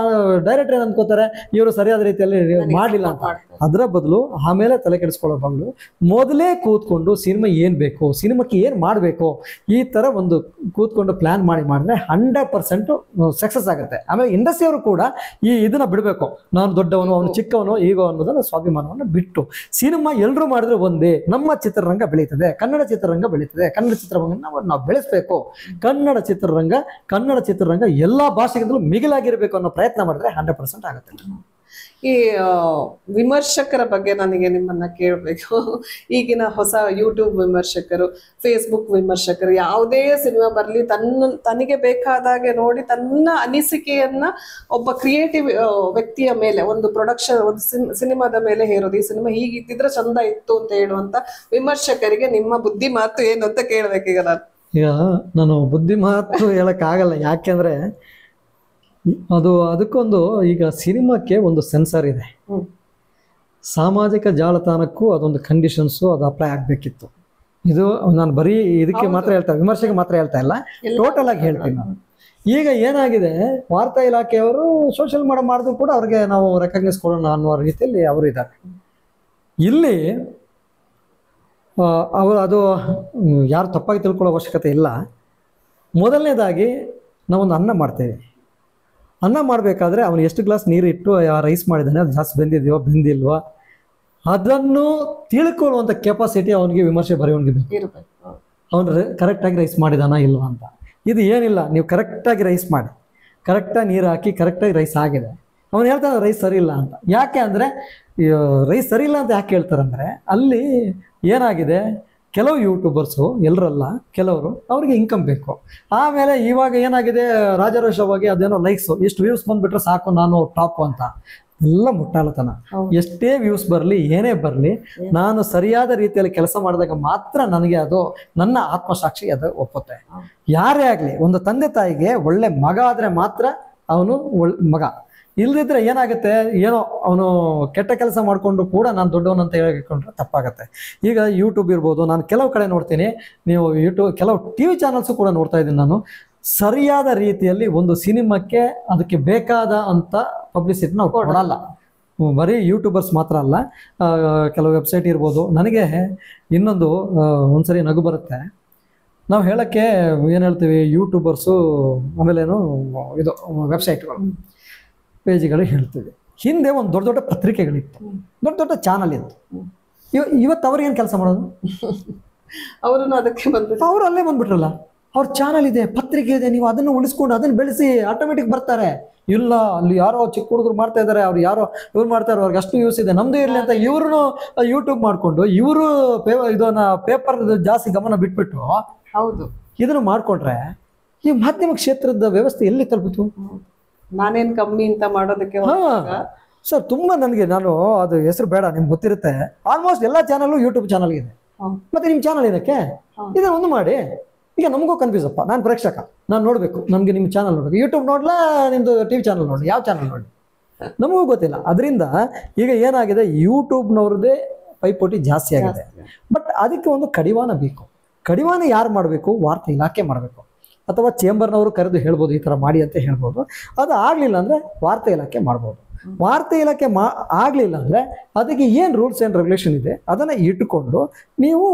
ಡೈರೆಕ್ಟರ್ ಏನು ಅಂದ್ಕೋತಾರೆ, ಇವರು ಸರಿಯಾದ ರೀತಿಯಲ್ಲಿ ಮಾಡಲಿಲ್ಲ ಅಂತ. ಅದರ ಬದಲು ಆಮೇಲೆ ತಲೆ ಕೆಡಿಸ್ಕೊಳ್ಳೋ ಬದಲು ಮೊದಲೇ ಕೂತ್ಕೊಂಡು ಸಿನಿಮಾ ಏನ್ ಬೇಕು, ಸಿನಿಮಾಕ್ಕೆ ಏನ್ ಮಾಡಬೇಕು, ಈ ತರ ಒಂದು ಕೂತ್ಕೊಂಡು ಪ್ಲಾನ್ ಮಾಡಿದ್ರೆ 100% ಸಕ್ಸಸ್ ಆಗುತ್ತೆ. ಆಮೇಲೆ ಇಂಡಸ್ಟ್ರಿಯವರು ಕೂಡ ಇದನ್ನ ಬಿಡಬೇಕು. ನಾನು ದೊಡ್ಡವನು, ಅವನು ಚಿಕ್ಕವನು, ಈಗ ಅನ್ನೋದನ್ನ ಸ್ವಾಭಿಮಾನವನ್ನು ಬಿಟ್ಟು ಸಿನಿಮಾ ಎಲ್ಲರೂ ಮಾಡಿದ್ರೆ ಒಂದೇ. ನಮ್ಮ ಚಿತ್ರರಂಗ ಬೆಳೀತದೆ, ಕನ್ನಡ ಚಿತ್ರರಂಗ ಬೆಳೀತದೆ, ಕನ್ನಡ ಚಿತ್ರರಂಗ ನಾವು ಬೆಳೆಸಬೇಕು. ಕನ್ನಡ ಚಿತ್ರರಂಗ ಎಲ್ಲಾ ಭಾಷೆಗಿಂತಲೂ ಮಿಗಿಲಾಗಿರ್ಬೇಕು ಅನ್ನೋ ಪ್ರಯತ್ನ ಮಾಡಿದ್ರೆ 100% ಆಗುತ್ತೆ. ಈ ವಿಮರ್ಶಕರ ಬಗ್ಗೆ ನನಗೆ ನಿಮ್ಮನ್ನ ಕೇಳಬೇಕು. ಈಗಿನ ಹೊಸ ಯೂಟ್ಯೂಬ್ ವಿಮರ್ಶಕರು, ಫೇಸ್ಬುಕ್ ವಿಮರ್ಶಕರು, ಯಾವುದೇ ಸಿನಿಮಾ ಬರಲಿ ತನಗೆ ಬೇಕಾದಾಗೆ ನೋಡಿ ತನ್ನ ಅನಿಸಿಕೆಯನ್ನ ಒಬ್ಬ ಕ್ರಿಯೇಟಿವ್ ವ್ಯಕ್ತಿಯ ಮೇಲೆ, ಒಂದು ಪ್ರೊಡಕ್ಷನ್, ಒಂದು ಸಿನಿಮಾದ ಮೇಲೆ ಹೇರೋದು. ಈ ಸಿನಿಮಾ ಹೀಗಿದ್ದಿದ್ರೆ ಚಂದ ಇತ್ತು ಅಂತ ಹೇಳುವಂತ ವಿಮರ್ಶಕರಿಗೆ ನಿಮ್ಮ ಬುದ್ಧಿ ಮಾತು ಏನು ಅಂತ ಕೇಳ್ಬೇಕೀಗ ನಾನು ಬುದ್ಧಿ ಮಾತು ಹೇಳಕ್ ಆಗಲ್ಲ. ಯಾಕೆಂದ್ರೆ ಅದಕ್ಕೊಂದು, ಈಗ ಸಿನಿಮಾಕ್ಕೆ ಒಂದು ಸೆನ್ಸರ್ ಇದೆ, ಸಾಮಾಜಿಕ ಜಾಲತಾಣಕ್ಕೂ ಅದೊಂದು ಕಂಡೀಷನ್ಸು ಅದು ಅಪ್ಲೈ ಆಗ್ಬೇಕಿತ್ತು. ಇದು ನಾನು ಬರೀ ಇದಕ್ಕೆ ಮಾತ್ರ ಹೇಳ್ತಾ, ವಿಮರ್ಶೆಗೆ ಮಾತ್ರ ಹೇಳ್ತಾ ಇಲ್ಲ, ಟೋಟಲ್ ಆಗಿ ಹೇಳ್ತೀನಿ ನಾನು. ಈಗ ಏನಾಗಿದೆ, ವಾರ್ತಾ ಇಲಾಖೆಯವರು ಸೋಷಿಯಲ್ ಮೀಡಿಯಾ ಮಾಡಿದ್ರು ಕೂಡ ಅವ್ರಿಗೆ ನಾವು ರೆಕಗ್ನೈಸ್ ಕೊಡೋಣ ಅನ್ನೋ ರೀತಿಯಲ್ಲಿ ಅವರು ಇದ್ದಾರೆ. ಇಲ್ಲಿ ಅದು ಯಾರು ತಪ್ಪಾಗಿ ತಿಳ್ಕೊಳ್ಳೋ ಅವಶ್ಯಕತೆ ಇಲ್ಲ. ಮೊದಲನೇದಾಗಿ ನಾವೊಂದು ಅನ್ನ ಮಾಡ್ತೇವೆ. ಅನ್ನ ಮಾಡಬೇಕಾದ್ರೆ ಅವನು ಎಷ್ಟು ಗ್ಲಾಸ್ ನೀರು ಇಟ್ಟು ರೈಸ್ ಮಾಡಿದ್ದಾನೆ, ಅದು ಜಾಸ್ತಿ ಬೆಂದಿಲ್ವಾ ಅದನ್ನು ತಿಳ್ಕೊಳ್ಳುವಂಥ ಕೆಪಾಸಿಟಿ ಅವನಿಗೆ ವಿಮರ್ಶೆ ಬರೆಯೋನಿಗೆ ಬೇಕು. ಅವನು ಕರೆಕ್ಟಾಗಿ ರೈಸ್ ಮಾಡಿದಾನ ಇಲ್ವಾ ಅಂತ. ಇದು ಏನಿಲ್ಲ, ನೀವು ಕರೆಕ್ಟಾಗಿ ರೈಸ್ ಮಾಡಿ, ಕರೆಕ್ಟಾಗಿ ನೀರು ಹಾಕಿ ಕರೆಕ್ಟಾಗಿ ರೈಸ್ ಆಗಿದೆ, ಅವನು ಹೇಳ್ತಾನೆ ರೈಸ್ ಸರಿ ಇಲ್ಲ ಅಂತ. ಯಾಕೆ ಅಂದರೆ ರೈಸ್ ಸರಿ ಇಲ್ಲ ಅಂತ ಯಾಕೆ ಹೇಳ್ತಾರಂದರೆ, ಅಲ್ಲಿ ಏನಾಗಿದೆ, ಕೆಲವು ಯೂಟ್ಯೂಬರ್ಸು, ಎಲ್ಲರಲ್ಲ ಕೆಲವರು, ಅವ್ರಿಗೆ ಇನ್ಕಮ್ ಬೇಕು. ಆಮೇಲೆ ಇವಾಗ ಏನಾಗಿದೆ, ರಾಜಾರೋಷವಾಗಿ ಅದೇನೋ ಲೈಕ್ಸು, ಎಷ್ಟು ವ್ಯೂಸ್ ಬಂದುಬಿಟ್ರೆ ಸಾಕು ನಾನು ಟಾಪ್ ಅಂತ. ಎಲ್ಲ ಮುಟ್ಟಾಳತನ. ಎಷ್ಟೇ ವ್ಯೂಸ್ ಬರಲಿ, ಏನೇ ಬರಲಿ, ನಾನು ಸರಿಯಾದ ರೀತಿಯಲ್ಲಿ ಕೆಲಸ ಮಾಡಿದಾಗ ಮಾತ್ರ ನನಗೆ ಅದು, ನನ್ನ ಆತ್ಮಸಾಕ್ಷಿ ಅದು ಒಪ್ಪುತ್ತೆ. ಯಾರೇ ಆಗಲಿ, ಒಂದು ತಂದೆ ತಾಯಿಗೆ ಒಳ್ಳೆ ಮಗ ಆದರೆ ಮಾತ್ರ ಅವನು ಮಗ. ಇಲ್ದಿದ್ರೆ ಏನಾಗುತ್ತೆ, ಏನೋ ಅವನು ಕೆಟ್ಟ ಕೆಲಸ ಮಾಡಿಕೊಂಡು ಕೂಡ ನಾನು ದೊಡ್ಡವನಂತ ಹೇಳಿಕೊಂಡ್ರೆ ತಪ್ಪಾಗತ್ತೆ. ಈಗ ಯೂಟ್ಯೂಬ್ ಇರ್ಬೋದು, ನಾನು ಕೆಲವು ಕಡೆ ನೋಡ್ತೀನಿ, ನೀವು ಕೆಲವು TV ಚಾನಲ್ಸು ಕೂಡ ನೋಡ್ತಾ ಇದ್ದೀನಿ ನಾನು. ಸರಿಯಾದ ರೀತಿಯಲ್ಲಿ ಒಂದು ಸಿನಿಮಾಕ್ಕೆ ಅದಕ್ಕೆ ಬೇಕಾದ ಅಂತ ಪಬ್ಲಿಸಿಟಿ ನಾವು ಕೊಡಲ್ಲ. ಬರೀ ಯೂಟ್ಯೂಬರ್ಸ್ ಮಾತ್ರ ಅಲ್ಲ, ಕೆಲವು ವೆಬ್ಸೈಟ್ ಇರ್ಬೋದು. ನನಗೆ ಇನ್ನೊಂದು ಒಂದ್ಸರಿ ನಗು ಬರುತ್ತೆ. ನಾವು ಹೇಳೋಕ್ಕೆ ಏನು ಹೇಳ್ತೀವಿ, ಯೂಟ್ಯೂಬರ್ಸು ಆಮೇಲೇನು ಇದು ವೆಬ್ಸೈಟ್ಗಳು ಪೇಜ್ಗಳು ಹೇಳ್ತೀವಿ. ಹಿಂದೆ ಒಂದು ದೊಡ್ಡ ದೊಡ್ಡ ಪತ್ರಿಕೆಗಳಿತ್ತು, ದೊಡ್ಡ ದೊಡ್ಡ ಚಾನಲ್ ಇತ್ತು. ಇವತ್ತು ಅವ್ರು ಏನು ಕೆಲಸ ಮಾಡೋದು? ಅವರು ಅದಕ್ಕೆ ಬಂದ್ಬಿಟ್ಟು ಅವರು ಅಲ್ಲೇ ಬಂದ್ಬಿಟ್ರಲ್ಲ. ಅವ್ರ ಚಾನಲ್ ಇದೆ, ಪತ್ರಿಕೆ ಇದೆ, ನೀವು ಅದನ್ನು ಉಳಿಸ್ಕೊಂಡು ಅದನ್ನು ಬೆಳೆಸಿ ಆಟೋಮೆಟಿಕ್ ಬರ್ತಾರೆ. ಇಲ್ಲ, ಅಲ್ಲಿ ಯಾರೋ ಚಿಕ್ಕ ಹುಡುಗರು ಮಾಡ್ತಾ ಇದ್ದಾರೆ, ಅವ್ರು ಯಾರೋ ಇವ್ರು ಮಾಡ್ತಾರೆ, ಅವ್ರಿಗೆ ಅಷ್ಟು ಯೂಸ್ ಇದೆ, ನಮ್ದು ಇರಲಿ ಅಂತ ಇವ್ರನ್ನು ಯೂಟ್ಯೂಬ್ ಮಾಡಿಕೊಂಡು ಇವರು ಇದನ್ನ ಪೇಪರ್ ಜಾಸ್ತಿ ಗಮನ ಬಿಟ್ಬಿಟ್ಟು ಹೌದು ಇದನ್ನು ಮಾಡಿಕೊಂಡ್ರೆ ಈ ಮಾಧ್ಯಮ ಕ್ಷೇತ್ರದ ವ್ಯವಸ್ಥೆ ಎಲ್ಲಿ ತಲುಪಿತು? ನಾನೇನು ಕಮ್ಮಿ ಅಂತ ಮಾಡೋದಕ್ಕೆ ಸರ್ ತುಂಬ ನನಗೆ, ನಾನು ಅದು ಹೆಸರು ಬೇಡ, ನಿಮ್ಗೆ ಗೊತ್ತಿರುತ್ತೆ, ಆಲ್ಮೋಸ್ಟ್ ಎಲ್ಲ ಚಾನಲ್ ಯೂಟ್ಯೂಬ್ ಚಾನಲ್ ಇದೆ. ಮತ್ತೆ ನಿಮ್ಮ ಚಾನಲ್ ಏನಕ್ಕೆ? ಇದನ್ನ ಒಂದು ಮಾಡಿ. ಈಗ ನಮಗೂ ಕನ್ಫ್ಯೂಸ್ ಅಪ್ಪ, ನಾನು ಪ್ರೇಕ್ಷಕ, ನಾನು ನೋಡಬೇಕು, ನಮಗೆ ನಿಮ್ಮ ಚಾನಲ್ ನೋಡಬೇಕು, ಯೂಟ್ಯೂಬ್ ನೋಡ್ಲಾ ನಿಮ್ಮದು ಟಿ ವಿ ಚಾನಲ್ ನೋಡಿ, ಯಾವ ಚಾನಲ್ ನೋಡಿ ನಮಗೂ ಗೊತ್ತಿಲ್ಲ. ಅದರಿಂದ ಈಗ ಏನಾಗಿದೆ, ಯೂಟ್ಯೂಬ್ನವ್ರದ್ದೇ ಪೈಪೋಟಿ ಜಾಸ್ತಿ ಆಗಿದೆ. ಬಟ್ ಅದಕ್ಕೆ ಒಂದು ಕಡಿವಾಣ ಬೇಕು. ಕಡಿವಾಣ ಯಾರು ಮಾಡಬೇಕು? ವಾರ್ತಾ ಇಲಾಖೆ ಮಾಡಬೇಕು, ಅಥವಾ ಚೇಂಬರ್ನವರು ಕರೆದು ಹೇಳ್ಬೋದು ಈ ಥರ ಮಾಡಿ ಅಂತ ಹೇಳ್ಬೋದು. ಅದು ಆಗಲಿಲ್ಲ ಅಂದರೆ ವಾರ್ತಾ ಇಲಾಖೆ ಮಾಡ್ಬೋದು. ವಾರ್ತಾ ಇಲಾಖೆ ಆಗಲಿಲ್ಲ ಅಂದರೆ ಅದಕ್ಕೆ ಏನು ರೂಲ್ಸ್ ಆ್ಯಂಡ್ ರೆಗ್ಯುಲೇಷನ್ ಇದೆ ಅದನ್ನು ಇಟ್ಟುಕೊಂಡು ನೀವು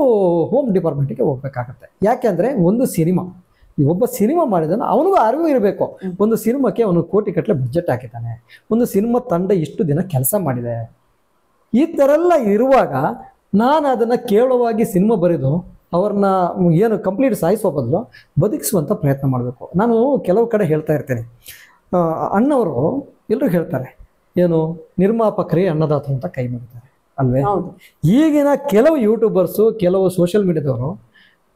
ಹೋಮ್ ಡಿಪಾರ್ಟ್ಮೆಂಟಿಗೆ ಹೋಗ್ಬೇಕಾಗತ್ತೆ. ಯಾಕೆಂದರೆ ಒಂದು ಸಿನಿಮಾ, ಒಬ್ಬ ಸಿನಿಮಾ ಮಾಡಿದಾನೆ, ಅವನಿಗೂ ಅರಿವು ಇರಬೇಕು. ಒಂದು ಸಿನಿಮಾಕ್ಕೆ ಅವನು ಕೋಟಿಗಟ್ಟಲೆ ಬಡ್ಜೆಟ್ ಹಾಕಿದ್ದಾನೆ, ಒಂದು ಸಿನಿಮಾ ತಂಡ ಇಷ್ಟು ದಿನ ಕೆಲಸ ಮಾಡಿದೆ. ಈ ಥರ ಎಲ್ಲ ಇರುವಾಗ ನಾನು ಅದನ್ನು ಕೇವಲವಾಗಿ ಸಿನಿಮಾ ಬರೆದು ಅವ್ರನ್ನ ಏನು ಕಂಪ್ಲೀಟ್ ಸಾಯಿಸುವ ಬದಲು ಬದುಕಿಸುವಂಥ ಪ್ರಯತ್ನ ಮಾಡಬೇಕು. ನಾನು ಕೆಲವು ಕಡೆ ಹೇಳ್ತಾ ಇರ್ತೇನೆ, ಅಣ್ಣವರು ಎಲ್ಲರೂ ಹೇಳ್ತಾರೆ ಏನು, ನಿರ್ಮಾಪಕರೇ ಅನ್ನದಾತರು ಅಂತ ಕೈ ಮುಗಿತಾರೆ ಅಲ್ವೇ? ಈಗಿನ ಕೆಲವು ಯೂಟ್ಯೂಬರ್ಸು, ಕೆಲವು ಸೋಷಿಯಲ್ ಮೀಡಿಯಾದವರು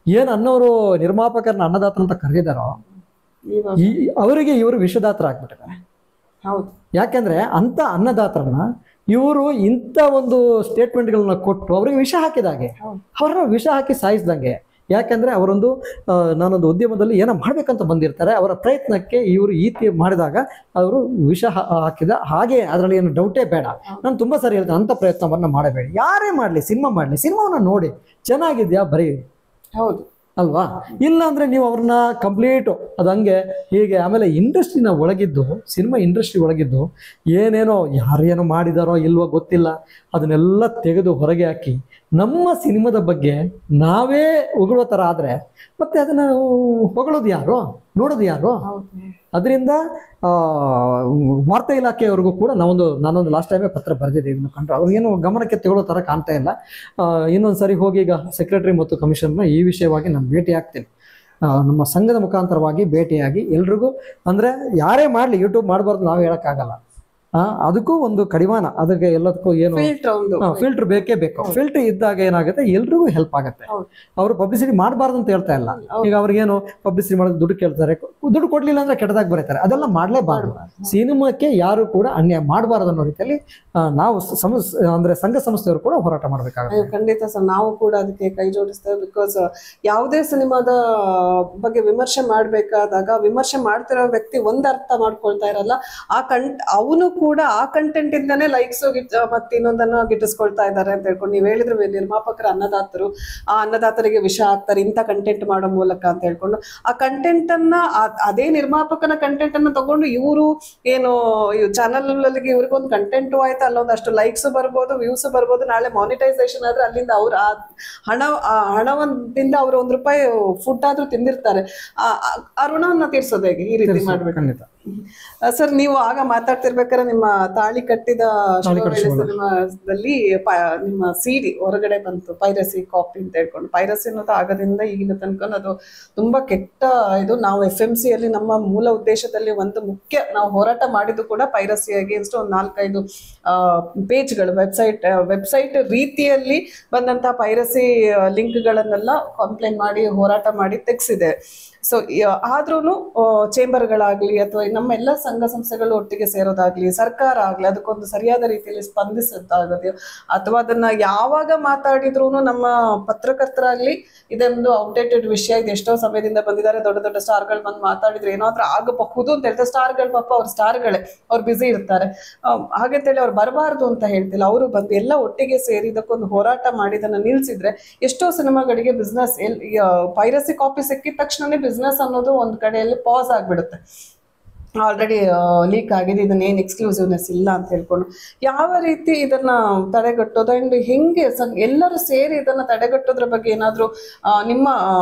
ಏನು ಅನ್ನೋರು ನಿರ್ಮಾಪಕರನ್ನ ಅನ್ನದಾತರು ಅಂತ ಕರೆದಿದ್ದಾರೋ ಅವರಿಗೆ ಇವರು ವಿಷದಾತರ ಆಗ್ಬಿಟ್ಟಿದ್ದಾರೆ. ಹೌದು, ಯಾಕೆಂದ್ರೆ ಅಂತ ಅನ್ನದಾತರನ್ನ ಇವರು ಇಂಥ ಒಂದು ಸ್ಟೇಟ್ಮೆಂಟ್ಗಳನ್ನ ಕೊಟ್ಟು ಅವರಿಗೆ ವಿಷ ಹಾಕಿದಾಗೆ, ಅವರನ್ನ ವಿಷ ಹಾಕಿ ಸಾಯಿಸಿದಂಗೆ. ಯಾಕೆಂದ್ರೆ ಅವರೊಂದು ನಾನೊಂದು ಉದ್ಯಮದಲ್ಲಿ ಏನೋ ಮಾಡ್ಬೇಕಂತ ಬಂದಿರ್ತಾರೆ, ಅವರ ಪ್ರಯತ್ನಕ್ಕೆ ಇವರು ಈತಿ ಮಾಡಿದಾಗ ಅವರು ವಿಷ ಹಾಕಿದ ಹಾಗೆ, ಅದರಲ್ಲಿ ಏನು ಡೌಟೇ ಬೇಡ. ನಾನು ತುಂಬಾ ಸರಿ ಹೇಳ್ತೇನೆ, ಅಂಥ ಪ್ರಯತ್ನವನ್ನ ಮಾಡಬೇಡಿ. ಯಾರೇ ಮಾಡಲಿ, ಸಿನಿಮಾ ಮಾಡಲಿ, ಸಿನಿಮಾವನ್ನ ನೋಡಿ ಚೆನ್ನಾಗಿದ್ಯಾ ಬರೀ, ಹೌದು ಅಲ್ವಾ? ಇಲ್ಲ ಅಂದ್ರೆ ನೀವು ಅವ್ರನ್ನ ಕಂಪ್ಲೀಟು ಅದು ಹಂಗೆ ಹೀಗೆ. ಆಮೇಲೆ ಇಂಡಸ್ಟ್ರಿನ ಒಳಗಿದ್ದು, ಸಿನಿಮಾ ಇಂಡಸ್ಟ್ರಿ ಒಳಗಿದ್ದು ಏನೇನೋ ಯಾರೇನೋ ಮಾಡಿದಾರೋ ಇಲ್ವೋ ಗೊತ್ತಿಲ್ಲ, ಅದನ್ನೆಲ್ಲ ತೆಗೆದು ಹೊರಗೆ ಹಾಕಿ ನಮ್ಮ ಸಿನಿಮಾದ ಬಗ್ಗೆ ನಾವೇ ಹೊಗಳೋ ಥರ ಆದರೆ ಮತ್ತೆ ಅದನ್ನ ಹೊಗಳೋದು ಯಾರು, ನೋಡೋದು ಯಾರು? ಅದರಿಂದ ವಾರ್ತಾ ಇಲಾಖೆಯವರೆಗೂ ಕೂಡ ನಾನೊಂದು ಲಾಸ್ಟ್ ಟೈಮೇ ಪತ್ರ ಬರೆದಿದ್ದೆ, ಇದನ್ನು ಕಂಡ್ರೆ ಅವ್ರಿಗೇನು ಗಮನಕ್ಕೆ ತಗೊಳ್ಳೋ ಥರ ಕಾಣ್ತಾ ಇಲ್ಲ. ಇನ್ನೊಂದು ಸರಿ ಹೋಗಿ ಈಗ ಸೆಕ್ರೆಟರಿ ಮತ್ತು ಕಮಿಷನರ್ನ ಈ ವಿಷಯವಾಗಿ ನಾನು ಭೇಟಿ ಆಗ್ತೀನಿ, ನಮ್ಮ ಸಂಘದ ಮುಖಾಂತರವಾಗಿ ಭೇಟಿಯಾಗಿ ಎಲ್ರಿಗೂ, ಅಂದರೆ ಯಾರೇ ಮಾಡಲಿ ಯೂಟ್ಯೂಬ್ ಮಾಡಬಾರ್ದು ನಾವು ಹೇಳೋಕ್ಕಾಗಲ್ಲ. ಅದಕ್ಕೂ ಒಂದು ಕಡಿವಾಣ, ಅದಕ್ಕೆ ಎಲ್ಲದಕ್ಕೂ ಏನು ಫಿಲ್ಟರ್ ಬೇಕೇ ಬೇಕು. ಫಿಲ್ಟರ್ ಇದ್ದಾಗ ಏನಾಗುತ್ತೆ, ಎಲ್ರಿಗೂ ಹೆಲ್ಪ್ ಆಗುತ್ತೆ. ಅವರು ಪಬ್ಲಿಸಿಟಿ ಮಾಡಬಾರ್ದು ಅಂತ ಹೇಳ್ತಾ ಇಲ್ಲ. ಈಗ ಅವ್ರಿಗೇನು ಪಬ್ಲಿಸಿಟಿ ಮಾಡೋದು ದುಡ್ಡು ಕೇಳ್ತಾರೆ, ದುಡ್ಡು ಕೊಡ್ಲಿಲ್ಲ ಅಂದ್ರೆ ಕೆಟ್ಟದಾಗ ಬರೀತಾರೆ, ಅದೆಲ್ಲ ಮಾಡಲೇಬಾರ್ದು. ಸಿನಿಮಾಕ್ಕೆ ಯಾರು ಕೂಡ ಅನ್ಯಾಯ ಮಾಡಬಾರ್ದು ಅನ್ನೋ ರೀತಿಯಲ್ಲಿ ನಾವು ಅಂದ್ರೆ ಸಂಘ ಸಂಸ್ಥೆಯವರು ಕೂಡ ಹೋರಾಟ ಮಾಡಬೇಕಾಗುತ್ತೆ. ಖಂಡಿತ ಸರ್, ನಾವು ಕೂಡ ಅದಕ್ಕೆ ಕೈ ಜೋಡಿಸ್ತೇವೆ. ಬಿಕಾಸ್ ಯಾವುದೇ ಸಿನಿಮಾದ ಬಗ್ಗೆ ವಿಮರ್ಶೆ ಮಾಡ್ಬೇಕಾದಾಗ ವಿಮರ್ಶೆ ಮಾಡ್ತಿರೋ ವ್ಯಕ್ತಿ ಒಂದ್ ಅರ್ಥ ಮಾಡ್ಕೊಳ್ತಾ ಇರಲ್ಲ, ಅವನು ಕೂಡ ಆ ಕಂಟೆಂಟ್ ಇಂದಾನೆ ಲೈಕ್ಸ್ ಮತ್ತೆ ಇನ್ನೊಂದನ್ನ ಗಿಟ್ಟಿಸ್ಕೊಳ್ತಾ ಇದ್ದಾರೆ ಅಂತ ಹೇಳ್ಕೊಂಡು ನೀವ್ ಹೇಳಿದ್ರೆ ನಿರ್ಮಾಪಕರ ಅನ್ನದಾತರು, ಆ ಅನ್ನದಾತರಿಗೆ ವಿಷ ಹಾಕ್ತಾರೆ ಇಂಥ ಕಂಟೆಂಟ್ ಮಾಡೋ ಮೂಲಕ ಅಂತ ಹೇಳ್ಕೊಂಡು ಆ ಕಂಟೆಂಟ್ ಅನ್ನ ಅದೇ ನಿರ್ಮಾಪಕನ ಕಂಟೆಂಟ್ ಅನ್ನ ತಗೊಂಡು ಇವರು ಏನು ಚಾನಲ್ ಅಲ್ಲಿ ಇವ್ರಿಗೊಂದು ಕಂಟೆಂಟು ಆಯ್ತು, ಅಲ್ಲೊಂದಷ್ಟು ಲೈಕ್ಸ್ ಬರ್ಬೋದು, ವ್ಯೂಸ್ ಬರ್ಬೋದು, ನಾಳೆ ಮಾನಿಟೈಸೇಷನ್ ಆದ್ರೆ ಅಲ್ಲಿಂದ ಅವ್ರ ಹಣದಿಂದ ಅವ್ರು ₹1 ಫುಡ್ ಆದ್ರೂ ತಿಂದಿರ್ತಾರೆ, ಆ ಋಣವನ್ನ ತೀರ್ಸೋದು ಹೇಗೆ? ಈ ರೀತಿ ಮಾಡ್ಬೇಕು. ಸರ್, ನೀವು ಆಗ ಮಾತಾಡ್ತಿರ್ಬೇಕಾದ್ರೆ ನಿಮ್ಮ ತಾಳಿ ಕಟ್ಟಿದ ಸಿನಿಮಾದಲ್ಲಿ ನಿಮ್ಮ ಸಿಡಿ ಹೊರಗಡೆ ಬಂತು, ಪೈರಸಿ ಕಾಪಿ ಅಂತ ಹೇಳ್ಕೊಂಡು. ಪೈರಸಿ ಅನ್ನೋದು ಆಗದಿಂದ ಈಗಿನ ತನಕ ಅದು ತುಂಬಾ ಕೆಟ್ಟ ಇದು. ನಾವು FMC ಅಲ್ಲಿ ನಮ್ಮ ಮೂಲ ಉದ್ದೇಶದಲ್ಲಿ ಒಂದು ಮುಖ್ಯ ನಾವು ಹೋರಾಟ ಮಾಡಿದ್ದು ಕೂಡ ಪೈರಸಿ ಅಗೇನ್ಸ್ಟ್ ಒಂದು 4-5 ಪೇಜ್ಗಳು ವೆಬ್ಸೈಟ್ ರೀತಿಯಲ್ಲಿ ಬಂದಂತಹ ಪೈರಸಿ ಲಿಂಕ್ಗಳನ್ನೆಲ್ಲ ಕಂಪ್ಲೇಂಟ್ ಮಾಡಿ ಹೋರಾಟ ಮಾಡಿ ತೆಗ್ಸಿದೆ. ಸೊ ಆದ್ರೂ ಚೇಂಬರ್ಗಳಾಗ್ಲಿ ಅಥವಾ ನಮ್ಮ ಎಲ್ಲ ಸಂಘ ಸಂಸ್ಥೆಗಳು ಒಟ್ಟಿಗೆ ಸೇರೋದಾಗ್ಲಿ, ಸರ್ಕಾರ ಆಗ್ಲಿ ಅದಕ್ಕೊಂದು ಸರಿಯಾದ ರೀತಿಯಲ್ಲಿ ಸ್ಪಂದಿಸೋದಾಗಲಿ, ಅಥವಾ ಅದನ್ನ ಯಾವಾಗ ಮಾತಾಡಿದ್ರು ನಮ್ಮ ಪತ್ರಕರ್ತರಾಗ್ಲಿ ಇದೊಂದು ಔಟ್ಡೇಟೆಡ್ ವಿಷಯ, ಇದು ಎಷ್ಟೋ ಸಮಯದಿಂದ ಬಂದಿದ್ದಾರೆ, ದೊಡ್ಡ ದೊಡ್ಡ ಸ್ಟಾರ್ಗಳು ಬಂದು ಮಾತಾಡಿದ್ರೆ ಏನಾದ್ರೂ ಆಗಬಹುದು ಅಂತ ಹೇಳ್ತಾರೆ. ಸ್ಟಾರ್ಗಳು ಪಾಪ ಅವ್ರ ಸ್ಟಾರ್ಗಳೇ, ಅವ್ರು ಬ್ಯುಸಿ ಇರ್ತಾರೆ, ಹಾಗಂತೇಳಿ ಅವ್ರು ಬರಬಾರ್ದು ಅಂತ ಹೇಳ್ತಿಲ್ಲ. ಅವರು ಬಂದು ಎಲ್ಲ ಒಟ್ಟಿಗೆ ಸೇರಿ ಇದಕ್ಕೊಂದು ಹೋರಾಟ ಮಾಡಿ ಇದನ್ನ ನಿಲ್ಸಿದ್ರೆ ಎಷ್ಟೋ ಸಿನಿಮಾಗಳಿಗೆ ಬಿಸ್ನೆಸ್, ಪೈರಸಿ ಕಾಪಿ ಸಿಕ್ಕಿದ ತಕ್ಷಣನೇ ಬಿಸ್ನೆಸ್ ಅನ್ನೋದು ಒಂದ್ ಕಡೆಯಲ್ಲಿ ಪಾಸ್ ಆಗ್ಬಿಡುತ್ತೆ. ಆಲ್ರೆಡಿ ಲೀಕ್ ಆಗಿದೆ, ಇದನ್ನೇನು ಎಕ್ಸ್ಕ್ಲೂಸಿವ್ನೆಸ್ ಇಲ್ಲ ಅಂತ ಹೇಳ್ಕೊಂಡು ಯಾವ ರೀತಿ ಇದನ್ನ ತಡೆಗಟ್ಟೋದು ಅಂಡ್ ಹೆಂಗೆ ಎಲ್ಲರೂ ಸೇರಿ ಇದನ್ನ ತಡೆಗಟ್ಟೋದ್ರ ಬಗ್ಗೆ ಏನಾದ್ರು ನಿಮ್ಮ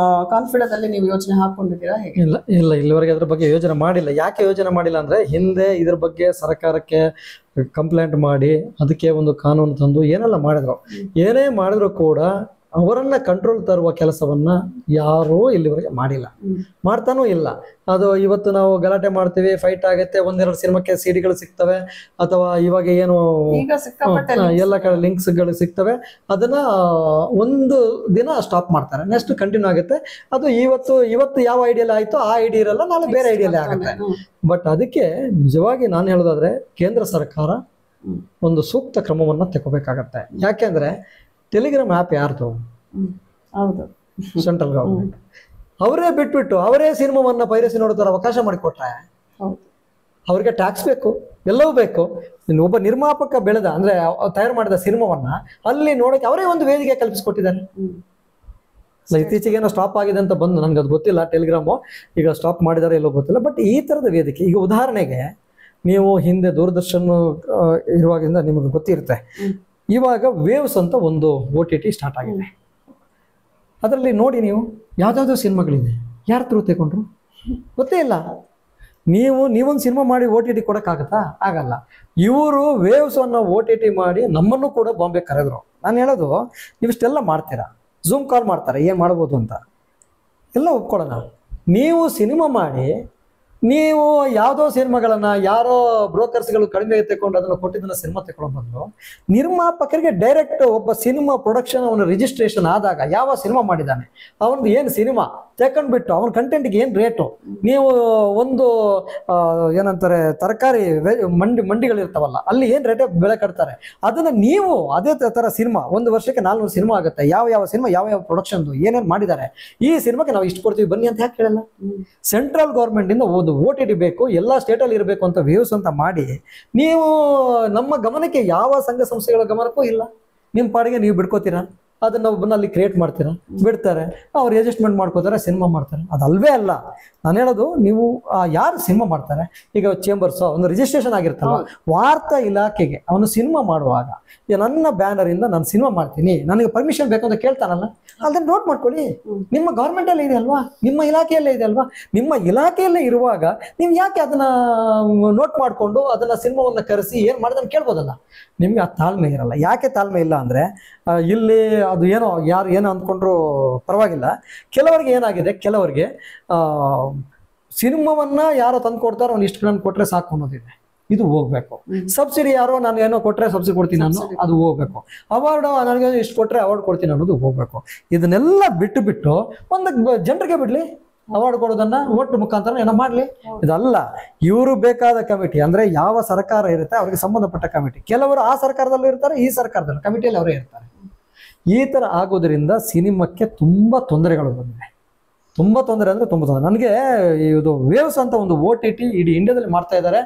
ಕಾನ್ಫಿಡೆನ್ಸ್ ಅಲ್ಲಿ ನೀವು ಯೋಚನೆ ಹಾಕೊಂಡಿದ್ದೀರಾ ಹೇಗೆ? ಇಲ್ಲ ಇಲ್ಲ, ಇಲ್ಲಿವರೆಗೆ ಅದ್ರ ಬಗ್ಗೆ ಯೋಚನೆ ಮಾಡಿಲ್ಲ. ಯಾಕೆ ಯೋಚನೆ ಮಾಡಿಲ್ಲ ಅಂದ್ರೆ, ಹಿಂದೆ ಇದ್ರ ಬಗ್ಗೆ ಸರ್ಕಾರಕ್ಕೆ ಕಂಪ್ಲೇಂಟ್ ಮಾಡಿ ಅದಕ್ಕೆ ಒಂದು ಕಾನೂನು ತಂದು ಏನೆಲ್ಲ ಮಾಡಿದ್ರು, ಏನೇ ಮಾಡಿದ್ರು ಕೂಡ ಅವರನ್ನ ಕಂಟ್ರೋಲ್ ತರುವ ಕೆಲಸವನ್ನ ಯಾರೂ ಇಲ್ಲಿವರೆಗೆ ಮಾಡಿಲ್ಲ, ಮಾಡ್ತಾನೂ ಇಲ್ಲ. ಅದು ಇವತ್ತು ನಾವು ಗಲಾಟೆ ಮಾಡ್ತೀವಿ, ಫೈಟ್ ಆಗುತ್ತೆ, ಒಂದೆರಡು ಸಿನಿಮಾಕ್ಕೆ ಸಿಡಿಗಳು ಸಿಗ್ತವೆ, ಅಥವಾ ಇವಾಗ ಏನು ಎಲ್ಲ ಕಡೆ ಲಿಂಕ್ಸ್ಗಳು ಸಿಗ್ತವೆ, ಅದನ್ನ ಒಂದು ದಿನ ಸ್ಟಾಪ್ ಮಾಡ್ತಾರೆ, ನೆಕ್ಸ್ಟ್ ಕಂಟಿನ್ಯೂ ಆಗುತ್ತೆ. ಅದು ಇವತ್ತು ಯಾವ ಐಡಿಯಲ್ಲಿ ಆಯ್ತು ಆ ಐಡಿಯಾ ಇರಲ್ಲ, ನಾಳೆ ಬೇರೆ ಐಡಿಯಲ್ಲಿ ಆಗುತ್ತೆ. ಬಟ್ ಅದಕ್ಕೆ ನಿಜವಾಗಿ ನಾನು ಹೇಳೋದಾದ್ರೆ ಕೇಂದ್ರ ಸರ್ಕಾರ ಒಂದು ಸೂಕ್ತ ಕ್ರಮವನ್ನ ತಗೋಬೇಕಾಗತ್ತೆ. ಯಾಕೆಂದ್ರೆ ಟೆಲಿಗ್ರಾಮ್ ಆ್ಯಪ್ ಯಾರ್ದು? ಹೌದು, ಸೆಂಟ್ರಲ್ ಗವರ್ಮೆಂಟ್. ಅವರೇ ಬಿಟ್ಬಿಟ್ಟು ಅವರೇ ಸಿನಿಮಾವನ್ನ ಪೈರಸಿ ನೋಡೋತರ ಅವಕಾಶ ಮಾಡಿಕೊಟ್ರೆ ಅವ್ರಿಗೆ ಟ್ಯಾಕ್ಸ್ ಬೇಕು, ಎಲ್ಲವೂ ಬೇಕು. ಇನ್ನು ಒಬ್ಬ ನಿರ್ಮಾಪಕ ಬೆಳೆದ ಅಂದ್ರೆ ತಯಾರು ಮಾಡಿದ ಸಿನಿಮಾವನ್ನ ಅಲ್ಲಿ ನೋಡಕ್ಕೆ ಅವರೇ ಒಂದು ವೇದಿಕೆ ಕಲ್ಪಿಸಿಕೊಟ್ಟಿದ್ದಾರೆ. ಇತ್ತೀಚೆಗೆ ಏನೋ ಸ್ಟಾಪ್ ಆಗಿದೆ ಅಂತ ಬಂದು, ನನ್ಗೆ ಅದು ಗೊತ್ತಿಲ್ಲ, ಟೆಲಿಗ್ರಾಮು ಈಗ ಸ್ಟಾಪ್ ಮಾಡಿದಾರೆ ಎಲ್ಲೋ ಗೊತ್ತಿಲ್ಲ. ಬಟ್ ಈ ತರದ ವೇದಿಕೆ, ಈಗ ಉದಾಹರಣೆಗೆ ನೀವು ಹಿಂದೆ ದೂರದರ್ಶನ್ ಇರುವಾಗಿಂದ ನಿಮಗೆ ಗೊತ್ತಿರುತ್ತೆ, ಇವಾಗ ವೇವ್ಸ್ ಅಂತ ಒಂದು OTT ಸ್ಟಾರ್ಟ್ ಆಗಿದೆ. ಅದರಲ್ಲಿ ನೋಡಿ ನೀವು ಯಾವ್ದಾವ್ದೋ ಸಿನಿಮಾಗಳಿದೆ, ಯಾರ ಥ್ರೂ ತಗೊಂಡ್ರು ಗೊತ್ತೇ ಇಲ್ಲ. ನೀವೊಂದು ಸಿನಿಮಾ ಮಾಡಿ OTT ಕೊಡೋಕ್ಕಾಗತ್ತಾ? ಆಗಲ್ಲ. ಇವರು ವೇವ್ಸ್ ಅನ್ನೋ OTT ಮಾಡಿ ನಮ್ಮನ್ನು ಕೂಡ ಬಾಂಬೆ ಕರೆದ್ರು. ನಾನು ಹೇಳೋದು, ನೀವಿಷ್ಟೆಲ್ಲ ಮಾಡ್ತೀರಾ, ಝೂಮ್ ಕಾಲ್ ಮಾಡ್ತಾರೆ, ಏನು ಮಾಡ್ಬೋದು ಅಂತ ಎಲ್ಲ ಒಪ್ಕೊಳ್ಳೋಣ. ನೀವು ಸಿನಿಮಾ ಮಾಡಿ, ನೀವು ಯಾವುದೋ ಸಿನಿಮಾಗಳನ್ನ ಯಾರೋ ಬ್ರೋಕರ್ಸ್ಗಳು ಕಡಿಮೆ ತಗೊಂಡು ಅದನ್ನು ಕೊಟ್ಟಿದ್ದನ್ನ ಸಿನಿಮಾ ತಗೊಳ್ಳೋ ಬದಲು ನಿರ್ಮಾಪಕರಿಗೆ ಡೈರೆಕ್ಟ್ ಒಬ್ಬ ಸಿನಿಮಾ ಪ್ರೊಡಕ್ಷನ್ ಅವನ ರಿಜಿಸ್ಟ್ರೇಷನ್ ಆದಾಗ ಯಾವ ಸಿನಿಮಾ ಮಾಡಿದ್ದಾನೆ, ಅವನದು ಏನು ಸಿನಿಮಾ ತಗೊಂಡ್ಬಿಟ್ಟು ಅವನ ಕಂಟೆಂಟ್ಗೆ ಏನು ರೇಟು, ನೀವು ಒಂದು ಏನಂತಾರೆ ತರಕಾರಿ ಮಂಡಿಗಳಿರ್ತಾವಲ್ಲ, ಅಲ್ಲಿ ಏನು ರೇಟ್ ಬೆಲೆ ಕಟ್ತಾರೆ, ಅದನ್ನ ನೀವು ಅದೇ ಥರ ಸಿನಿಮಾ ಒಂದು ವರ್ಷಕ್ಕೆ 400 ಸಿನಿಮಾ ಆಗುತ್ತೆ, ಯಾವ ಸಿನಿಮಾ ಯಾವ ಪ್ರೊಡಕ್ಷನ್ದು ಏನೇನು ಮಾಡಿದ್ದಾರೆ, ಈ ಸಿನಿಮಾಕ್ಕೆ ನಾವು ಇಷ್ಟು ಕೊಡ್ತೀವಿ ಬನ್ನಿ ಅಂತ ಯಾಕೆ ಕೇಳಲ್ಲ? ಸೆಂಟ್ರಲ್ ಗೌರ್ಮೆಂಟ್ ಇಂದ ಒಂದು OTT ಬೇಕು, ಎಲ್ಲ ಸ್ಟೇಟಲ್ಲಿ ಇರಬೇಕು ಅಂತ ವೇವ್ಸ್ ಅಂತ ಮಾಡಿ, ನೀವು ನಮ್ಮ ಗಮನಕ್ಕೆ ಯಾವ ಸಂಘ ಸಂಸ್ಥೆಗಳ ಗಮನಕ್ಕೂ ಇಲ್ಲ, ನಿಮ್ಮ ಪಾಡಿಗೆ ನೀವು ಬಿಡ್ಕೋತೀರಾ, ಅದನ್ನ ಒಬ್ಬನ ಅಲ್ಲಿ ಕ್ರಿಯೇಟ್ ಮಾಡ್ತೀರಾ, ಬಿಡ್ತಾರೆ, ಅವ್ರು ಅಡ್ಜಸ್ಟ್ಮೆಂಟ್ ಮಾಡ್ಕೋತಾರೆ, ಸಿನಿಮಾ ಮಾಡ್ತಾರೆ. ಅದಲ್ವೇ ಅಲ್ಲ ನಾನು ಹೇಳೋದು. ನೀವು ಯಾರು ಸಿನಿಮಾ ಮಾಡ್ತಾರೆ, ಈಗ ಚೇಂಬರ್ಸ್ ಒಂದು ರಿಜಿಸ್ಟ್ರೇಷನ್ ಆಗಿರ್ತಲ್ಲ, ವಾರ್ತಾ ಇಲಾಖೆಗೆ ಅವನು ಸಿನಿಮಾ ಮಾಡುವಾಗ ನನ್ನ ಬ್ಯಾನರ್ ಇಂದ ನಾನು ಸಿನಿಮಾ ಮಾಡ್ತೀನಿ, ನನಗೆ ಪರ್ಮಿಷನ್ ಬೇಕು ಅಂತ ಕೇಳ್ತಾನಲ್ಲ, ಅದನ್ನ ನೋಟ್ ಮಾಡ್ಕೊಳ್ಳಿ. ನಿಮ್ಮ ಗೌರ್ಮೆಂಟ್ ಅಲ್ಲೇ ಇದೆ ಅಲ್ವಾ, ನಿಮ್ಮ ಇಲಾಖೆಯಲ್ಲೇ ಇದೆ ಅಲ್ವಾ, ನಿಮ್ಮ ಇಲಾಖೆಯಲ್ಲೇ ಇರುವಾಗ ನೀವು ಯಾಕೆ ಅದನ್ನ ನೋಟ್ ಮಾಡ್ಕೊಂಡು ಅದನ್ನ ಸಿನಿಮಾವನ್ನ ಕರೆಸಿ ಏನ್ ಮಾಡಿದನ್ನು ಕೇಳ್ಬೋದಲ್ಲ? ನಿಮ್ಗೆ ಆ ತಾಳ್ಮೆ ಇರಲ್ಲ. ಯಾಕೆ ತಾಳ್ಮೆ ಇಲ್ಲ ಅಂದ್ರೆ, ಇಲ್ಲಿ ಅದು ಏನೋ ಯಾರು ಏನೋ ಅಂದ್ಕೊಂಡ್ರು ಪರವಾಗಿಲ್ಲ, ಕೆಲವರಿಗೆ ಏನಾಗಿದೆ, ಕೆಲವರಿಗೆ ಸಿನಿಮಾವನ್ನ ಯಾರೋ ತಂದು ಕೊಡ್ತಾರೋ ಅವ್ನು ಇಷ್ಟು ನಾನು ಕೊಟ್ರೆ ಸಾಕು ಅನ್ನೋದಿದೆ, ಇದು ಹೋಗ್ಬೇಕು. ಸಬ್ಸಿಡಿ ಯಾರೋ ನಾನು ಏನೋ ಕೊಟ್ರೆ ಸಬ್ಸಿಡಿ ಕೊಡ್ತೀನಿ ಅನ್ನೋ ಅದು ಹೋಗ್ಬೇಕು. ಅವಾರ್ಡ್ ನನಗೆ ಇಷ್ಟು ಕೊಟ್ರೆ ಅವಾರ್ಡ್ ಕೊಡ್ತೀನಿ ಅನ್ನೋದು ಹೋಗ್ಬೇಕು. ಇದನ್ನೆಲ್ಲ ಬಿಟ್ಟು ಒಂದು ಜನರಿಗೆ ಬಿಡ್ಲಿ, ಅವಾರ್ಡ್ ಕೊಡೋದನ್ನ ಒಟ್ಟು ಮುಖಾಂತರ ಏನೋ ಮಾಡ್ಲಿ. ಇದಲ್ಲ, ಇವರು ಬೇಕಾದ ಕಮಿಟಿ ಅಂದ್ರೆ ಯಾವ ಸರ್ಕಾರ ಇರುತ್ತೆ ಅವ್ರಿಗೆ ಸಂಬಂಧಪಟ್ಟ ಕಮಿಟಿ, ಕೆಲವರು ಆ ಸರ್ಕಾರದಲ್ಲೂ ಇರ್ತಾರೆ, ಈ ಸರ್ಕಾರದಲ್ಲೂ ಕಮಿಟಿಯಲ್ಲಿ ಅವರೇ ಇರ್ತಾರೆ. ಈ ತರ ಆಗೋದ್ರಿಂದ ಸಿನಿಮಾಕ್ಕೆ ತುಂಬಾ ತೊಂದರೆಗಳು ಬಂದಿದೆ. ತುಂಬಾ ತೊಂದರೆ ಅಂದ್ರೆ ತುಂಬಾ ತೊಂದರೆ. ನನಗೆ ಇದು ವೇವ್ಸ್ ಅಂತ ಒಂದು OTT ಇಡೀ ಇಂಡಿಯಾದಲ್ಲಿ ಮಾಡ್ತಾ ಇದ್ದಾರೆ,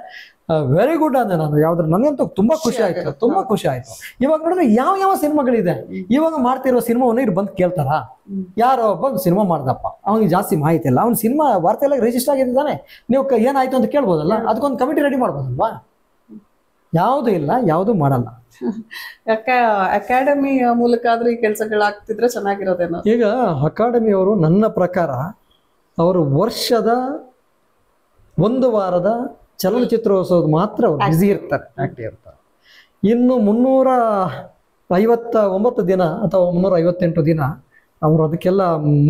ವೆರಿ ಗುಡ್ ಅಂದ್ರೆ ನಾನು ಯಾವ್ದ್ರ ನನಗಂತೂ ತುಂಬಾ ಖುಷಿ ಆಯ್ತು, ತುಂಬಾ ಖುಷಿ ಆಯ್ತು. ಇವಾಗ ನೋಡಿದ್ರೆ ಯಾವ ಸಿನಿಮಾಗಳಿದೆ, ಇವಾಗ ಮಾಡ್ತಿರೋ ಸಿನಿಮಾವನ್ನು ಇವ್ರು ಬಂದು ಕೇಳ್ತಾರ, ಯಾರೋ ಒಬ್ಬ ಸಿನಿಮಾ ಮಾಡ್ದಪ್ಪ, ಅವ್ನಿಗೆ ಜಾಸ್ತಿ ಮಾಹಿತಿ ಇಲ್ಲ, ಅವ್ನ ಸಿನಿಮಾ ವಾರ್ತೆಲ್ಲ ರಿಜಿಸ್ಟರ್ ಆಗಿದ್ದಾನೆ, ನೀವು ಏನಾಯ್ತು ಅಂತ ಕೇಳ್ಬೋದಲ್ಲ, ಅದಕ್ಕೊಂದು ಕಮಿಟಿ ರೆಡಿ ಮಾಡ್ಬೋದಲ್ವಾ? ಯಾವುದು ಇಲ್ಲ, ಯಾವುದು ಮಾಡಲ್ಲ. ಅಕಾಡೆಮಿ ಮೂಲಕ ಆದ್ರೆ ಈ ಕೆಲಸಗಳಾಗ್ತಿದ್ರೆ ಚೆನ್ನಾಗಿರೋದೇನೋ. ಈಗ ಅಕಾಡೆಮಿಯವರು ನನ್ನ ಪ್ರಕಾರ ಅವರು ವರ್ಷದ 1 ವಾರದ ಚಲನಚಿತ್ರೋತ್ಸವದ ಮಾತ್ರ ಅವ್ರು ಬ್ಯುಸಿ ಇರ್ತಾರೆ, ಆಕ್ಟಿವ್ ಇರ್ತಾರೆ. ಇನ್ನು 359 ದಿನ ಅಥವಾ 358 ದಿನ ಅವರು ಅದಕ್ಕೆಲ್ಲ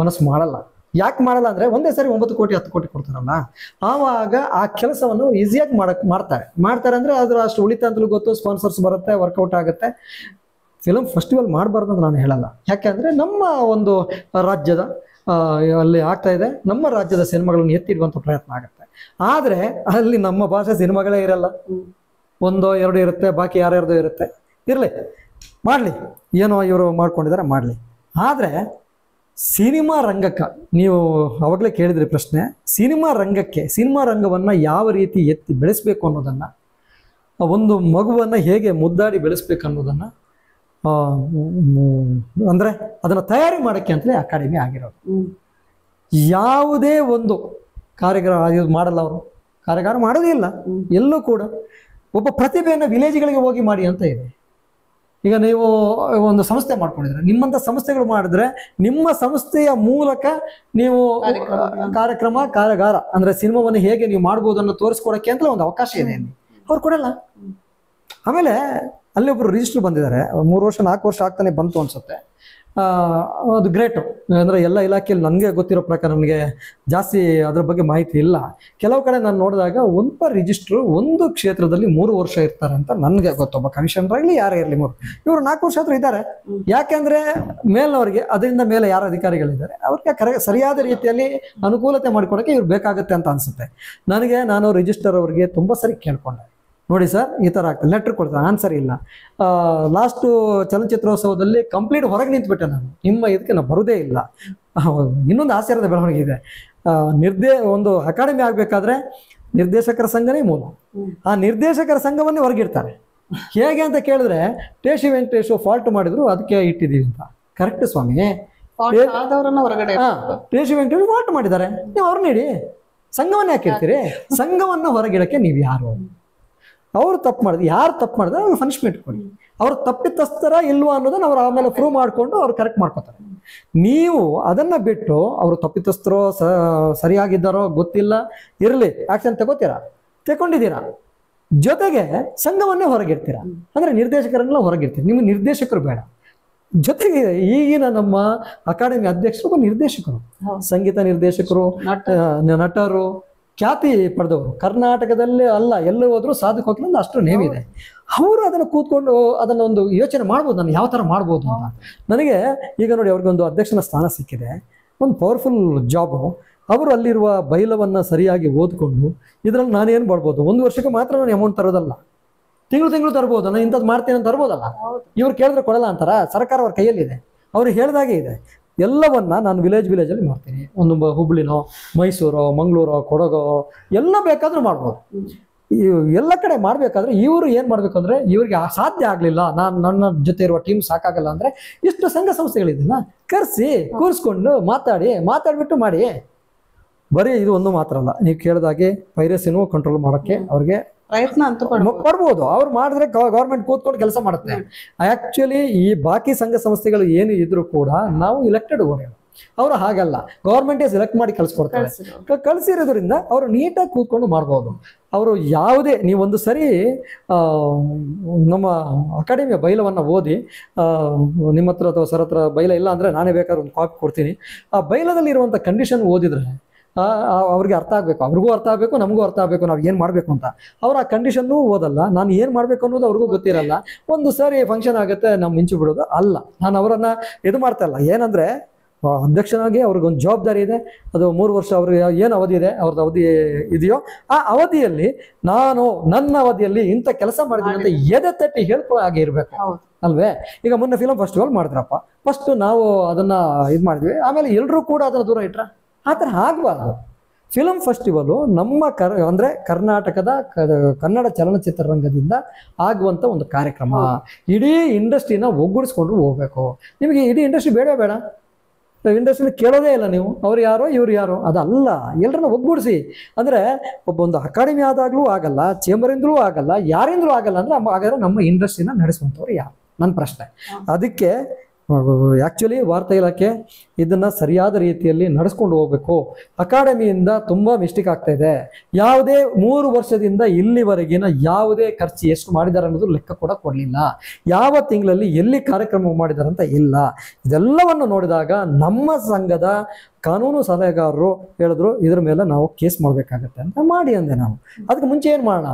ಮನಸ್ಸು ಮಾಡಲ್ಲ. ಯಾಕೆ ಮಾಡಲ್ಲ ಅಂದ್ರೆ, ಒಂದೇ ಸರಿ 9 ಕೋಟಿ 10 ಕೋಟಿ ಕೊಡ್ತಾರಲ್ಲ, ಆವಾಗ ಆ ಕೆಲಸವನ್ನು ಈಸಿಯಾಗಿ ಮಾಡ್ತಾರೆ ಅಂದ್ರೆ ಅದ್ರ ಅಷ್ಟು ಉಳಿತ ಅಂತಲೂ ಗೊತ್ತು, ಸ್ಪಾನ್ಸರ್ಸ್ ಬರುತ್ತೆ, ವರ್ಕೌಟ್ ಆಗುತ್ತೆ. ಫಿಲಮ್ ಫೆಸ್ಟಿವಲ್ ಮಾಡಬಾರ್ದು ಅಂತ ನಾನು ಹೇಳಲ್ಲ. ಯಾಕೆಂದ್ರೆ ನಮ್ಮ ಒಂದು ರಾಜ್ಯದ ಅಲ್ಲಿ ಆಗ್ತಾ ಇದೆ, ನಮ್ಮ ರಾಜ್ಯದ ಸಿನಿಮಾಗಳನ್ನು ಎತ್ತಿಡುವಂಥ ಪ್ರಯತ್ನ ಆಗುತ್ತೆ. ಆದ್ರೆ ಅಲ್ಲಿ ನಮ್ಮ ಭಾಷೆ ಸಿನಿಮಾಗಳೇ ಇರಲ್ಲ, 1-2 ಇರುತ್ತೆ, ಬಾಕಿ ಯಾರ್ಯಾರ್ದು ಇರುತ್ತೆ. ಇರಲಿ, ಮಾಡಲಿ, ಏನೋ ಇವರು ಮಾಡ್ಕೊಂಡಿದ್ದಾರೆ ಮಾಡಲಿ. ಆದರೆ ಸಿನಿಮಾ ರಂಗಕ್ಕೆ ನೀವು ಅವಾಗಲೇ ಕೇಳಿದ್ರಿ ಪ್ರಶ್ನೆ, ಸಿನಿಮಾ ರಂಗವನ್ನು ಯಾವ ರೀತಿ ಎತ್ತಿ ಬೆಳೆಸಬೇಕು ಅನ್ನೋದನ್ನು, ಒಂದು ಮಗುವನ್ನು ಹೇಗೆ ಮುದ್ದಾಡಿ ಬೆಳೆಸ್ಬೇಕು ಅನ್ನೋದನ್ನು ಅಂದರೆ ಅದನ್ನು ತಯಾರಿ ಮಾಡೋಕ್ಕೆ ಅಂತಲೇ ಅಕಾಡೆಮಿ ಆಗಿರೋದು. ಯಾವುದೇ ಒಂದು ಮಾಡಲ್ಲ ಅವರು ಕಾರ್ಯಾಗಾರ ಮಾಡೋದೇ ಇಲ್ಲ ಎಲ್ಲೂ ಕೂಡ. ಒಬ್ಬ ಪ್ರತಿಭೆಯನ್ನು ವಿಲೇಜ್ಗಳಿಗೆ ಹೋಗಿ ಮಾಡಿ ಅಂತ ಇದೆ. ಈಗ ನೀವು ಒಂದು ಸಂಸ್ಥೆ ಮಾಡ್ಕೊಂಡಿದ್ರೆ, ನಿಮ್ಮಂಥ ಸಂಸ್ಥೆಗಳು ಮಾಡಿದ್ರೆ ನಿಮ್ಮ ಸಂಸ್ಥೆಯ ಮೂಲಕ ನೀವು ಕಾರ್ಯಕ್ರಮ ಕಾರ್ಯಾಗಾರ ಅಂದ್ರೆ ಸಿನಿಮಾವನ್ನು ಹೇಗೆ ನೀವು ಮಾಡ್ಬೋದು ಅನ್ನೋ ತೋರಿಸ್ಕೊಡಕ್ಕೆ ಅಂತ ಒಂದು ಅವಕಾಶ ಇದೆ ಅಲ್ಲಿ. ಅವ್ರು ಕೊಡಲ್ಲ. ಆಮೇಲೆ ಅಲ್ಲಿ ಒಬ್ರು ರಿಜಿಸ್ಟರ್ ಬಂದಿದ್ದಾರೆ, 3 ವರ್ಷ 4 ವರ್ಷ ಆಗ್ತಾನೆ ಬಂತು ಅನ್ಸುತ್ತೆ. ಅದು ಗ್ರೇಟು. ಅಂದರೆ ಎಲ್ಲ ಇಲಾಖೆಯಲ್ಲಿ ನನಗೆ ಗೊತ್ತಿರೋ ಪ್ರಕಾರ ನನಗೆ ಜಾಸ್ತಿ ಅದ್ರ ಬಗ್ಗೆ ಮಾಹಿತಿ ಇಲ್ಲ. ಕೆಲವು ಕಡೆ ನಾನು ನೋಡಿದಾಗ ಒಬ್ಬ ರಿಜಿಸ್ಟ್ರು ಒಂದು ಕ್ಷೇತ್ರದಲ್ಲಿ 3 ವರ್ಷ ಇರ್ತಾರೆ ಅಂತ ನನಗೆ ಗೊತ್ತೊಬ್ಬ ಕಮಿಷನರ್ ಆಗಲಿ ಯಾರೇ ಇರಲಿ. ಇವರು 4 ವರ್ಷ ಹತ್ರ ಇದ್ದಾರೆ. ಯಾಕೆಂದರೆ ಮೇಲ್ನವ್ರಿಗೆ ಅದರಿಂದ ಮೇಲೆ ಯಾರು ಅಧಿಕಾರಿಗಳಿದ್ದಾರೆ ಅವ್ರಿಗೆ ಸರಿಯಾದ ರೀತಿಯಲ್ಲಿ ಅನುಕೂಲತೆ ಮಾಡಿಕೊಡೋಕ್ಕೆ ಇವ್ರು ಬೇಕಾಗುತ್ತೆ ಅಂತ ಅನಿಸುತ್ತೆ ನನಗೆ. ನಾನು ರಿಜಿಸ್ಟರ್ ಅವರಿಗೆ ತುಂಬ ಸರಿ ಕೇಳ್ಕೊಂಡೆ, ನೋಡಿ ಸರ್ ಈ ಥರ ಆಗ್ತದೆ, ಲೆಟ್ರ್ ಕೊಡ್ತಾರೆ, ಆನ್ಸರ್ ಇಲ್ಲ. ಲಾಸ್ಟು ಚಲನಚಿತ್ರೋತ್ಸವದಲ್ಲಿ ಕಂಪ್ಲೀಟ್ ಹೊರಗೆ ನಿಂತ್ಬಿಟ್ಟೆ ನಾನು, ನಿಮ್ಮ ಇದಕ್ಕೆ ನಾವು ಬರೋದೇ ಇಲ್ಲ. ಇನ್ನೊಂದು ಆಶ್ಚರ್ಯದ ಬೆಳವಣಿಗೆ ಇದೆ. ಒಂದು ಅಕಾಡೆಮಿ ಆಗಬೇಕಾದ್ರೆ ನಿರ್ದೇಶಕರ ಸಂಘನೇ ಮೂಲ. ಆ ನಿರ್ದೇಶಕರ ಸಂಘವನ್ನೇ ಹೊರಗಿಡ್ತಾರೆ. ಹೇಗೆ ಅಂತ ಕೇಳಿದ್ರೆ ಟೇಶಿ ವೆಂಕಟೇಶ್ ಫಾಲ್ಟ್ ಮಾಡಿದ್ರು ಅದಕ್ಕೆ ಇಟ್ಟಿದ್ದೀವಿ ಅಂತ. ಕರೆಕ್ಟ್ ಸ್ವಾಮಿ, ಟೇಶಿ ವೆಂಕಟೇಶ್ ಫಾಲ್ಟ್ ಮಾಡಿದ್ದಾರೆ, ನೀವು ಅವ್ರನ್ನ ಇಡಿ, ಸಂಘವನ್ನ ಯಾಕೆ ಇರ್ತೀರಿ? ಸಂಘವನ್ನು ಹೊರಗಿಡಕ್ಕೆ ನೀವು ಯಾರು? ಅವ್ರು ತಪ್ಪು ಮಾಡಿದ್ರು, ಯಾರು ತಪ್ಪು ಮಾಡಿದ್ರೆ ಅವ್ರಿಗೆ ಪನಿಷ್ಮೆಂಟ್ ಕೊಡಿ. ಅವ್ರು ತಪ್ಪಿತಸ್ಥರ ಇಲ್ವಾ ಅನ್ನೋದನ್ನ ಅವ್ರು ಆಮೇಲೆ ಪ್ರೂವ್ ಮಾಡಿಕೊಂಡು ಅವ್ರು ಕರೆಕ್ಟ್ ಮಾಡ್ಕೋತಾರೆ. ನೀವು ಅದನ್ನ ಬಿಟ್ಟು ಅವರು ತಪ್ಪಿತಸ್ಥರೋ ಸರಿಯಾಗಿದ್ದಾರೋ ಗೊತ್ತಿಲ್ಲ, ಇರಲಿ ಆಕ್ಷನ್ ತಗೊಂಡಿದ್ದೀರಾ, ಜೊತೆಗೆ ಸಂಘವನ್ನೇ ಹೊರಗಿರ್ತೀರಾ. ಅಂದ್ರೆ ನಿರ್ದೇಶಕರನ್ನೆಲ್ಲ ಹೊರಗಿರ್ತೀರಿ, ನಿಮ್ಗೆ ನಿರ್ದೇಶಕರು ಬೇಡ. ಜೊತೆಗೆ ಈಗಿನ ನಮ್ಮ ಅಕಾಡೆಮಿ ಅಧ್ಯಕ್ಷರು ನಿರ್ದೇಶಕರು, ಸಂಗೀತ ನಿರ್ದೇಶಕರು, ನಟರು, ಖ್ಯಾತಿ ಪಡೆದವರು, ಕರ್ನಾಟಕದಲ್ಲೇ ಅಲ್ಲ ಎಲ್ಲೂ ಹೋದ್ರು ಸಾಧಕ ಹೋಗ್ಲಿಂದ ಅಷ್ಟು ನೇಮ್ ಇದೆ. ಅವರು ಅದನ್ನು ಕೂತ್ಕೊಂಡು ಅದನ್ನ ಒಂದು ಯೋಚನೆ ಮಾಡ್ಬೋದು, ನಾನು ಯಾವ ಥರ ಮಾಡ್ಬೋದು ಅಂತ. ನನಗೆ ಈಗ ನೋಡಿ ಅವ್ರಿಗೊಂದು ಅಧ್ಯಕ್ಷನ ಸ್ಥಾನ ಸಿಕ್ಕಿದೆ, ಒಂದು ಪವರ್ಫುಲ್ ಜಾಬು. ಅವರು ಅಲ್ಲಿರುವ ಬೈಲವನ್ನು ಸರಿಯಾಗಿ ಓದ್ಕೊಂಡು ಇದರಲ್ಲಿ ನಾನೇನು ಮಾಡ್ಬೋದು, 1 ವರ್ಷಕ್ಕೆ ಮಾತ್ರ ನಾನು ಅಮೌಂಟ್ ತರೋದಲ್ಲ, ತಿಂಗಳು ತರ್ಬೋದು, ನಾನು ಇಂಥದ್ದು ಮಾಡ್ತೀನಿ ಅಂತ ತರ್ಬೋದಲ್ಲ. ಇವ್ರು ಕೇಳಿದ್ರೆ ಕೊಡಲ್ಲ ಅಂತಾರ? ಸರ್ಕಾರ ಅವ್ರ ಕೈಯಲ್ಲಿದೆ, ಅವ್ರಿಗೆ ಹೇಳಿದಾಗೆ ಇದೆ. ಎಲ್ಲವನ್ನ ನಾನು ವಿಲೇಜಲ್ಲಿ ಮಾಡ್ತೀನಿ. ಒಂದು ಹುಬ್ಳಿನೋ, ಮೈಸೂರೋ, ಮಂಗಳೂರೋ, ಕೊಡಗೋ ಎಲ್ಲ ಬೇಕಾದ್ರೂ ಮಾಡ್ಬೋದು. ಎಲ್ಲ ಕಡೆ ಮಾಡಬೇಕಾದ್ರೆ ಇವರು ಏನು ಮಾಡಬೇಕಂದ್ರೆ, ಇವ್ರಿಗೆ ಸಾಧ್ಯ ಆಗಲಿಲ್ಲ, ನನ್ನ ಜೊತೆ ಇರುವ ಟೀಮ್ ಸಾಕಾಗಲ್ಲ ಅಂದರೆ ಇಷ್ಟು ಸಂಘ ಸಂಸ್ಥೆಗಳಿದೆಯಲ್ಲ ಕರೆಸಿ ಕೂರಿಸ್ಕೊಂಡು ಮಾತಾಡಿಬಿಟ್ಟು ಮಾಡಿ. ಬರೀ ಇದು ಒಂದು ಮಾತ್ರ ಅಲ್ಲ, ನೀವು ಕೇಳಿದಾಗೆ ಪೈರಸಿನೂ ಕಂಟ್ರೋಲ್ ಮಾಡೋಕ್ಕೆ ಅವ್ರಿಗೆ ಪ್ರಯತ್ನ ಅಂತೂ ಪಡ್ಬೋದು. ಅವ್ರು ಮಾಡಿದ್ರೆ ಗೌರ್ಮೆಂಟ್ ಕೂತ್ಕೊಂಡು ಕೆಲಸ ಮಾಡುತ್ತೆ. ಆಕ್ಚುಲಿ ಈ ಬಾಕಿ ಸಂಘ ಸಂಸ್ಥೆಗಳು ಏನು ಇದ್ರು ಕೂಡ ನಾವು ಇಲೆಕ್ಟೆಡ್ ಓಡಿಯೋದು, ಅವರು ಹಾಗಲ್ಲ, ಗೌರ್ಮೆಂಟೇ ಸೆಲೆಕ್ಟ್ ಮಾಡಿ ಕಳ್ಸಿಕೊಡ್ತಾರೆ. ಕಳಿಸಿರೋದ್ರಿಂದ ಅವರು ನೀಟಾಗಿ ಕೂತ್ಕೊಂಡು ಮಾಡ್ಬೋದು. ಅವರು ಯಾವುದೇ ನೀವೊಂದು ಸರಿ ನಮ್ಮ ಅಕಾಡೆಮಿಯ ಬೈಲವನ್ನು ಓದಿ, ನಿಮ್ಮ ಹತ್ರ ಅಥವಾ ಸರ್ ಹತ್ರ ಬೈಲ ಇಲ್ಲ ಅಂದರೆ ನಾನೇ ಬೇಕಾದ್ರೆ ಒಂದು ಕಾಪಿ ಕೊಡ್ತೀನಿ. ಆ ಬೈಲದಲ್ಲಿ ಇರುವಂಥ ಕಂಡೀಷನ್ ಓದಿದ್ರೆ ಅವ್ರಿಗೆ ಅರ್ಥ ಆಗಬೇಕು, ಅವ್ರಿಗೂ ಅರ್ಥ ಆಗಬೇಕು, ನಮಗೂ ಅರ್ಥ ಆಗಬೇಕು ನಾವು ಏನು ಮಾಡಬೇಕು ಅಂತ. ಅವ್ರು ಆ ಕಂಡೀಷನ್ನೂ ಓದಲ್ಲ, ನಾನು ಏನು ಮಾಡಬೇಕು ಅನ್ನೋದು ಅವ್ರಿಗೂ ಗೊತ್ತಿರಲ್ಲ. ಒಂದು ಸಾರಿ ಫಂಕ್ಷನ್ ಆಗುತ್ತೆ ನಾವು ಮಿಂಚು ಬಿಡೋದು ಅಲ್ಲ. ನಾನು ಅವರನ್ನು ಇದು ಮಾಡ್ತಾ ಇಲ್ಲ. ಏನಂದರೆ ಅಧ್ಯಕ್ಷನಾಗಿ ಅವ್ರಿಗೊಂದು ಜವಾಬ್ದಾರಿ ಇದೆ. ಅದು 3 ವರ್ಷ ಅವ್ರಿಗೆ ಏನು ಅವಧಿ ಇದೆ, ಅವ್ರದ್ದು ಅವಧಿ ಇದೆಯೋ ಆ ಅವಧಿಯಲ್ಲಿ ನನ್ನ ಅವಧಿಯಲ್ಲಿ ಇಂಥ ಕೆಲಸ ಮಾಡಿದ್ದೀನಿ ಅಂತ ಎದೆ ತಟ್ಟಿ ಹೇಳ್ಕೊಳ್ಳೋ ಹಾಗೆ ಇರಬೇಕು ಅಲ್ವೇ? ಈಗ ಮೊನ್ನೆ ಫಿಲಮ್ ಫೆಸ್ಟಿವಲ್ ಮಾಡಿದ್ರಪ್ಪ, ಫಸ್ಟ್ ನಾವು ಅದನ್ನ ಇದು ಮಾಡಿದ್ವಿ, ಆಮೇಲೆ ಎಲ್ಲರೂ ಕೂಡ ಅದನ್ನ ದೂರ ಇಟ್ರ. ಆ ಥರ ಆಗಬಾರ್ದು. ಫಿಲಮ್ ಫೆಸ್ಟಿವಲು ನಮ್ಮ ಅಂದರೆ ಕರ್ನಾಟಕದ ಕನ್ನಡ ಚಲನಚಿತ್ರರಂಗದಿಂದ ಆಗುವಂಥ ಒಂದು ಕಾರ್ಯಕ್ರಮ. ಇಡೀ ಇಂಡಸ್ಟ್ರಿನ ಒಗ್ಗೂಡಿಸ್ಕೊಂಡು ಹೋಗ್ಬೇಕು. ನಿಮಗೆ ಇಡೀ ಇಂಡಸ್ಟ್ರಿ ಬೇಡ, ಇಂಡಸ್ಟ್ರಿನ ಕೇಳೋದೇ ಇಲ್ಲ ನೀವು, ಅವ್ರು ಯಾರೋ ಇವ್ರು ಯಾರೋ ಅದಲ್ಲ, ಎಲ್ಲರನ್ನ ಒಗ್ಗೂಡಿಸಿ. ಅಂದರೆ ಒಂದು ಅಕಾಡೆಮಿ ಆದಾಗಲೂ ಆಗಲ್ಲ, ಚೇಂಬರಿಂದಲೂ ಆಗಲ್ಲ, ಯಾರಿಂದಲೂ ಆಗಲ್ಲ ಅಂದರೆ ಹಾಗಾದ್ರೆ ನಮ್ಮ ಇಂಡಸ್ಟ್ರಿನ ನಡೆಸುವಂಥವ್ರು ಯಾರು? ನನ್ನ ಪ್ರಶ್ನೆ. ಅದಕ್ಕೆ ಆ್ಯಕ್ಚುಲಿ ವಾರ್ತಾ ಇಲಾಖೆ ಇದನ್ನು ಸರಿಯಾದ ರೀತಿಯಲ್ಲಿ ನಡೆಸ್ಕೊಂಡು ಹೋಗಬೇಕು. ಅಕಾಡೆಮಿಯಿಂದ ತುಂಬ ಮಿಸ್ಟೇಕ್ ಆಗ್ತಾ ಇದೆ. ಯಾವುದೇ 3 ವರ್ಷದಿಂದ ಇಲ್ಲಿವರೆಗಿನ ಯಾವುದೇ ಖರ್ಚು ಎಷ್ಟು ಮಾಡಿದ್ದಾರೆ ಅನ್ನೋದು ಲೆಕ್ಕ ಕೂಡ ಕೊಡಲಿಲ್ಲ. ಯಾವ ತಿಂಗಳಲ್ಲಿ ಎಲ್ಲಿ ಕಾರ್ಯಕ್ರಮ ಮಾಡಿದ್ದಾರೆ ಅಂತ ಇಲ್ಲ. ಇದೆಲ್ಲವನ್ನು ನೋಡಿದಾಗ ನಮ್ಮ ಸಂಘದ ಕಾನೂನು ಸಲಹೆಗಾರರು ಹೇಳಿದ್ರು ಇದ್ರ ಮೇಲೆ ನಾವು ಕೇಸ್ ಮಾಡಬೇಕಾಗತ್ತೆ ಅಂತ. ಮಾಡಿ ಅಂದೆ ನಾನು. ಅದಕ್ಕೆ ಮುಂಚೆ ಏನು ಮಾಡೋಣ,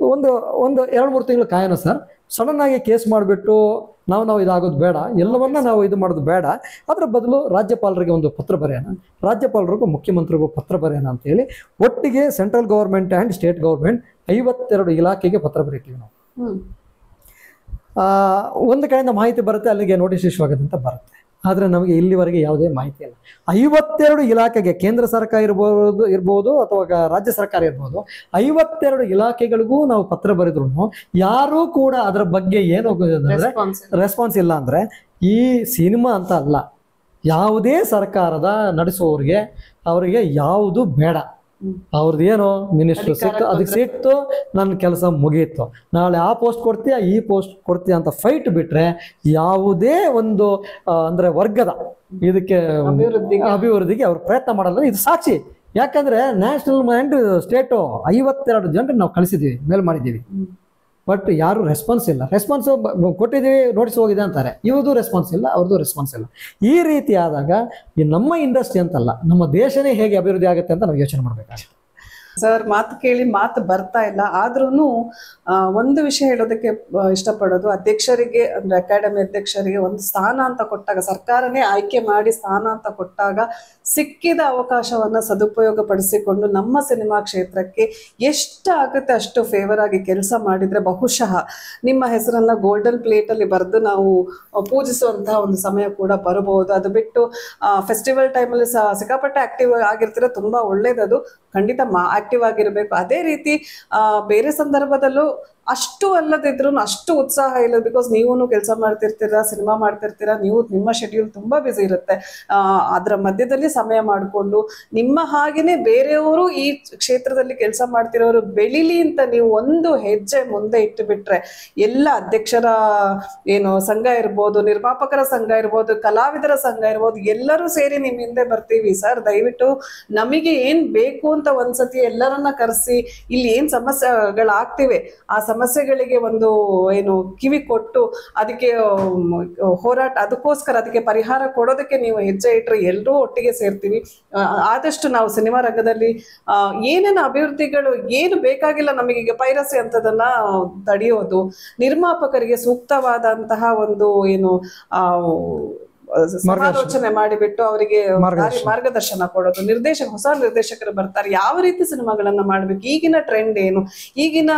ಒಂದು 2-3 ತಿಂಗಳು ಕಾಯೋಣ ಸರ್. ಸಡನ್ ಆಗಿ ಕೇಸ್ ಮಾಡಿಬಿಟ್ಟು ನಾವು ಇದಾಗೋದು ಬೇಡ, ಎಲ್ಲವನ್ನ ನಾವು ಇದು ಮಾಡೋದು ಬೇಡ. ಅದರ ಬದಲು ರಾಜ್ಯಪಾಲರಿಗೆ ಒಂದು ಪತ್ರ ಬರೆಯೋಣ, ರಾಜ್ಯಪಾಲರಿಗೂ ಮುಖ್ಯಮಂತ್ರಿಗೂ ಪತ್ರ ಬರೆಯೋಣ ಅಂತ ಹೇಳಿ ಒಟ್ಟಿಗೆ central government and state government 52 ಇಲಾಖೆಗೆ ಪತ್ರ ಬರೀತೀವಿ ನಾವು. ಒಂದು ಕಡೆಯಿಂದ ಮಾಹಿತಿ ಬರುತ್ತೆ, ಅಲ್ಲಿಗೆ ನೋಟಿಸ್ ಇಶ್ಯೂ ಆಗುತ್ತೆ ಅಂತ ಬರುತ್ತೆ. ಆದರೆ ನಮಗೆ ಇಲ್ಲಿವರೆಗೆ ಯಾವುದೇ ಮಾಹಿತಿ ಇಲ್ಲ. 52 ಇಲಾಖೆಗೆ, ಕೇಂದ್ರ ಸರ್ಕಾರ ಇರ್ಬೋದು ಅಥವಾ ರಾಜ್ಯ ಸರ್ಕಾರ ಇರ್ಬೋದು, 52 ಇಲಾಖೆಗಳಿಗೂ ನಾವು ಪತ್ರ ಬರೆದ್ರು ಯಾರೂ ಕೂಡ ಅದರ ಬಗ್ಗೆ ಏನು ರೆಸ್ಪಾನ್ಸ್ ಇಲ್ಲ. ಅಂದರೆ ಈ ಸಿನಿಮಾ ಅಂತ ಅಲ್ಲ, ಯಾವುದೇ ಸರ್ಕಾರದ ನಡೆಸುವವರಿಗೆ ಅವರಿಗೆ ಯಾವುದು ಬೇಡ. ಅವ್ರದ್ದು ಏನು ಮಿನಿಸ್ಟರ್ ಸಿಕ್ತು, ಅದಕ್ಕೆ ಸಿಕ್ತು, ನನ್ನ ಕೆಲಸ ಮುಗೀತು. ನಾಳೆ ಆ ಪೋಸ್ಟ್ ಕೊಡ್ತೀಯಾ, ಈ ಪೋಸ್ಟ್ ಕೊಡ್ತೀಯಾ ಅಂತ ಫೈಟ್ ಬಿಟ್ರೆ ಯಾವುದೇ ಒಂದು ಅಂದ್ರೆ ವರ್ಗದ ಇದಕ್ಕೆ ಅಭಿವೃದ್ಧಿಗೆ ಅವ್ರು ಪ್ರಯತ್ನ ಮಾಡಲ್ಲ. ಇದು ಸಾಕ್ಷಿ. ಯಾಕಂದ್ರೆ ನ್ಯಾಷನಲ್ ಅಂಡ್ ಸ್ಟೇಟು 52 ಜನರಿಗೆ ನಾವು ಕಳಿಸಿದ್ದೀವಿ, ಮೇಲ್ ಮಾಡಿದ್ದೀವಿ. ಬಟ್ ಯಾರು ರೆಸ್ಪಾನ್ಸ್ ಇಲ್ಲ. ರೆಸ್ಪಾನ್ಸ್ ಕೊಟ್ಟಿದ್ದೀವಿ, ನೋಟಿಸ್ ಹೋಗಿದೆ ಅಂತಾರೆ. ಇವ್ರದ್ದು ರೆಸ್ಪಾನ್ಸ್ ಇಲ್ಲ, ಅವ್ರದ್ದು ರೆಸ್ಪಾನ್ಸ್ ಇಲ್ಲ. ಈ ರೀತಿ ಆದಾಗ ಈ ನಮ್ಮ ಇಂಡಸ್ಟ್ರಿ ಅಂತಲ್ಲ, ನಮ್ಮ ದೇಶನೇ ಹೇಗೆ ಅಭಿವೃದ್ಧಿ ಆಗುತ್ತೆ ಅಂತ ನಾವು ಯೋಚನೆ ಮಾಡಬೇಕಾಗುತ್ತೆ. ಸರ್ ಮಾತು ಕೇಳಿ ಮಾತು ಬರ್ತಾ ಇಲ್ಲ. ಆದ್ರೂ ಒಂದು ವಿಷಯ ಹೇಳೋದಕ್ಕೆ ಇಷ್ಟಪಡೋದು, ಅಧ್ಯಕ್ಷರಿಗೆ ಅಂದ್ರೆ ಅಕಾಡೆಮಿ ಅಧ್ಯಕ್ಷರಿಗೆ ಒಂದು ಸ್ಥಾನ ಅಂತ ಕೊಟ್ಟಾಗ, ಸರ್ಕಾರನೇ ಆಯ್ಕೆ ಮಾಡಿ ಸ್ಥಾನ ಅಂತ ಕೊಟ್ಟಾಗ ಸಿಕ್ಕಿದ ಅವಕಾಶವನ್ನ ಸದುಪಯೋಗ ಪಡಿಸಿಕೊಂಡು ನಮ್ಮ ಸಿನಿಮಾ ಕ್ಷೇತ್ರಕ್ಕೆ ಎಷ್ಟು ಆಗುತ್ತೆ ಅಷ್ಟು ಫೇವರ್ ಆಗಿ ಕೆಲಸ ಮಾಡಿದ್ರೆ ಬಹುಶಃ ನಿಮ್ಮ ಹೆಸರನ್ನ ಗೋಲ್ಡನ್ ಪ್ಲೇಟ್ ಅಲ್ಲಿ ಬರೆದು ನಾವು ಪೂಜಿಸುವಂತಹ ಒಂದು ಸಮಯ ಕೂಡ ಬರಬಹುದು. ಅದು ಬಿಟ್ಟು ಫೆಸ್ಟಿವಲ್ ಟೈಮಲ್ಲಿ ಸಿಕ್ಕಾಪಟ್ಟೆ ಆಕ್ಟಿವ್ ಆಗಿರ್ತೀರ, ತುಂಬಾ ಒಳ್ಳೇದದು. ಖಂಡಿತ ಆಕ್ಟಿವ್ ಆಗಿರ್ಬೇಕು. ಅದೇ ರೀತಿ ಬೇರೆ ಸಂದರ್ಭದಲ್ಲೂ ಅಷ್ಟು ಅಲ್ಲದಿದ್ರು ಅಷ್ಟು ಉತ್ಸಾಹ ಇಲ್ಲ. ಬಿಕಾಸ್ ನೀವು ಕೆಲಸ ಮಾಡ್ತಿರ್ತೀರಾ, ಸಿನಿಮಾ ಮಾಡ್ತಿರ್ತೀರಾ, ನಿಮ್ಮ ಶೆಡ್ಯೂಲ್ ತುಂಬಾ ಬಿಸಿ ಇರುತ್ತೆ. ಅದರ ಮಧ್ಯದಲ್ಲಿ ಸಮಯ ಮಾಡಿಕೊಂಡು ನಿಮ್ಮ ಹಾಗೇನೆ ಬೇರೆಯವರು ಈ ಕ್ಷೇತ್ರದಲ್ಲಿ ಕೆಲಸ ಮಾಡ್ತಿರೋರು ಬೆಳಿಲಿ ಅಂತ ನೀವು ಒಂದು ಹೆಜ್ಜೆ ಮುಂದೆ ಇಟ್ಟು ಬಿಟ್ರೆ, ಎಲ್ಲ ಅಧ್ಯಕ್ಷರ ಏನು ಸಂಘ ಇರ್ಬೋದು, ನಿರ್ಮಾಪಕರ ಸಂಘ ಇರ್ಬೋದು, ಕಲಾವಿದರ ಸಂಘ ಇರ್ಬೋದು, ಎಲ್ಲರೂ ಸೇರಿ ನಿಮ್ ಹಿಂದೆ ಬರ್ತೀವಿ ಸರ್, ದಯವಿಟ್ಟು ನಮಗೆ ಏನ್ ಬೇಕು ಅಂತ ಒಂದ್ಸತಿ ಎಲ್ಲರನ್ನ ಕರೆಸಿ ಇಲ್ಲಿ ಏನ್ ಸಮಸ್ಯೆಗಳಾಗ್ತಿವೆ ಆ ಸಮಸ್ಯೆಗಳಿಗೆ ಒಂದು ಏನು ಕಿವಿ ಕೊಟ್ಟು ಅದಕ್ಕೆ ಹೋರಾಟ, ಅದಕ್ಕೋಸ್ಕರ ಅದಕ್ಕೆ ಪರಿಹಾರ ಕೊಡೋದಕ್ಕೆ ನೀವು ಹೆಜ್ಜೆ ಇಟ್ಟರೆ ಎಲ್ಲರೂ ಒಟ್ಟಿಗೆ ಸೇರ್ತೀವಿ. ಆದಷ್ಟು ನಾವು ಸಿನಿಮಾ ರಂಗದಲ್ಲಿ ಏನೇನು ಅಭಿವೃದ್ಧಿಗಳು ಏನು ಬೇಕಾಗಿಲ್ಲ ನಮಗೀಗ, ಪೈರಸಿ ಅಂತದನ್ನ ತಡೆಯೋದು, ನಿರ್ಮಾಪಕರಿಗೆ ಸೂಕ್ತವಾದಂತಹ ಒಂದು ಏನು ಸಮಾಲೋಚನೆ ಮಾಡಿಬಿಟ್ಟು ಅವರಿಗೆ ಮಾರ್ಗದರ್ಶನ ಕೊಡೋದು, ಹೊಸ ನಿರ್ದೇಶಕರು ಬರ್ತಾರೆ, ಯಾವ ರೀತಿ ಸಿನಿಮಾಗಳನ್ನ ಮಾಡ್ಬೇಕು, ಈಗಿನ ಟ್ರೆಂಡ್ ಏನು, ಈಗಿನ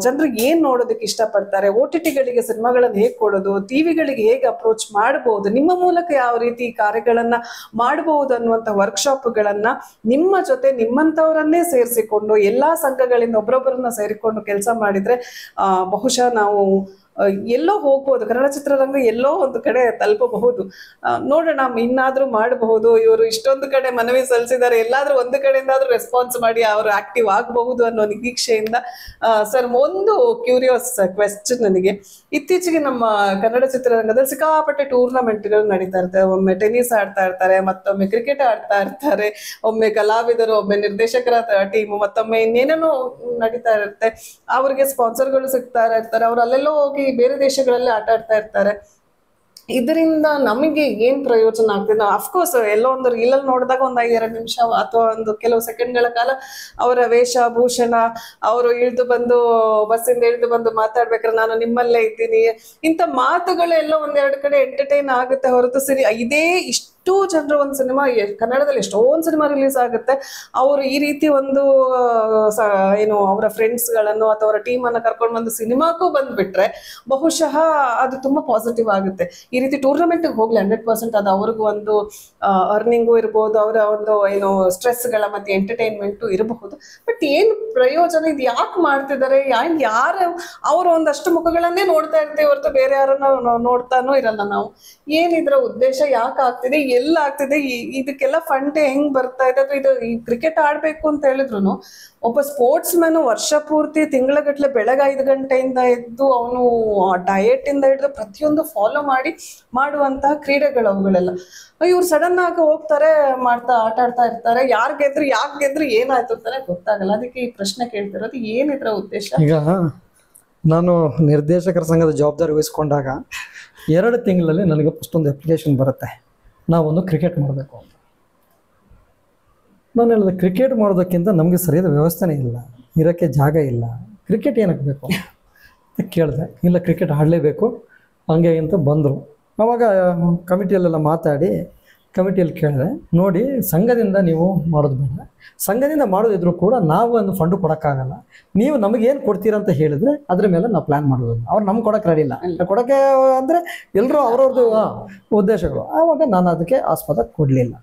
ಜನರಿಗೆ ಏನ್ ನೋಡೋದಕ್ಕೆ ಇಷ್ಟಪಡ್ತಾರೆ, OTTಗಳಿಗೆ ಸಿನಿಮಾಗಳನ್ನ ಹೇಗ್ ಕೊಡೋದು, ಟಿವಿಗಳಿಗೆ ಹೇಗೆ ಅಪ್ರೋಚ್ ಮಾಡಬಹುದು, ನಿಮ್ಮ ಮೂಲಕ ಯಾವ ರೀತಿ ಕಾರ್ಯಗಳನ್ನ ಮಾಡಬಹುದು ಅನ್ನುವಂತ ವರ್ಕ್ಶಾಪ್ಗಳನ್ನ ನಿಮ್ಮ ಜೊತೆ ನಿಮ್ಮಂತವರನ್ನೇ ಸೇರಿಸಿಕೊಂಡು ಎಲ್ಲಾ ಸಂಘಗಳಿಂದ ಒಬ್ಬರೊಬ್ಬರನ್ನ ಸೇರಿಕೊಂಡು ಕೆಲಸ ಮಾಡಿದ್ರೆ ಬಹುಶಃ ನಾವು ಎಲ್ಲೋ ಹೋಗ್ಬೋದು, ಕನ್ನಡ ಚಿತ್ರರಂಗ ಎಲ್ಲೋ ಒಂದು ಕಡೆ ತಲುಪಬಹುದು. ನೋಡೋಣ, ಇನ್ನಾದ್ರೂ ಮಾಡಬಹುದು. ಇವರು ಇಷ್ಟೊಂದು ಕಡೆ ಮನವಿ ಸಲ್ಲಿಸಿದ್ದಾರೆ, ಎಲ್ಲಾದ್ರೂ ಒಂದು ಕಡೆಯಿಂದಾದ್ರೂ ರೆಸ್ಪಾನ್ಸ್ ಮಾಡಿ ಅವರು ಆಕ್ಟಿವ್ ಆಗಬಹುದು ಅನ್ನೋ ನಿರೀಕ್ಷೆಯಿಂದ. ಸರ್, ಒಂದು ಕ್ಯೂರಿಯಸ್ ಕ್ವೆಶ್ಚನ್ ನನಗೆ. ಇತ್ತೀಚೆಗೆ ನಮ್ಮ ಕನ್ನಡ ಚಿತ್ರರಂಗದಲ್ಲಿ ಸಿಕ್ಕಾಪಟ್ಟೆ ಟೂರ್ನಮೆಂಟ್ಗಳು ನಡೀತಾ ಇರ್ತವೆ. ಒಮ್ಮೆ ಟೆನ್ನಿಸ್ ಆಡ್ತಾ ಇರ್ತಾರೆ, ಮತ್ತೊಮ್ಮೆ ಕ್ರಿಕೆಟ್ ಆಡ್ತಾ ಇರ್ತಾರೆ, ಒಮ್ಮೆ ಕಲಾವಿದರು, ಒಮ್ಮೆ ನಿರ್ದೇಶಕರ ಟೀಮು, ಮತ್ತೊಮ್ಮೆ ಇನ್ನೇನೇನೋ ನಡೀತಾ ಇರುತ್ತೆ. ಅವ್ರಿಗೆ ಸ್ಪಾನ್ಸರ್ಗಳು ಸಿಗ್ತಾ ಇರ್ತಾರೆ, ಅವ್ರು ಅಲ್ಲೆಲ್ಲೋ ಹೋಗಿ ಬೇರೆ ದೇಶಗಳಲ್ಲಿ ಆಟ ಆಡ್ತಾ ಇರ್ತಾರೆ. ಇದರಿಂದ ನಮಗೆ ಏನ್ ಪ್ರಯೋಜನ ಆಗ್ತದೆ? ಅಫ್ಕೋರ್ಸ್ ಎಲ್ಲೋ ಒಂದು ರೀಲಲ್ಲಿ ನೋಡಿದಾಗ ಒಂದು 5-2 ನಿಮಿಷ ಅಥವಾ ಒಂದು ಕೆಲವು ಸೆಕೆಂಡ್ಗಳ ಕಾಲ ಅವರ ವೇಷಭೂಷಣ, ಅವರು ಬಸ್ಸಿಂದ ಇಳಿದು ಬಂದು ಮಾತಾಡ್ಬೇಕಾದ್ರೆ ನಾನು ನಿಮ್ಮಲ್ಲೇ ಇದ್ದೀನಿ, ಇಂಥ ಮಾತುಗಳೆಲ್ಲ ಒಂದೆರಡು ಕಡೆ ಎಂಟರ್ಟೈನ್ ಆಗುತ್ತೆ ಹೊರತು ಸರಿ ಇದೇ ಇಷ್ಟು ಜನರು ಒಂದು ಸಿನಿಮಾ, ಕನ್ನಡದಲ್ಲಿ ಎಷ್ಟೊಂದು ಸಿನಿಮಾ ರಿಲೀಸ್ ಆಗುತ್ತೆ, ಅವರು ಈ ರೀತಿ ಒಂದು ಏನು ಅವರ ಫ್ರೆಂಡ್ಸ್ಗಳನ್ನು ಅಥವಾ ಅವರ ಟೀಮ್ ಅನ್ನ ಕರ್ಕೊಂಡು ಬಂದು ಸಿನಿಮಾಕ್ಕೂ ಬಂದ್ಬಿಟ್ರೆ ಬಹುಶಃ ಅದು ತುಂಬಾ ಪಾಸಿಟಿವ್ ಆಗುತ್ತೆ. ಈ ರೀತಿ ಟೂರ್ನಮೆಂಟ್ ಹೋಗ್ಲಿ 100% ಅದು ಅವ್ರಿಗೂ ಒಂದು ಅರ್ನಿಂಗು ಇರ್ಬೋದು, ಅವರ ಒಂದು ಏನು ಸ್ಟ್ರೆಸ್ಗಳ ಮತ್ತೆ ಎಂಟರ್ಟೈನ್ಮೆಂಟು ಇರಬಹುದು. ಬಟ್ ಏನು ಪ್ರಯೋಜನ? ಇದು ಯಾಕೆ ಮಾಡ್ತಿದ್ದಾರೆ? ಯಾರು ಅವರು ಒಂದಷ್ಟು ಮುಖಗಳನ್ನೇ ನೋಡ್ತಾ ಇರ್ತೀವಿ ಹೊರತು ಬೇರೆ ಯಾರನ್ನ ನೋಡ್ತಾನೂ ಇರಲ್ಲ ನಾವು. ಏನಿದ್ರ ಉದ್ದೇಶ? ಯಾಕೆ ಆಗ್ತಿದೆ? ಎಲ್ಲ ಆಗ್ತಿದೆ? ಇದಕ್ಕೆಲ್ಲ ಫಂಡ್ ಹೆಂಗ್ ಬರ್ತಾ ಇದೆ? ಇದು ಈ ಕ್ರಿಕೆಟ್ ಆಡ್ಬೇಕು ಅಂತ ಹೇಳಿದ್ರು ಒಬ್ಬ ಸ್ಪೋರ್ಟ್ಸ್ ಮ್ಯಾನ್ ವರ್ಷ ಪೂರ್ತಿ ತಿಂಗಳಗಟ್ಲೆ ಬೆಳಗ್ಗೆ 5 ಗಂಟೆಯಿಂದ ಎದ್ದು ಅವನು ಡಯಟ್ ಇಂದ ಹಿಡಿದು ಪ್ರತಿಯೊಂದು ಫಾಲೋ ಮಾಡಿ ಮಾಡುವಂತಹ ಕ್ರೀಡೆಗಳು ಅವುಗಳೆಲ್ಲ. ಇವ್ರು ಸಡನ್ ಆಗಿ ಹೋಗ್ತಾರೆ, ಆಟ ಆಡ್ತಾ ಇರ್ತಾರೆ. ಯಾಕೆ ಗೆದ್ರು ಏನಾಯ್ತು ಅಂತಾನೆ ಗೊತ್ತಾಗಲ್ಲ. ಅದಕ್ಕೆ ಈ ಪ್ರಶ್ನೆ ಕೇಳ್ತಿರೋದು, ಏನಿದ್ರ ಉದ್ದೇಶ? ಈಗ ನಾನು ನಿರ್ದೇಶಕರ ಸಂಘದ ಜವಾಬ್ದಾರಿ ವಹಿಸ್ಕೊಂಡಾಗ 2 ತಿಂಗಳಲ್ಲಿ ನನಗೆ ಫಸ್ಟ್ ಒಂದು ಅಪ್ಲಿಕೇಶನ್ ಬರುತ್ತೆ, ನಾವೊಂದು ಕ್ರಿಕೆಟ್ ಮಾಡಬೇಕು ಅಂತ. ನಾನು ಹೇಳಿದೆ, ಕ್ರಿಕೆಟ್ ಮಾಡೋದಕ್ಕಿಂತ ನಮಗೆ ಸರಿಯಾದ ವ್ಯವಸ್ಥೆನೇ ಇಲ್ಲ, ಇರೋಕ್ಕೆ ಜಾಗ ಇಲ್ಲ, ಕ್ರಿಕೆಟ್ ಏನಕ್ಕೆ ಬೇಕು ಅಂತ ಕೇಳಿದೆ. ಇಲ್ಲ, ಕ್ರಿಕೆಟ್ ಆಡಲೇಬೇಕು ಹಂಗೆ ಅಂತ ಬಂದರು. ಆವಾಗ ಕಮಿಟಿಯಲ್ಲೆಲ್ಲ ಮಾತಾಡಿ ಕಮಿಟಿಯಲ್ಲಿ ಕೇಳಿದೆ, ನೋಡಿ ಸಂಘದಿಂದ ನೀವು ಮಾಡೋದು ಬೇಡ, ಸಂಘದಿಂದ ಮಾಡೋದಿದ್ರು ಕೂಡ ನಾವು ಒಂದು ಫಂಡು ಕೊಡೋಕ್ಕಾಗಲ್ಲ, ನೀವು ನಮಗೇನು ಕೊಡ್ತೀರಾ ಅಂತ ಹೇಳಿದ್ರೆ ಅದ್ರ ಮೇಲೆ ನಾವು ಪ್ಲ್ಯಾನ್ ಮಾಡೋದು. ಅವ್ರು ನಮ್ಗೆ ಕೊಡೋಕೆ ರೆಡಿ ಇಲ್ಲ, ಕೊಡೋಕ್ಕೆ ಅಂದರೆ ಎಲ್ಲರೂ ಅವ್ರವ್ರದ್ದು ಉದ್ದೇಶಗಳು. ಆವಾಗ ನಾನು ಅದಕ್ಕೆ ಆಸ್ಪದ ಕೊಡಲಿಲ್ಲ.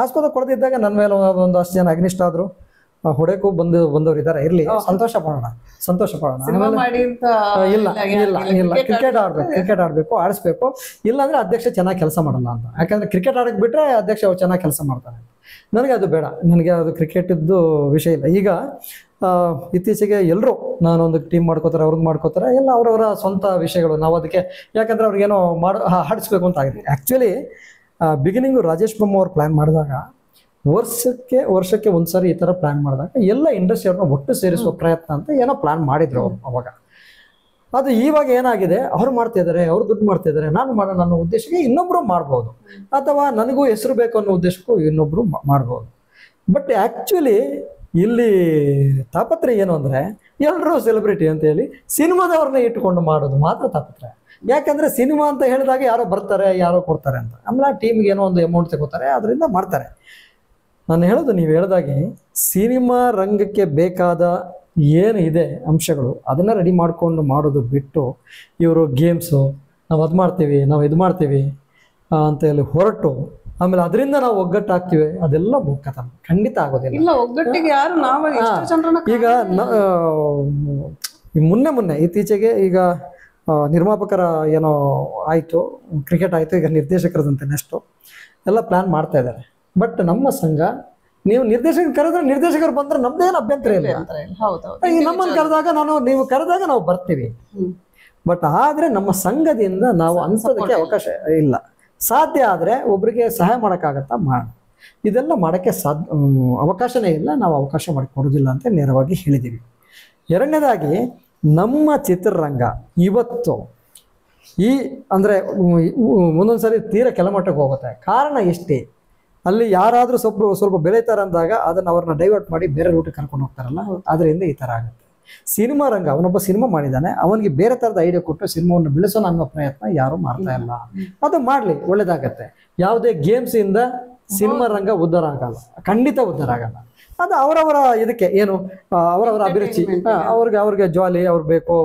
ಆಸ್ಪದ ಕೊಡದಿದ್ದಾಗ ನನ್ನ ಮೇಲೆ ಒಂದು 10 ಜನ ಅಗ್ನಿಷ್ಠ ಆದರು, ಹೊಡೆಗೂ ಬಂದವ್ರು ಇದ್ದಾರೆ, ಇರಲಿ, ಸಂತೋಷ ಪಡೋಣ. ಇಲ್ಲ ಕ್ರಿಕೆಟ್ ಆಡಬೇಕು, ಆಡಿಸ್ಬೇಕು. ಇಲ್ಲಾಂದ್ರೆ ಅಧ್ಯಕ್ಷ ಚೆನ್ನಾಗಿ ಕೆಲಸ ಮಾಡಲ್ಲ ಅಂತ. ಯಾಕಂದ್ರೆ ಕ್ರಿಕೆಟ್ ಆಡಕ್ಕೆ ಬಿಟ್ರೆ ಅಧ್ಯಕ್ಷ ಚೆನ್ನಾಗಿ ಕೆಲಸ ಮಾಡ್ತಾನೆ. ನನಗೆ ಅದು ಬೇಡ, ನನಗೆ ಅದು ಕ್ರಿಕೆಟಿದ್ದು ವಿಷಯ ಇಲ್ಲ. ಈಗ ಇತ್ತೀಚೆಗೆ ಎಲ್ಲರೂ ನಾನೊಂದು ಟೀಮ್ ಮಾಡ್ಕೋತಾರೆ, ಅವ್ರಿಗೆ ಮಾಡ್ಕೋತಾರೆ, ಎಲ್ಲ ಅವರವರ ಸ್ವಂತ ವಿಷಯಗಳು. ನಾವು ಅದಕ್ಕೆ ಯಾಕಂದರೆ ಅವ್ರಿಗೇನೋ ಹಾಡಿಸ್ಬೇಕು ಅಂತ ಆಗಿದೆ. ಆ್ಯಕ್ಚುಲಿ ಬಿಗಿನಿಂಗು ರಾಜೇಶ್ ಬೊಮ್ಮ ಅವ್ರು ಪ್ಲ್ಯಾನ್ ಮಾಡಿದಾಗ ವರ್ಷಕ್ಕೆ ಒಂದ್ಸರಿ ಈ ಥರ ಪ್ಲ್ಯಾನ್ ಮಾಡಿದಾಗ ಎಲ್ಲ ಇಂಡಸ್ಟ್ರಿಯವ್ರನ್ನ ಒಟ್ಟು ಸೇರಿಸುವ ಪ್ರಯತ್ನ ಅಂತ ಏನೋ ಪ್ಲ್ಯಾನ್ ಮಾಡಿದ್ರು ಅವರು ಅವಾಗ. ಅದು ಇವಾಗ ಏನಾಗಿದೆ, ಅವ್ರು ಮಾಡ್ತಿದ್ದಾರೆ, ಅವ್ರು ದುಡ್ಡು ಮಾಡ್ತಿದ್ದಾರೆ, ನಾನು ಮಾಡೋಣ ಅನ್ನೋ ಉದ್ದೇಶಕ್ಕೆ ಇನ್ನೊಬ್ರು ಮಾಡ್ಬೋದು, ಅಥವಾ ನನಗೂ ಹೆಸರು ಬೇಕು ಅನ್ನೋ ಉದ್ದೇಶಕ್ಕೂ ಇನ್ನೊಬ್ರು ಮಾಡ್ಬೋದು. ಬಟ್ ಆ್ಯಕ್ಚುಲಿ ಇಲ್ಲಿ ತಾಪತ್ರೆ ಏನು ಅಂದರೆ ಎಲ್ಲರೂ ಸೆಲೆಬ್ರಿಟಿ ಅಂತ ಹೇಳಿ ಸಿನಿಮಾದವ್ರನ್ನ ಇಟ್ಟುಕೊಂಡು ಮಾಡೋದು ಮಾತ್ರ ತಾಪತ್ರೆ. ಯಾಕಂದರೆ ಸಿನಿಮಾ ಅಂತ ಹೇಳಿದಾಗ ಯಾರೋ ಬರ್ತಾರೆ, ಯಾರೋ ಕೊಡ್ತಾರೆ ಅಂತ, ಆಮೇಲೆ ಆ ಟೀಮ್ಗೆ ಏನೋ ಒಂದು ಅಮೌಂಟ್ ತಗೋತಾರೆ, ಅದರಿಂದ ಮಾಡ್ತಾರೆ. ನಾನು ಹೇಳೋದು, ನೀವು ಹೇಳ್ದಾಗೆ ಸಿನಿಮಾ ರಂಗಕ್ಕೆ ಬೇಕಾದ ಏನು ಇದೆ ಅಂಶಗಳು ಅದನ್ನು ರೆಡಿ ಮಾಡಿಕೊಂಡು ಮಾಡೋದು ಬಿಟ್ಟು ಇವರು ಗೇಮ್ಸು ನಾವು ಅದು ಮಾಡ್ತೀವಿ, ನಾವು ಇದು ಮಾಡ್ತೀವಿ ಅಂತ ಹೇಳಿ ಹೊರಟು ಆಮೇಲೆ ಅದರಿಂದ ನಾವು ಒಗ್ಗಟ್ಟಾಗ್ತೀವಿ, ಅದೆಲ್ಲ ಮುಖತನ ಖಂಡಿತ ಆಗೋದಿಲ್ಲ. ಇಲ್ಲ, ಒಗ್ಗಟ್ಟಿಗೆ ಯಾರು ನಾವು ಈಗ ಮೊನ್ನೆ ಇತ್ತೀಚೆಗೆ ಈಗ ನಿರ್ಮಾಪಕರ ಏನೋ ಆಯಿತು, ಕ್ರಿಕೆಟ್ ಆಯಿತು, ಈಗ ನಿರ್ದೇಶಕರದಂತೆ ನೆಕ್ಸ್ಟು ಎಲ್ಲ ಪ್ಲ್ಯಾನ್ ಮಾಡ್ತಾ ಇದ್ದಾರೆ. ಬಟ್ ನಮ್ಮ ಸಂಘ, ನೀವು ನಿರ್ದೇಶಕರು ಕರೆದ್ರೆ ನಿರ್ದೇಶಕರು ಬಂದ್ರೆ ನಮ್ದೇನು ಅಭ್ಯಂತರ ಇಲ್ಲ. ಈಗ ನಮ್ಮನ್ನು ಕರೆದಾಗ ನೀವು ಕರೆದಾಗ ನಾವು ಬರ್ತೀವಿ. ಬಟ್ ಆದರೆ ನಮ್ಮ ಸಂಘದಿಂದ ನಾವು ಅನ್ಸೋದಕ್ಕೆ ಅವಕಾಶ ಇಲ್ಲ. ಸಾಧ್ಯ ಆದರೆ ಒಬ್ಬರಿಗೆ ಸಹಾಯ ಮಾಡೋಕ್ಕಾಗತ್ತಾ ಮಾಡಿ, ಇದೆಲ್ಲ ಮಾಡೋಕ್ಕೆ ಅವಕಾಶನೇ ಇಲ್ಲ, ನಾವು ಅವಕಾಶ ಮಾಡಿಕೊಡೋದಿಲ್ಲ ಅಂತ ನೇರವಾಗಿ ಹೇಳಿದ್ದೀವಿ. ಎರಡನೇದಾಗಿ ನಮ್ಮ ಚಿತ್ರರಂಗ ಇವತ್ತು ಅಂದರೆ ಒಂದೊಂದು ಸರಿ ತೀರ ಕೆಳಮಟ್ಟಕ್ಕೆ ಹೋಗುತ್ತೆ. ಕಾರಣ ಎಷ್ಟೇ, ಅಲ್ಲಿ ಯಾರಾದರೂ ಸ್ವಲ್ಪ ಬೆಳೀತಾರೆ ಅಂದಾಗ ಅದನ್ನು ಅವ್ರನ್ನ ಡೈವರ್ಟ್ ಮಾಡಿ ಬೇರೆ ರೂಟಿಗೆ ಕರ್ಕೊಂಡು ಹೋಗ್ತಾರಲ್ಲ, ಅದರಿಂದ ಈ ಥರ ಆಗುತ್ತೆ. ಸಿನಿಮಾ ರಂಗ, ಅವನೊಬ್ಬ ಸಿನಿಮಾ ಮಾಡಿದ್ದಾನೆ, ಅವನಿಗೆ ಬೇರೆ ಥರದ ಐಡಿಯಾ ಕೊಟ್ಟು ಸಿನಿಮಾವನ್ನು ಬೆಳೆಸೋಣ ಅನ್ನೋ ಪ್ರಯತ್ನ ಯಾರೂ ಮಾಡ್ತಾ ಇಲ್ಲ. ಅದು ಮಾಡಲಿ, ಒಳ್ಳೇದಾಗತ್ತೆ. ಯಾವುದೇ ಗೇಮ್ಸಿಂದ ಸಿನಿಮಾ ರಂಗ ಉದ್ಧಾರ ಆಗಲ್ಲ, ಖಂಡಿತ ಉದ್ಧಾರ ಆಗಲ್ಲ. ಅದು ಅವರವರ ಇದಕ್ಕೆ ಏನು ಅವರವರ ಅಭಿರುಚಿ, ಅವ್ರಿಗೆ ಜಾಲಿ ಅವ್ರು ಬೇಕು,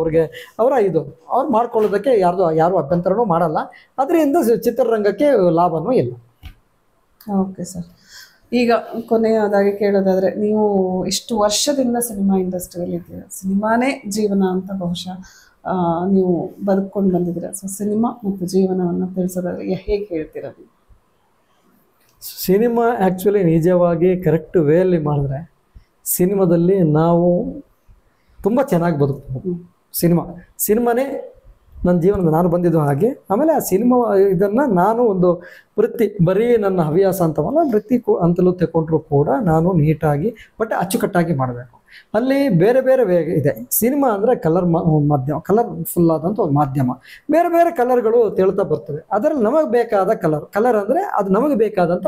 ಅವ್ರು ಮಾಡ್ಕೊಳ್ಳೋದಕ್ಕೆ ಯಾರು ಅಭ್ಯಂತರನೂ ಮಾಡಲ್ಲ. ಅದರಿಂದ ಚಿತ್ರರಂಗಕ್ಕೆ ಲಾಭನೂ ಇಲ್ಲ. ಓಕೆ ಸರ್, ಈಗ ಕೊನೆಯದಾಗಿ ಕೇಳೋದಾದರೆ, ನೀವು ಇಷ್ಟು ವರ್ಷದಿಂದ ಸಿನಿಮಾ ಇಂಡಸ್ಟ್ರಿಯಲ್ಲಿ ಇದ್ದೀರಾ, ಸಿನಿಮಾನೇ ಜೀವನ ಅಂತ ಬಹುಶಃ ನೀವು ಬದುಕೊಂಡು ಬಂದಿದ್ದೀರಾ. ಸೊ ಸಿನಿಮಾ ಮತ್ತು ಜೀವನವನ್ನು ತಿಳಿಸೋದಾದ್ರೆ ಹೇಗೆ ಹೇಳ್ತೀರಾ ನೀವು? ಸಿನಿಮಾ ಆ್ಯಕ್ಚುಲಿ ನಿಜವಾಗಿ ಕರೆಕ್ಟ್ ವೇಯಲ್ಲಿ ಮಾಡಿದ್ರೆ ಸಿನಿಮಾದಲ್ಲಿ ನಾವು ತುಂಬ ಚೆನ್ನಾಗಿ ಬದುಕಬಹುದು. ಸಿನಿಮಾನೇ ನನ್ನ ಜೀವನದ ನಾನು ಬಂದಿದ್ದು ಹಾಗೆ. ಆಮೇಲೆ ಆ ಸಿನಿಮಾ ಇದನ್ನು ನಾನು ಒಂದು ವೃತ್ತಿ, ಬರೀ ನನ್ನ ಹವ್ಯಾಸ ಅಂತವಲ್ಲ, ವೃತ್ತಿ ಅಂತಲೂ ತಗೊಂಡ್ರು ಕೂಡ ನಾನು ನೀಟಾಗಿ ಬಟ್ ಅಚ್ಚುಕಟ್ಟಾಗಿ ಮಾಡಬೇಕು. ಅಲ್ಲಿ ಬೇರೆ ಬೇರೆ ಇದೆ. ಸಿನಿಮಾ ಅಂದರೆ ಮಾಧ್ಯಮ, ಕಲರ್ಫುಲ್ ಆದಂಥ ಒಂದು ಮಾಧ್ಯಮ. ಬೇರೆ ಬೇರೆ ಕಲರ್ಗಳು ತೇಳ್ತಾ ಬರ್ತವೆ. ಅದರಲ್ಲಿ ನಮಗೆ ಬೇಕಾದ ಕಲರ್ ಅಂದರೆ ಅದು ನಮಗೆ ಬೇಕಾದಂಥ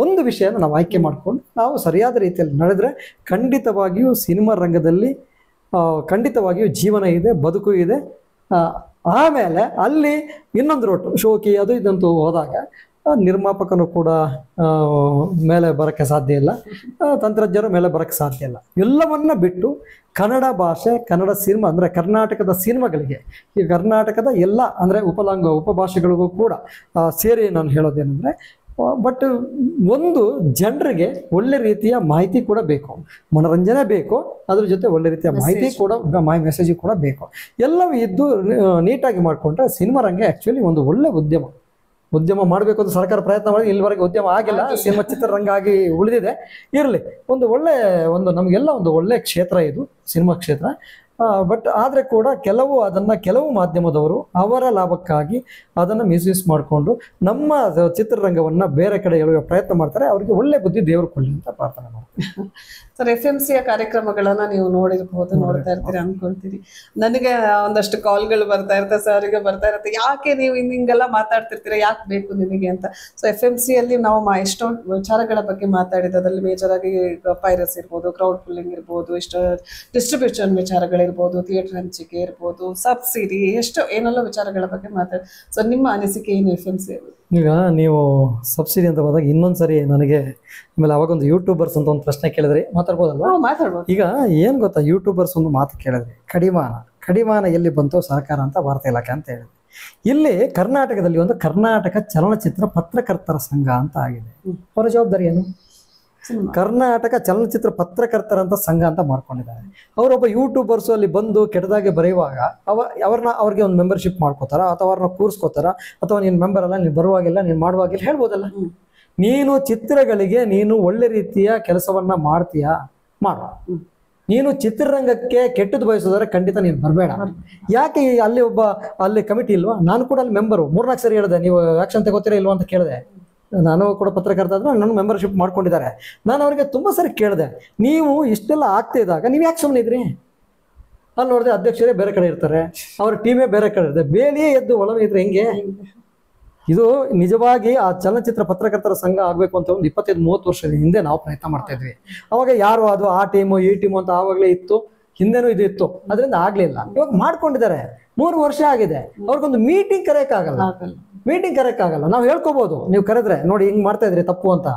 ಒಂದು ವಿಷಯನ ನಾವು ಆಯ್ಕೆ ಮಾಡಿಕೊಂಡು ನಾವು ಸರಿಯಾದ ರೀತಿಯಲ್ಲಿ ನಡೆದರೆ ಖಂಡಿತವಾಗಿಯೂ ಸಿನಿಮಾ ರಂಗದಲ್ಲಿ ಖಂಡಿತವಾಗಿಯೂ ಜೀವನ ಇದೆ, ಬದುಕು ಇದೆ. ಆಮೇಲೆ ಅಲ್ಲಿ ಇನ್ನೊಂದು ರೋಟು ಶೋಕಿ ಅದು ಇದಂತೂ ಹೋದಾಗ ನಿರ್ಮಾಪಕನು ಕೂಡ ಮೇಲೆ ಬರೋಕ್ಕೆ ಸಾಧ್ಯ ಇಲ್ಲ, ತಂತ್ರಜ್ಞರು ಮೇಲೆ ಬರೋಕ್ಕೆ ಸಾಧ್ಯ ಇಲ್ಲ. ಎಲ್ಲವನ್ನ ಬಿಟ್ಟು ಕನ್ನಡ ಭಾಷೆ, ಕನ್ನಡ ಸಿನಿಮಾ ಅಂದರೆ ಕರ್ನಾಟಕದ ಸಿನಿಮಾಗಳಿಗೆ, ಈ ಕರ್ನಾಟಕದ ಎಲ್ಲ ಅಂದರೆ ಉಪಭಾಷೆಗಳಿಗೂ ಕೂಡ ಸೇರಿ ನಾನು ಹೇಳೋದೇನೆಂದರೆ, ಬಟ್ ಒಂದು ಜನರಿಗೆ ಒಳ್ಳೆ ರೀತಿಯ ಮಾಹಿತಿ ಕೂಡ ಬೇಕು, ಮನೋರಂಜನೆ ಬೇಕು, ಅದ್ರ ಜೊತೆ ಒಳ್ಳೆ ರೀತಿಯ ಮಾಹಿತಿ ಕೂಡ, ಮೆಸೇಜ್ ಕೂಡ ಬೇಕು. ಎಲ್ಲವೂ ಇದ್ದು ನೀಟಾಗಿ ಮಾಡಿಕೊಂಡ್ರೆ ಸಿನಿಮಾ ರಂಗ ಆ್ಯಕ್ಚುಲಿ ಒಂದು ಒಳ್ಳೆ ಉದ್ಯಮ ಮಾಡಬೇಕು ಅಂತ ಸರ್ಕಾರ ಪ್ರಯತ್ನ ಮಾಡಿ ಇಲ್ಲಿವರೆಗೆ ಉದ್ಯಮ ಆಗಿಲ್ಲ, ಸಿನಿಮಾ ಚಿತ್ರರಂಗ ಆಗಿ ಉಳಿದಿದೆ. ಇರಲಿ, ನಮಗೆಲ್ಲ ಒಂದು ಒಳ್ಳೆ ಕ್ಷೇತ್ರ ಇದು ಸಿನಿಮಾ ಕ್ಷೇತ್ರ. ಬಟ್ ಆದರೆ ಕೂಡ ಕೆಲವು ಮಾಧ್ಯಮದವರು ಅವರ ಲಾಭಕ್ಕಾಗಿ ಅದನ್ನು ಮಿಸ್ಯೂಸ್ ಮಾಡಿಕೊಂಡು ನಮ್ಮ ಚಿತ್ರರಂಗವನ್ನು ಬೇರೆ ಕಡೆ ಎಳೆಯುವ ಪ್ರಯತ್ನ ಮಾಡ್ತಾರೆ. ಅವರಿಗೆ ಒಳ್ಳೆ ಬುದ್ಧಿ ದೇವರು ಕೊಡಲಿ ಅಂತ ಪ್ರಾರ್ಥನೆ ಮಾಡ್ತೀನಿ. ಸರ್, FMCಯ ಕಾರ್ಯಕ್ರಮಗಳನ್ನ ನೀವು ನೋಡಿರ್ಬೋದು, ನೋಡ್ತಾ ಇರ್ತೀರಿ ಅನ್ಕೊಳ್ತೀರಿ. ನನಗೆ ಒಂದಷ್ಟು ಕಾಲ್ಗಳು ಬರ್ತಾ ಇರ್ತವೆ, ಸರ್ಗೆ ಬರ್ತಾ ಇರುತ್ತೆ, ಯಾಕೆ ನೀವು ಹಿಂಗೆಲ್ಲ ಮಾತಾಡ್ತಿರ್ತೀರಾ, ಯಾಕೆ ಬೇಕು ನಿಮಗೆ ಅಂತ. ಸೊ FMCಯಲ್ಲಿ ನಾವು ಎಷ್ಟೋ ವಿಚಾರಗಳ ಬಗ್ಗೆ ಮಾತಾಡಿದ್ದು, ಅದರಲ್ಲಿ ಮೇಜರ್ ಆಗಿ ಪೈರಸಿ ಇರ್ಬೋದು, ಕ್ರೌಡ್ ಪುಲ್ಲಿಂಗ್ ಇರ್ಬೋದು, ಇಷ್ಟು ಡಿಸ್ಟ್ರಿಬ್ಯೂಷನ್ ವಿಚಾರಗಳಿರ್ಬೋದು, ಥಿಯೇಟರ್ ಹಂಚಿಕೆ ಇರ್ಬೋದು, ಸಬ್ಸಿಡಿ, ಎಷ್ಟೋ ಏನೆಲ್ಲ ವಿಚಾರಗಳ ಬಗ್ಗೆ ಮಾತಾಡಿ. ಸೊ ನಿಮ್ಮ ಅನಿಸಿಕೆ ಏನು FMC? ಈಗ ನೀವು ಸಬ್ಸಿಡಿ ಅಂತ ಹೋದಾಗ ಇನ್ನೊಂದ್ಸರಿ ನನಗೆ ಆಮೇಲೆ ಅವಾಗೊಂದು ಯೂಟ್ಯೂಬರ್ಸ್ ಅಂತ ಒಂದು ಪ್ರಶ್ನೆ ಕೇಳಿದ್ರಿ, ಮಾತಾಡ್ಬೋದಲ್ವಾ? ಮಾತಾಡ್ಬೋದು. ಈಗ ಏನು ಗೊತ್ತಾ, ಯೂಟ್ಯೂಬರ್ಸ್ ಒಂದು ಮಾತು ಕೇಳಿದ್ರಿ, ಕಡಿವಾಣ ಎಲ್ಲಿ ಬಂತು ಸರ್ಕಾರ ಅಂತ ವಾರ್ತಾ ಇಲಾಖೆ ಅಂತ ಹೇಳಿದ್ರಿ. ಇಲ್ಲಿ ಕರ್ನಾಟಕದಲ್ಲಿ ಒಂದು ಕರ್ನಾಟಕ ಚಲನಚಿತ್ರ ಪತ್ರಕರ್ತರ ಸಂಘ ಅಂತ ಆಗಿದೆ. ಅವರ ಜವಾಬ್ದಾರಿ ಏನು? ಕರ್ನಾಟಕ ಚಲನಚಿತ್ರ ಪತ್ರಕರ್ತರಂತ ಸಂಘ ಅಂತ ಮಾಡ್ಕೊಂಡಿದ್ದಾರೆ. ಅವರೊಬ್ಬ ಯೂಟ್ಯೂಬರ್ಸು ಅಲ್ಲಿ ಬಂದು ಕೆಟ್ಟದಾಗೆ ಬರೆಯುವಾಗ ಅವ್ರಿಗೆ ಒಂದು ಮೆಂಬರ್ಶಿಪ್ ಮಾಡ್ಕೋತಾರ, ಅಥವಾ ಅವ್ರನ್ನ ಕೂರಿಸ್ಕೋತಾರ, ಅಥವಾ ನೀನು ಮೆಂಬರ್ ಅಲ್ಲ, ನೀನು ಬರುವಾಗಿಲ್ಲ, ನೀನು ಮಾಡುವಾಗಿಲ್ಲ ಹೇಳ್ಬೋದಲ್ಲ. ನೀನು ಚಿತ್ರಗಳಿಗೆ ನೀನು ಒಳ್ಳೆ ರೀತಿಯ ಕೆಲಸವನ್ನ ಮಾಡ್ತೀಯಾ, ಮಾಡು. ನೀನು ಚಿತ್ರರಂಗಕ್ಕೆ ಕೆಟ್ಟದ್ದು ಬಯಸೋದಾದ್ರೆ ಖಂಡಿತ ನೀನು ಬರಬೇಡ. ಯಾಕೆ ಅಲ್ಲಿ ಕಮಿಟಿ ಇಲ್ವಾ? ನಾನು ಕೂಡ ಅಲ್ಲಿ ಮೆಂಬರು. 3-4 ಸರಿ ಹೇಳಿದೆ, ನೀವು ಆಕ್ಷನ್ ತಗೋತೀರಾ ಇಲ್ವಾ ಅಂತ ಕೇಳಿದೆ. ನಾನು ಕೂಡ ಪತ್ರಕರ್ತ ಆದ್ರೆ ನನ್ನ ಮೆಂಬರ್ಶಿಪ್ ಮಾಡ್ಕೊಂಡಿದ್ದಾರೆ. ನಾನು ಅವರಿಗೆ ತುಂಬ ಸರಿ ಕೇಳಿದೆ, ನೀವು ಇಷ್ಟೆಲ್ಲ ಆಗ್ತಾ ಇದ್ದಾಗ ನೀವು ಯಾಕೆ ಸುಮ್ಮನೆ ಇದ್ರಿ? ಅಲ್ಲಿ ನೋಡಿದೆ ಅಧ್ಯಕ್ಷರೇ ಬೇರೆ ಕಡೆ ಇರ್ತಾರೆ, ಅವ್ರ ಟೀಮೇ ಬೇರೆ ಕಡೆ ಇರುತ್ತೆ, ಬೇಲಿಯೇ ಎದ್ದು ಒಳಗೆ ಇದ್ರೆ ಹೆಂಗೆ? ಇದು ನಿಜವಾಗಿ ಆ ಚಲನಚಿತ್ರ ಪತ್ರಕರ್ತರ ಸಂಘ ಆಗಬೇಕು ಅಂತ ಒಂದು 25-30 ವರ್ಷದ ಹಿಂದೆ ನಾವು ಪ್ರಯತ್ನ ಮಾಡ್ತಾ ಇದ್ವಿ. ಅವಾಗ ಯಾರು ಅದು ಆ ಟೀಮು ಈ ಟೀಮು ಅಂತ ಆವಾಗಲೇ ಇತ್ತು, ಹಿಂದೆನೂ ಇದು ಇತ್ತು, ಅದರಿಂದ ಆಗ್ಲಿಲ್ಲ. ಇವಾಗ ಮಾಡ್ಕೊಂಡಿದ್ದಾರೆ, 3 ವರ್ಷ ಆಗಿದೆ. ಅವ್ರಿಗೊಂದು ಮೀಟಿಂಗ್ ಕರೆಯಕ್ಕಾಗಲ್ಲ. ನಾವು ಹೇಳ್ಕೋಬಹುದು, ನೀವು ಕರೆದ್ರೆ ನೋಡಿ ಹಿಂಗ್ ಮಾಡ್ತಾ ಇದ್ರಿ ತಪ್ಪು ಅಂತ.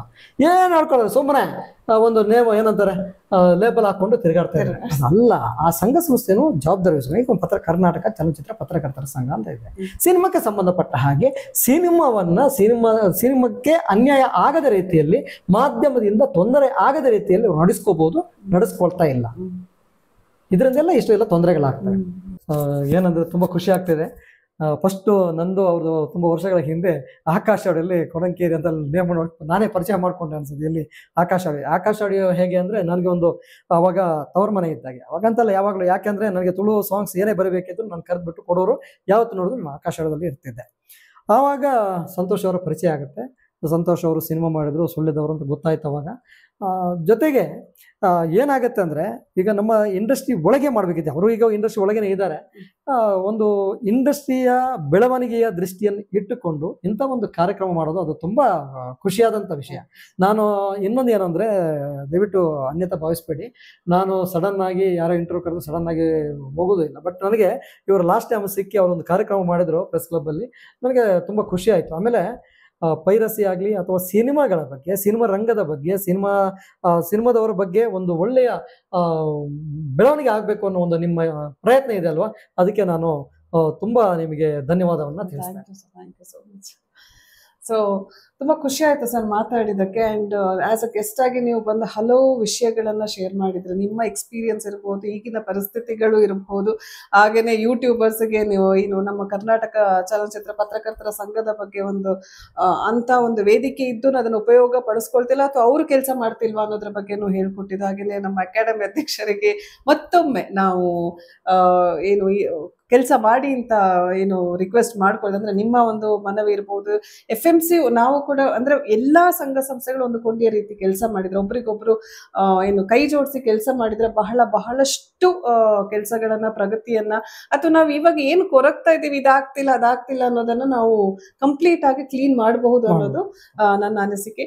ಏನ್ ಹೇಳ್ಕೊಳ್ಳೋದು, ಸುಮ್ಮನೆ ಒಂದು ಏನಂತಾರೆ ಲೇಬಲ್ ಹಾಕೊಂಡು ತಿರುಗಾಡ್ತಾ ಇದ್ದಾರೆ. ಅಲ್ಲ, ಆ ಸಂಘ ಸಂಸ್ಥೆನೂ ಜವಾಬ್ದಾರಿ ವಹಿಸಬೇಕು. ಈಗ ಕರ್ನಾಟಕ ಚಲನಚಿತ್ರ ಪತ್ರಕರ್ತರ ಸಂಘ ಅಂತ ಇದೆ. ಸಿನಿಮಾಕ್ಕೆ ಸಂಬಂಧಪಟ್ಟ ಹಾಗೆ ಸಿನಿಮಾಕ್ಕೆ ಅನ್ಯಾಯ ಆಗದ ರೀತಿಯಲ್ಲಿ, ಮಾಧ್ಯಮದಿಂದ ತೊಂದರೆ ಆಗದ ರೀತಿಯಲ್ಲಿ ನಡೆಸ್ಕೊಳ್ತಾ ಇಲ್ಲ. ಇದರಿಂದೆಲ್ಲ ಇಷ್ಟೆಲ್ಲ ತೊಂದರೆಗಳಾಗ್ತವೆ. ಏನಂದ್ರೆ ತುಂಬಾ ಖುಷಿ ಆಗ್ತಿದೆ. ಫಸ್ಟು ನಂದು ಅವ್ರದ್ದು ತುಂಬ ವರ್ಷಗಳ ಹಿಂದೆ ಆಕಾಶ ಆಡಿಯೋಲ್ಲಿ ಕೊಡಂಕೇರಿ ಅಂತ ನೇಮ್ ನಾನೇ ಪರಿಚಯ ಮಾಡ್ಕೊಂಡೆ ಅನ್ಸುತ್ತೆ. ಇಲ್ಲಿ ಆಕಾಶ ಆಡಿಯೋ ಹೇಗೆ ಅಂದರೆ, ನನಗೆ ಒಂದು ಅವಾಗ ತವರ ಮನೆ ಇದ್ದಾಗೆ. ಅವಾಗಂತಲ್ಲ ಯಾವಾಗಲೂ, ಯಾಕೆಂದರೆ ನನಗೆ ತುಳು ಸಾಂಗ್ಸ್ ಏನೇ ಬರಬೇಕಿದ್ರು ನಾನು ಕರೆದ್ಬಿಟ್ಟು ಕೊಡೋರು. ಯಾವತ್ತು ನೋಡಿದ್ರು ನಾನು ಆಕಾಶ ಆಡಿಯೋದಲ್ಲಿ ಇರ್ತಿದ್ದೆ. ಆವಾಗ ಸಂತೋಷ್ ಅವರ ಪರಿಚಯ ಆಗುತ್ತೆ. ಸಂತೋಷ್ ಅವರು ಸಿನಿಮಾ ಮಾಡಿದ್ರು, ಸುಳ್ಳಿದವರು ಅಂತ ಗೊತ್ತಾಯ್ತು ಅವಾಗ. ಜೊತೆಗೆ ಏನಾಗುತ್ತೆ ಅಂದರೆ, ಈಗ ನಮ್ಮ ಇಂಡಸ್ಟ್ರಿ ಒಳಗೆ ಮಾಡಬೇಕಿದೆ. ಅವರು ಈಗ ಇಂಡಸ್ಟ್ರಿ ಒಳಗೇನೆ ಇದ್ದಾರೆ. ಒಂದು ಇಂಡಸ್ಟ್ರಿಯ ಬೆಳವಣಿಗೆಯ ದೃಷ್ಟಿಯನ್ನು ಇಟ್ಟುಕೊಂಡು ಇಂಥ ಒಂದು ಕಾರ್ಯಕ್ರಮ ಮಾಡೋದು ಅದು ತುಂಬ ಖುಷಿಯಾದಂಥ ವಿಷಯ. ನಾನು ಇನ್ನೊಂದು ಏನಂದರೆ, ದಯವಿಟ್ಟು ಅನ್ಯತಾ ಭಾವಿಸ್ಬೇಡಿ, ನಾನು ಸಡನ್ ಆಗಿ ಯಾರೋ ಇಂಟರ್ವ್ಯೂ ಕರೆದು ಸಡನ್ ಆಗಿ ಹೋಗೋದು ಇಲ್ಲ. ಬಟ್ ನನಗೆ ಇವರು ಲಾಸ್ಟ್ ಟೈಮ್ ಸಿಕ್ಕಿ ಅವರೊಂದು ಕಾರ್ಯಕ್ರಮ ಮಾಡಿದ್ರು ಪ್ರೆಸ್ ಕ್ಲಬ್ಬಲ್ಲಿ, ನನಗೆ ತುಂಬ ಖುಷಿ ಆಯಿತು. ಆಮೇಲೆ ಪೈರಸಿ ಆಗಲಿ ಅಥವಾ ಸಿನಿಮಾಗಳ ಬಗ್ಗೆ, ಸಿನಿಮಾ ರಂಗದ ಬಗ್ಗೆ, ಸಿನಿಮಾದವರ ಬಗ್ಗೆ ಒಂದು ಒಳ್ಳೆಯ ಬೆಳವಣಿಗೆ ಆಗಬೇಕು ಅನ್ನೋ ಒಂದು ನಿಮ್ಮ ಪ್ರಯತ್ನ ಇದೆ ಅಲ್ವಾ, ಅದಕ್ಕೆ ನಾನು ತುಂಬ ನಿಮಗೆ ಧನ್ಯವಾದವನ್ನು ತಿಳಿಸ್ತೇನೆ. Thank you so much. So ತುಂಬ ಖುಷಿ ಆಯ್ತು ಸರ್ ಮಾತಾಡಿದ್ದಕ್ಕೆ. ಆ್ಯಂಡ್ ಆ್ಯಸ್ ಅ ಗೆಸ್ಟ್ ಆಗಿ ನೀವು ಬಂದ ಹಲವು ವಿಷಯಗಳನ್ನು ಶೇರ್ ಮಾಡಿದ್ರೆ, ನಿಮ್ಮ ಎಕ್ಸ್ಪೀರಿಯನ್ಸ್ ಇರ್ಬೋದು, ಈಗಿನ ಪರಿಸ್ಥಿತಿಗಳು ಇರಬಹುದು, ಹಾಗೆಯೇ ಯೂಟ್ಯೂಬರ್ಸ್ಗೆ ನೀವು ನಮ್ಮ ಕರ್ನಾಟಕ ಚಲನಚಿತ್ರ ಪತ್ರಕರ್ತರ ಸಂಘದ ಬಗ್ಗೆ ಅಂಥ ಒಂದು ವೇದಿಕೆ ಇದ್ದು ಅದನ್ನು ಉಪಯೋಗ ಪಡಿಸ್ಕೊಳ್ತಿಲ್ಲ ಅಥವಾ ಅವರು ಕೆಲಸ ಮಾಡ್ತಿಲ್ವಾ ಅನ್ನೋದ್ರ ಬಗ್ಗೆನೂ ಹೇಳ್ಕೊಟ್ಟಿದ್ದು. ಹಾಗೆಯೇ ನಮ್ಮ ಅಕಾಡೆಮಿ ಅಧ್ಯಕ್ಷರಿಗೆ ಮತ್ತೊಮ್ಮೆ ನಾವು ಕೆಲಸ ಮಾಡಿ ಅಂತ ರಿಕ್ವೆಸ್ಟ್ ಮಾಡ್ಕೊಳ್ಳೋದು. ಅಂದರೆ ನಿಮ್ಮ ಒಂದು ಮನವಿ ಇರ್ಬೋದು, FMC ನಾವು ಕೂಡ ಅಂದರೆ ಎಲ್ಲ ಸಂಘ ಸಂಸ್ಥೆಗಳು ಒಂದು ಕೊಂಡಿಯ ರೀತಿ ಕೆಲಸ ಮಾಡಿದ್ರೆ, ಒಬ್ರಿಗೊಬ್ರು ಕೈ ಜೋಡಿಸಿ ಕೆಲಸ ಮಾಡಿದ್ರೆ ಬಹಳಷ್ಟು ಕೆಲಸಗಳನ್ನ, ಪ್ರಗತಿಯನ್ನ, ಅಥವಾ ನಾವು ಇವಾಗ ಏನು ಕೊರಗ್ತಾ ಇದ್ದೀವಿ, ಇದಾಗ್ತಿಲ್ಲ ಅದಾಗ್ತಿಲ್ಲ ಅನ್ನೋದನ್ನ ನಾವು ಕಂಪ್ಲೀಟ್ ಆಗಿ ಕ್ಲೀನ್ ಮಾಡಬಹುದು ಅನ್ನೋದು ನನ್ನ ಅನಿಸಿಕೆ.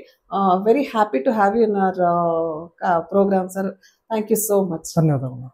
Very happy to have you in our programme sir. Thank you so much. ಧನ್ಯವಾದಗಳು.